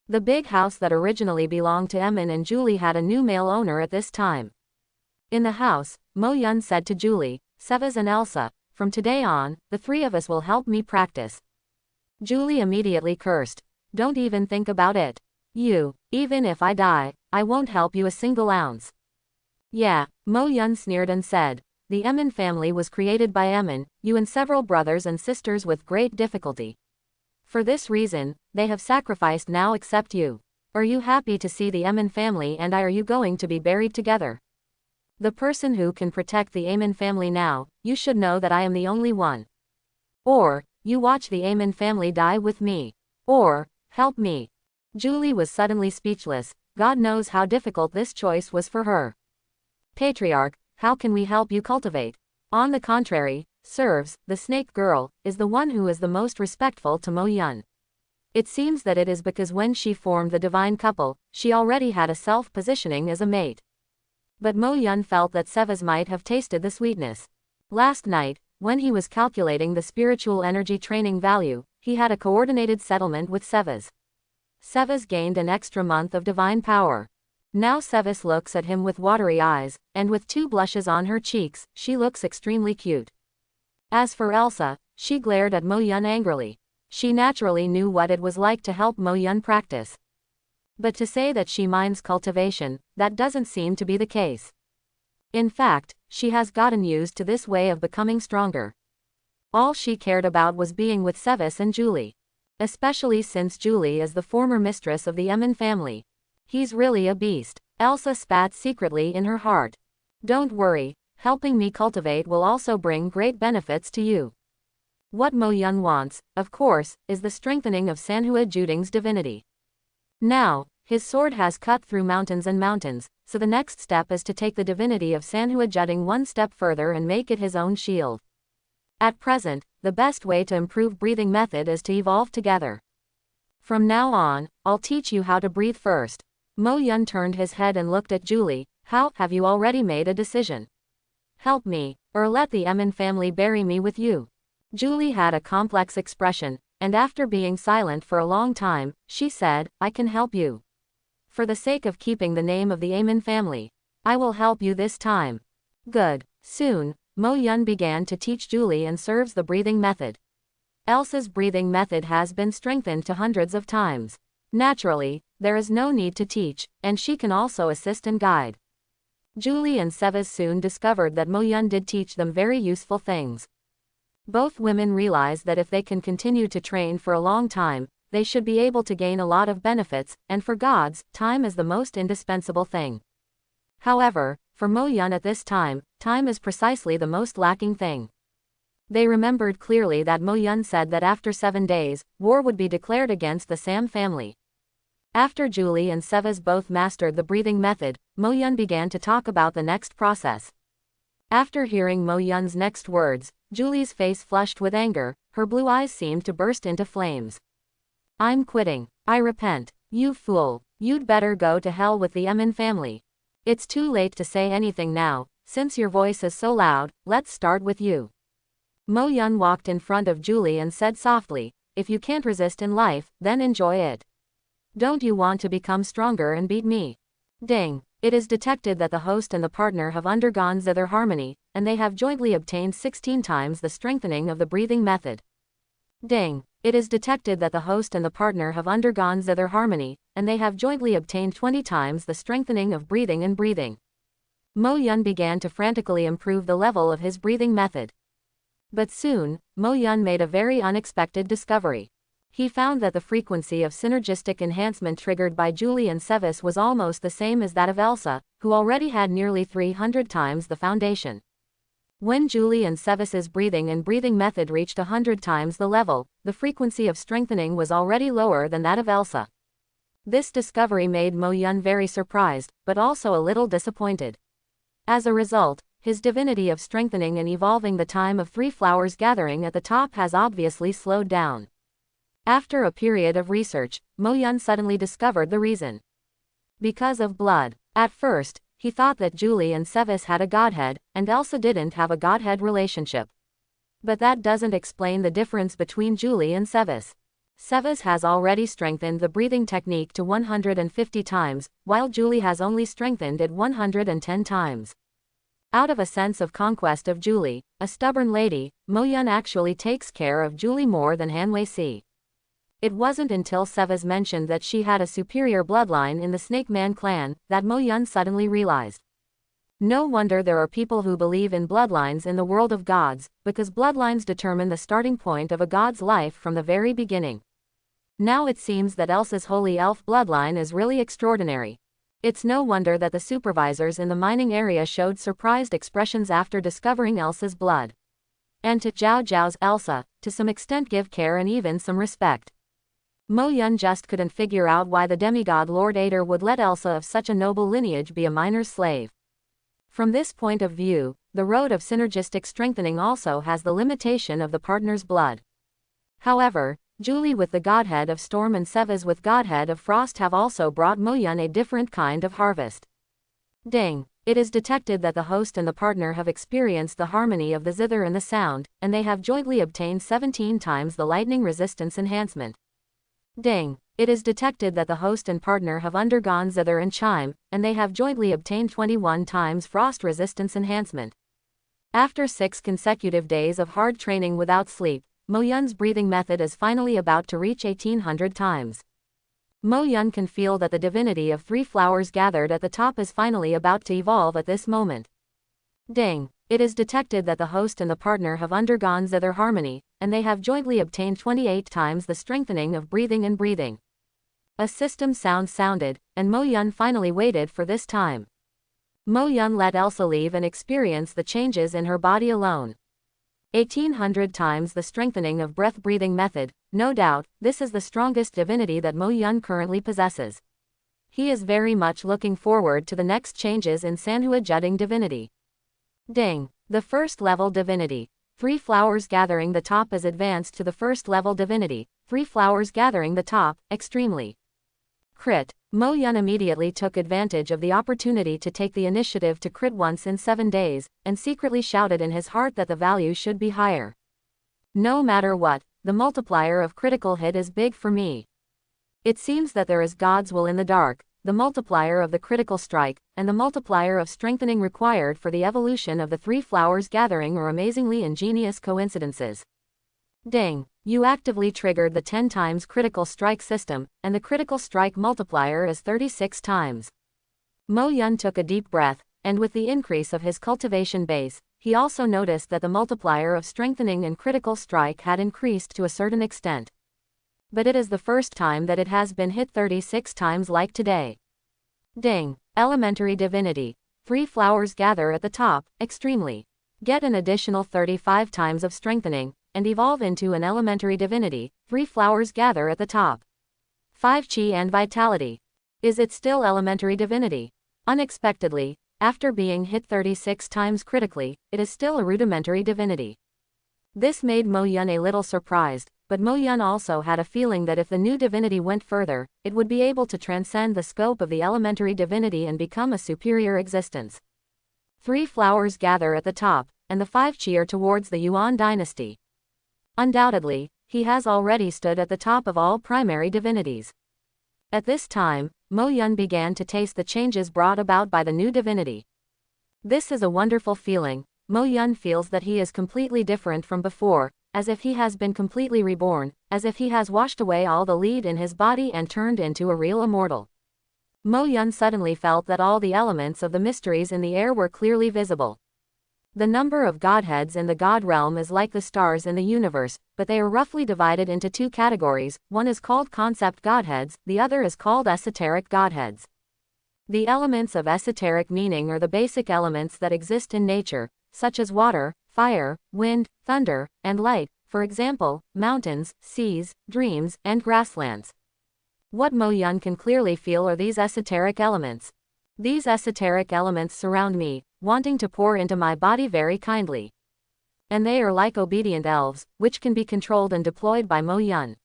The big house that originally belonged to Emin and Julie had a new male owner at this time. In the house, Mo-yun said to Julie, Sevas and Elsa, from today on, the three of us will help me practice. Julie immediately cursed. Don't even think about it. Even if I die, I won't help you a single ounce. Yeah, Mo-yun sneered and said. The Emin family was created by Emin, you and several brothers and sisters with great difficulty. For this reason, they have sacrificed now except you. Are you happy to see the Emin family and are you going to be buried together? The person who can protect the Emin family now, you should know that I am the only one. Or, you watch the Emin family die with me. Or, help me. Julie was suddenly speechless. God knows how difficult this choice was for her. Patriarch, how can we help you cultivate? On the contrary, Serves, the snake girl, is the one who is the most respectful to Mo-yun. It seems that it is because when she formed the divine couple, she already had a self-positioning as a mate. But Mo-yun felt that Sevas might have tasted the sweetness. Last night, when he was calculating the spiritual energy training value, he had a coordinated settlement with Sevas. Sevas gained an extra month of divine power. Now Sevas looks at him with watery eyes, and with 2 blushes on her cheeks, she looks extremely cute. As for Elsa, she glared at Mo-yun angrily. She naturally knew what it was like to help Mo-yun practice. But to say that she minds cultivation, that doesn't seem to be the case. In fact, she has gotten used to this way of becoming stronger. All she cared about was being with Sevas and Julie. Especially since Julie is the former mistress of the Emin family. He's really a beast. Elsa spat secretly in her heart. Don't worry, helping me cultivate will also bring great benefits to you. What Mo-yun wants, of course, is the strengthening of Sanhua Juding's divinity. Now, his sword has cut through mountains and mountains, so the next step is to take the divinity of Sanhua Juding one step further and make it his own shield. At present, the best way to improve breathing method is to evolve together. From now on, I'll teach you how to breathe first. Mo-yun turned his head and looked at Julie. How, have you already made a decision? Help me, or let the Emin family bury me with you. Julie had a complex expression, and after being silent for a long time, she said, I can help you. For the sake of keeping the name of the Emin family, I will help you this time. Good. Soon, Mo-yun began to teach Julie and Serves the breathing method. Elsa's breathing method has been strengthened to hundreds of times. Naturally, there is no need to teach, and she can also assist and guide. Julie and Sevas soon discovered that Mo-yun did teach them very useful things. Both women realized that if they can continue to train for a long time, they should be able to gain a lot of benefits, and for gods, time is the most indispensable thing. However, for Mo-yun at this time is precisely the most lacking thing. They remembered clearly that Mo-yun said that after 7 days, war would be declared against the Sam family. After Julie and Sevas both mastered the breathing method, Mo-yun began to talk about the next process. After hearing Mo-yun's next words, Julie's face flushed with anger, her blue eyes seemed to burst into flames. I'm quitting. I repent. You fool. You'd better go to hell with the Emin family. It's too late to say anything now, since your voice is so loud, let's start with you. Mo-yun walked in front of Julie and said softly, if you can't resist in life, then enjoy it. Don't you want to become stronger and beat me? Ding. It is detected that the host and the partner have undergone zither harmony, and they have jointly obtained 16 times the strengthening of the breathing method. Ding. It is detected that the host and the partner have undergone zither harmony, and they have jointly obtained 20 times the strengthening of breathing and breathing. Mo-yun began to frantically improve the level of his breathing method. But soon, Mo-yun made a very unexpected discovery. He found that the frequency of synergistic enhancement triggered by Julie and Sevas was almost the same as that of Elsa, who already had nearly 300 times the foundation. When Julie and Sevas's breathing and breathing method reached 100 times the level, the frequency of strengthening was already lower than that of Elsa. This discovery made Mo-yun very surprised, but also a little disappointed. As a result, his divinity of strengthening and evolving the time of 3 flowers gathering at the top has obviously slowed down. After a period of research, Mo-yun suddenly discovered the reason. Because of blood. At first, he thought that Julie and Sevas had a Godhead, and Elsa didn't have a Godhead relationship. But that doesn't explain the difference between Julie and Sevis. Sevis has already strengthened the breathing technique to 150 times, while Julie has only strengthened it 110 times. Out of a sense of conquest of Julie, a stubborn lady, Mo-Yun actually takes care of Julie more than Han Wei-Si. It wasn't until Sevis mentioned that she had a superior bloodline in the Snake Man clan that Mo-Yun suddenly realized. No wonder there are people who believe in bloodlines in the world of gods, because bloodlines determine the starting point of a god's life from the very beginning. Now it seems that Elsa's holy elf bloodline is really extraordinary. It's no wonder that the supervisors in the mining area showed surprised expressions after discovering Elsa's blood. And to Zhao Zhao's Elsa, to some extent give care and even some respect. Mo-Yun just couldn't figure out why the demigod Lord Ader would let Elsa of such a noble lineage be a miner's slave. From this point of view, the road of synergistic strengthening also has the limitation of the partner's blood. However, Julie with the Godhead of Storm and Sevis with Godhead of Frost have also brought Mo-Yun a different kind of harvest. Ding! It is detected that the host and the partner have experienced the harmony of the zither and the sound, and they have jointly obtained 17 times the lightning resistance enhancement. Ding! It is detected that the host and partner have undergone zither and chime, and they have jointly obtained 21 times frost resistance enhancement. After 6 consecutive days of hard training without sleep, Mo-Yun's breathing method is finally about to reach 1800 times. Mo-Yun can feel that the divinity of 3 flowers gathered at the top is finally about to evolve at this moment. Ding! It is detected that the host and the partner have undergone zither harmony, and they have jointly obtained 28 times the strengthening of breathing and breathing. A system sound sounded, and Mo-Yun finally waited for this time. Mo-Yun let Elsa leave and experience the changes in her body alone. 1800 times the strengthening of breath-breathing method, no doubt, this is the strongest divinity that Mo-Yun currently possesses. He is very much looking forward to the next changes in Sanhua Judding divinity. Ding! The first level divinity. 3 flowers gathering the top is advanced to the first level divinity, 3 flowers gathering the top, extremely. Crit. Mo-Yun immediately took advantage of the opportunity to take the initiative to crit once in 7 days, and secretly shouted in his heart that the value should be higher. No matter what, the multiplier of critical hit is big for me. It seems that there is God's will in the dark, the multiplier of the critical strike, and the multiplier of strengthening required for the evolution of the 3 flowers gathering are amazingly ingenious coincidences. Ding! You actively triggered the 10 times critical strike system, and the critical strike multiplier is 36 times. Mo-Yun took a deep breath, and with the increase of his cultivation base, he also noticed that the multiplier of strengthening and critical strike had increased to a certain extent. But it is the first time that it has been hit 36 times like today. Ding! Elementary divinity. 3 flowers gather at the top, extremely. Get an additional 35 times of strengthening, and evolve into an elementary divinity, 3 flowers gather at the top. 5 chi and vitality. Is it still elementary divinity? Unexpectedly, after being hit 36 times critically, it is still a rudimentary divinity. This made Mo-Yun a little surprised, but Mo-Yun also had a feeling that if the new divinity went further, it would be able to transcend the scope of the elementary divinity and become a superior existence. 3 flowers gather at the top, and the 5 chi are towards the Yuan dynasty. Undoubtedly, he has already stood at the top of all primary divinities. At this time, Mo-Yun began to taste the changes brought about by the new divinity. This is a wonderful feeling. Mo-Yun feels that he is completely different from before, as if he has been completely reborn, as if he has washed away all the lead in his body and turned into a real immortal. Mo-Yun suddenly felt that all the elements of the mysteries in the air were clearly visible. The number of godheads in the god realm is like the stars in the universe, but they are roughly divided into 2 categories. One is called concept godheads, the other is called esoteric godheads. The elements of esoteric meaning are the basic elements that exist in nature, such as water, fire, wind, thunder, and light, for example, mountains, seas, dreams, and grasslands. What Mo-Yun can clearly feel are these esoteric elements. These esoteric elements surround me, wanting to pour into my body very kindly. And they are like obedient elves, which can be controlled and deployed by Mo-Yun.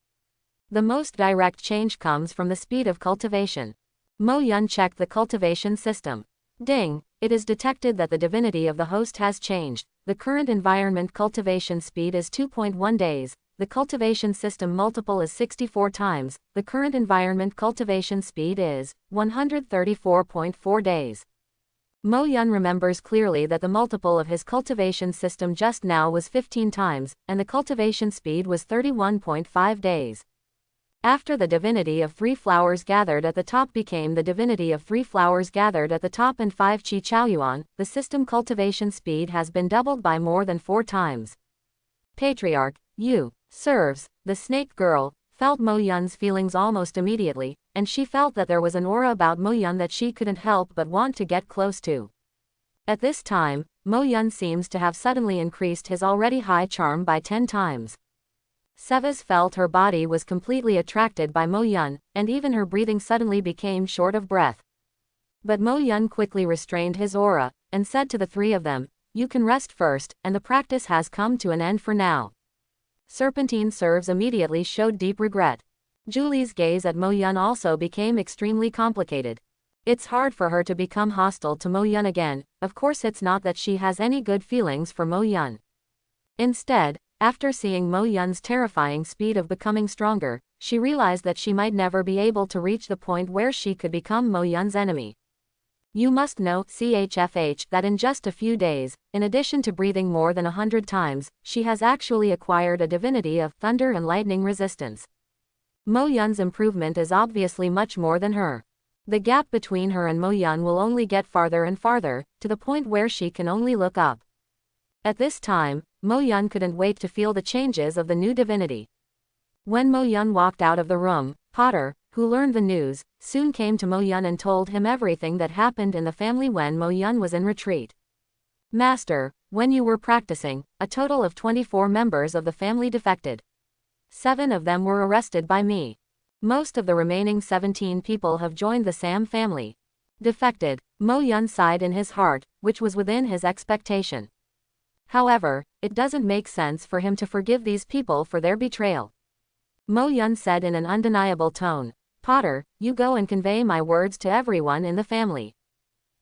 The most direct change comes from the speed of cultivation. Mo-Yun checked the cultivation system. Ding, it is detected that the divinity of the host has changed. The current environment cultivation speed is 2.1 days. The cultivation system multiple is 64 times. The current environment cultivation speed is 134.4 days. Mo Yun remembers clearly that the multiple of his cultivation system just now was 15 times, and the cultivation speed was 31.5 days. After the divinity of 3 flowers gathered at the top became the divinity of 3 flowers gathered at the top and 5 Qi Chaoyuan, the system cultivation speed has been doubled by more than 4 times. Patriarch, you, serves, the snake girl, felt Mo Yun's feelings almost immediately, and she felt that there was an aura about Mo Yun that she couldn't help but want to get close to. At this time, Mo Yun seems to have suddenly increased his already high charm by 10 times. Seves felt her body was completely attracted by Mo Yun, and even her breathing suddenly became short of breath. But Mo Yun quickly restrained his aura, and said to the 3 of them, "You can rest first, and the practice has come to an end for now." Serpentine serves immediately showed deep regret. Julie's gaze at Mo Yun also became extremely complicated. It's hard for her to become hostile to Mo Yun again. Of course it's not that she has any good feelings for Mo Yun. Instead, after seeing Mo Yun's terrifying speed of becoming stronger, she realized that she might never be able to reach the point where she could become Mo Yun's enemy. You must know, CHFH, that in just a few days, in addition to breathing more than 100 times, she has actually acquired a divinity of thunder and lightning resistance. Mo Yun's improvement is obviously much more than her. The gap between her and Mo Yun will only get farther and farther, to the point where she can only look up. At this time, Mo Yun couldn't wait to feel the changes of the new divinity. When Mo Yun walked out of the room, Potter, who learned the news, soon came to Mo Yun and told him everything that happened in the family when Mo Yun was in retreat. Master, when you were practicing, a total of 24 members of the family defected. 7 of them were arrested by me. Most of the remaining 17 people have joined the Sam family. Defected, Mo Yun sighed in his heart, which was within his expectation. However, it doesn't make sense for him to forgive these people for their betrayal. Mo Yun said in an undeniable tone, "Potter, you go and convey my words to everyone in the family.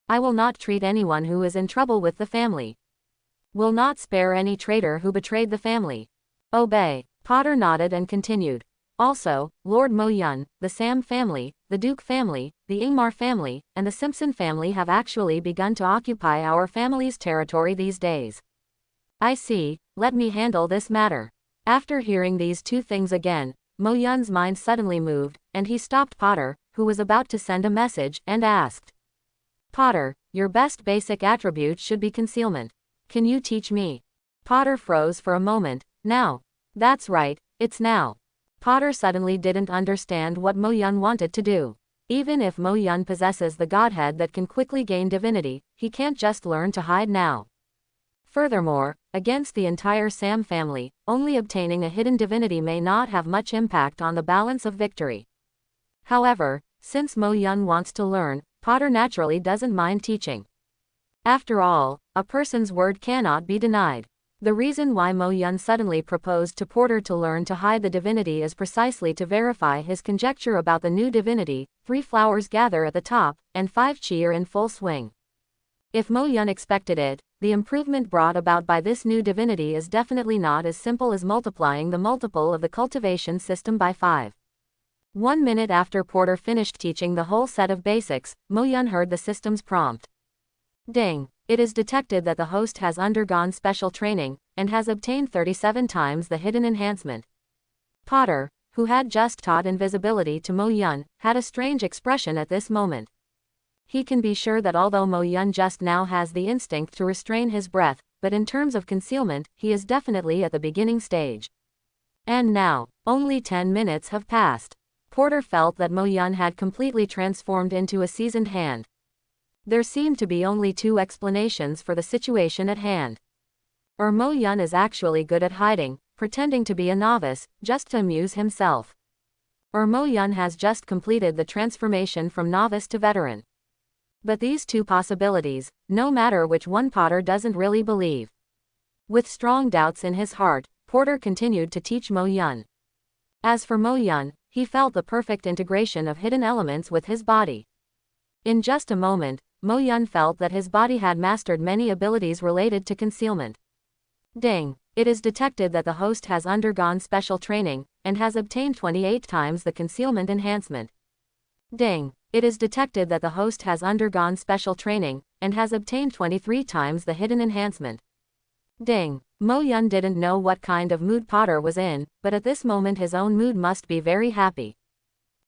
I will not treat anyone who is in trouble with the family. Will not spare any traitor who betrayed the family." Obey. Potter nodded and continued. Also, Lord Mo Yun, the Sam family, the Duke family, the Ingmar family, and the Simpson family have actually begun to occupy our family's territory these days. I see, let me handle this matter. After hearing these 2 things again, Mo Yun's mind suddenly moved, and he stopped Potter, who was about to send a message, and asked, "Potter, your best basic attribute should be concealment. Can you teach me?" Potter froze for a moment. Now. That's right, it's now. Potter suddenly didn't understand what Mo Yun wanted to do. Even if Mo Yun possesses the Godhead that can quickly gain divinity, he can't just learn to hide now. Furthermore, against the entire Sam family, only obtaining a hidden divinity may not have much impact on the balance of victory. However, since Mo Yun wants to learn, Potter naturally doesn't mind teaching. After all, a person's word cannot be denied. The reason why Mo Yun suddenly proposed to Porter to learn to hide the divinity is precisely to verify his conjecture about the new divinity. 3 flowers gather at the top, and 5 Qi are in full swing. If Mo Yun expected it, the improvement brought about by this new divinity is definitely not as simple as multiplying the multiple of the cultivation system by 5. 1 minute after Porter finished teaching the whole set of basics, Mo Yun heard the system's prompt. Ding. It is detected that the host has undergone special training, and has obtained 37 times the hidden enhancement. Potter, who had just taught invisibility to Mo Yun, had a strange expression at this moment. He can be sure that although Mo Yun just now has the instinct to restrain his breath, but in terms of concealment, he is definitely at the beginning stage. And now, only 10 minutes have passed. Porter felt that Mo Yun had completely transformed into a seasoned hand. There seemed to be only 2 explanations for the situation at hand. Or Mo Yun is actually good at hiding, pretending to be a novice, just to amuse himself. Or Mo Yun has just completed the transformation from novice to veteran. But these 2 possibilities, no matter which one, Potter doesn't really believe. With strong doubts in his heart, Porter continued to teach Mo Yun. As for Mo Yun, he felt the perfect integration of hidden elements with his body. In just a moment, Mo Yun felt that his body had mastered many abilities related to concealment. Ding! It is detected that the host has undergone special training, and has obtained 28 times the concealment enhancement. Ding! It is detected that the host has undergone special training, and has obtained 23 times the hidden enhancement. Ding! Mo Yun didn't know what kind of mood Potter was in, but at this moment his own mood must be very happy.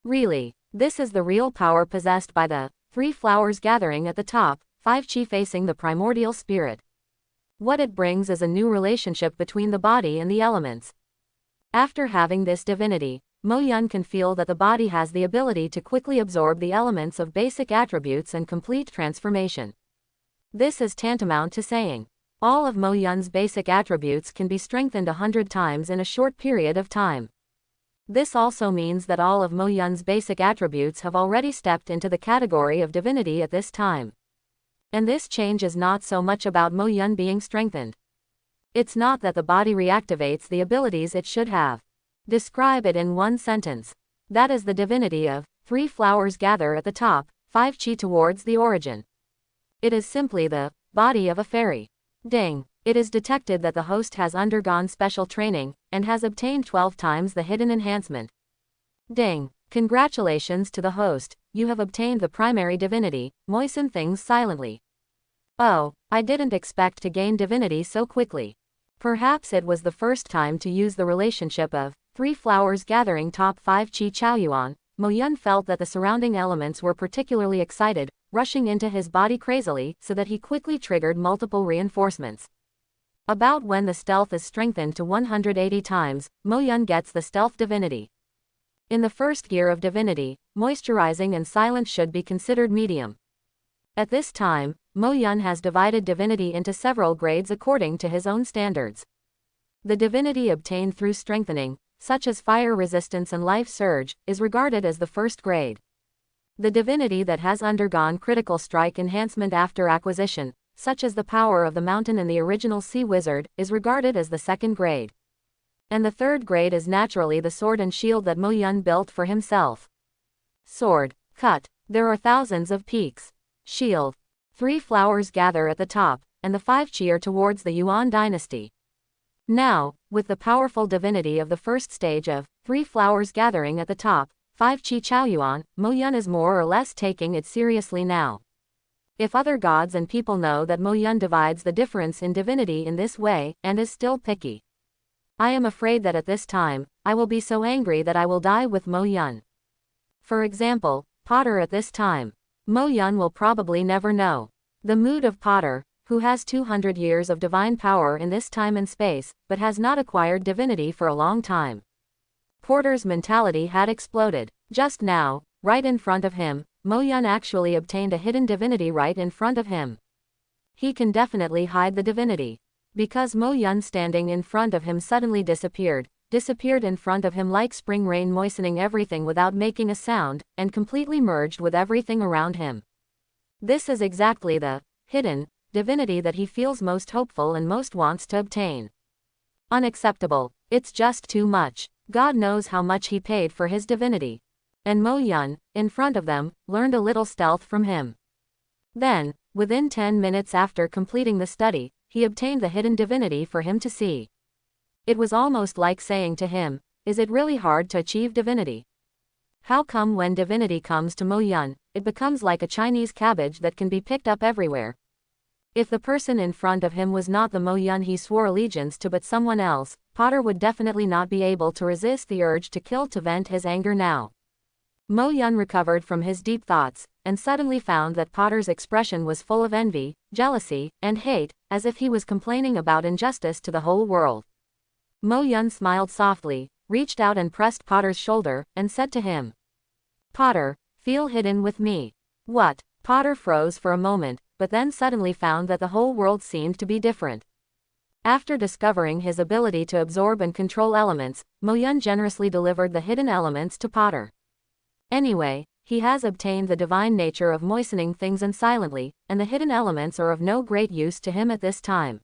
Really, this is the real power possessed by the 3 flowers gathering at the top, 5 chi facing the primordial spirit. What it brings is a new relationship between the body and the elements. After having this divinity, Mo Yun can feel that the body has the ability to quickly absorb the elements of basic attributes and complete transformation. This is tantamount to saying, all of Mo Yun's basic attributes can be strengthened 100 times in a short period of time. This also means that all of Mo Yun's basic attributes have already stepped into the category of divinity at this time. And this change is not so much about Mo Yun being strengthened. It's not that the body reactivates the abilities it should have. Describe it in one sentence. That is the divinity of 3 flowers gather at the top, 5 chi towards the origin. It is simply the body of a fairy. Ding! It is detected that the host has undergone special training, and has obtained 12 times the hidden enhancement. Ding! Congratulations to the host, you have obtained the primary divinity, moisten things silently. Oh, I didn't expect to gain divinity so quickly. Perhaps it was the first time to use the relationship of 3 flowers gathering top 5 chi chaoyuan. Mo Yun felt that the surrounding elements were particularly excited, rushing into his body crazily, so that he quickly triggered multiple reinforcements. About when the stealth is strengthened to 180 times, Mo Yun gets the stealth divinity. In the first gear of divinity, moisturizing and silence should be considered medium. At this time, Mo Yun has divided divinity into several grades according to his own standards. The divinity obtained through strengthening, such as fire resistance and life surge, is regarded as the first grade. The divinity that has undergone critical strike enhancement after acquisition, such as the power of the mountain and the original sea wizard, is regarded as the second grade. And the third grade is naturally the sword and shield that Mo Yun built for himself. Sword, cut, there are thousands of peaks. Shield, 3 flowers gather at the top, and the 5 chi are towards the Yuan dynasty. Now, with the powerful divinity of the first stage of 3 flowers gathering at the top, 5 chi chaoyuan, Mo Yun is more or less taking it seriously now. If other gods and people know that Mo Yun divides the difference in divinity in this way, and is still picky, I am afraid that at this time, I will be so angry that I will die with Mo Yun. For example, Potter at this time. Mo Yun will probably never know. The mood of Potter, who has 200 years of divine power in this time and space, but has not acquired divinity for a long time. Porter's mentality had exploded. Just now, right in front of him, Mo Yun actually obtained a hidden divinity right in front of him. He can definitely hide the divinity. Because Mo Yun standing in front of him suddenly disappeared in front of him like spring rain moistening everything without making a sound, and completely merged with everything around him. This is exactly the hidden divinity that he feels most hopeful and most wants to obtain. Unacceptable. It's just too much. God knows how much he paid for his divinity. And Mo Yun, in front of them, learned a little stealth from him. Then, within 10 minutes after completing the study, he obtained the hidden divinity for him to see. It was almost like saying to him, is it really hard to achieve divinity? How come when divinity comes to Mo Yun, it becomes like a Chinese cabbage that can be picked up everywhere? If the person in front of him was not the Mo Yun he swore allegiance to but someone else, Potter would definitely not be able to resist the urge to kill to vent his anger now. Mo Yun recovered from his deep thoughts, and suddenly found that Potter's expression was full of envy, jealousy, and hate, as if he was complaining about injustice to the whole world. Mo Yun smiled softly, reached out and pressed Potter's shoulder, and said to him, Potter, feel hidden with me. What? Potter froze for a moment, but then suddenly found that the whole world seemed to be different. After discovering his ability to absorb and control elements, Mo Yun generously delivered the hidden elements to Potter. Anyway, he has obtained the divine nature of moistening things and silently, and the hidden elements are of no great use to him at this time.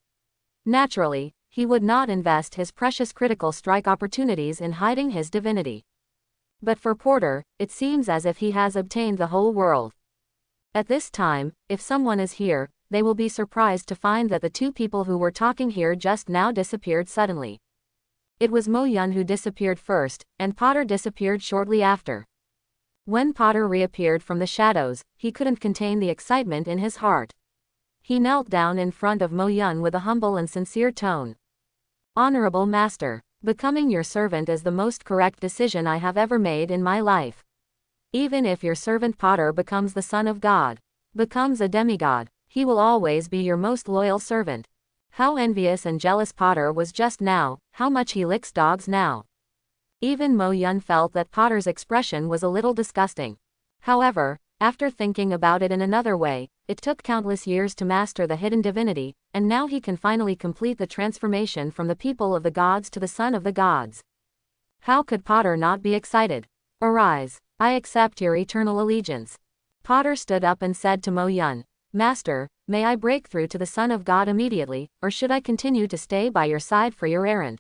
Naturally, he would not invest his precious critical strike opportunities in hiding his divinity. But for Porter, it seems as if he has obtained the whole world. At this time, if someone is here, they will be surprised to find that the two people who were talking here just now disappeared suddenly. It was Mo Yun who disappeared first, and Potter disappeared shortly after. When Potter reappeared from the shadows, he couldn't contain the excitement in his heart. He knelt down in front of Mo Yun with a humble and sincere tone. Honorable Master, becoming your servant is the most correct decision I have ever made in my life. Even if your servant Potter becomes the son of God, becomes a demigod, he will always be your most loyal servant. How envious and jealous Potter was just now, how much he licks dogs now. Even Mo Yun felt that Potter's expression was a little disgusting. However, after thinking about it in another way, it took countless years to master the hidden divinity, and now he can finally complete the transformation from the people of the gods to the son of the gods. How could Potter not be excited? Arise, I accept your eternal allegiance. Potter stood up and said to Mo Yun, Master, may I break through to the Son of God immediately, or should I continue to stay by your side for your errand?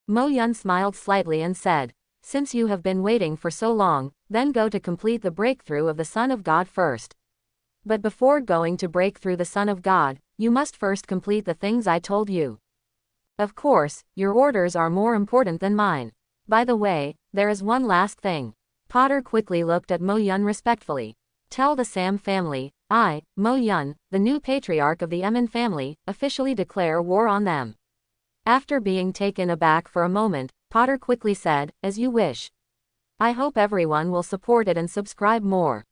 Mo Yun smiled slightly and said, Since you have been waiting for so long, then go to complete the breakthrough of the Son of God first. But before going to break through the Son of God, you must first complete the things I told you. Of course, your orders are more important than mine. By the way, there is one last thing. Potter quickly looked at Mo Yun respectfully. Tell the Sam family, I, Mo Yun, the new patriarch of the Emin family, officially declare war on them. After being taken aback for a moment, Potter quickly said, As you wish. I hope everyone will support it and subscribe more.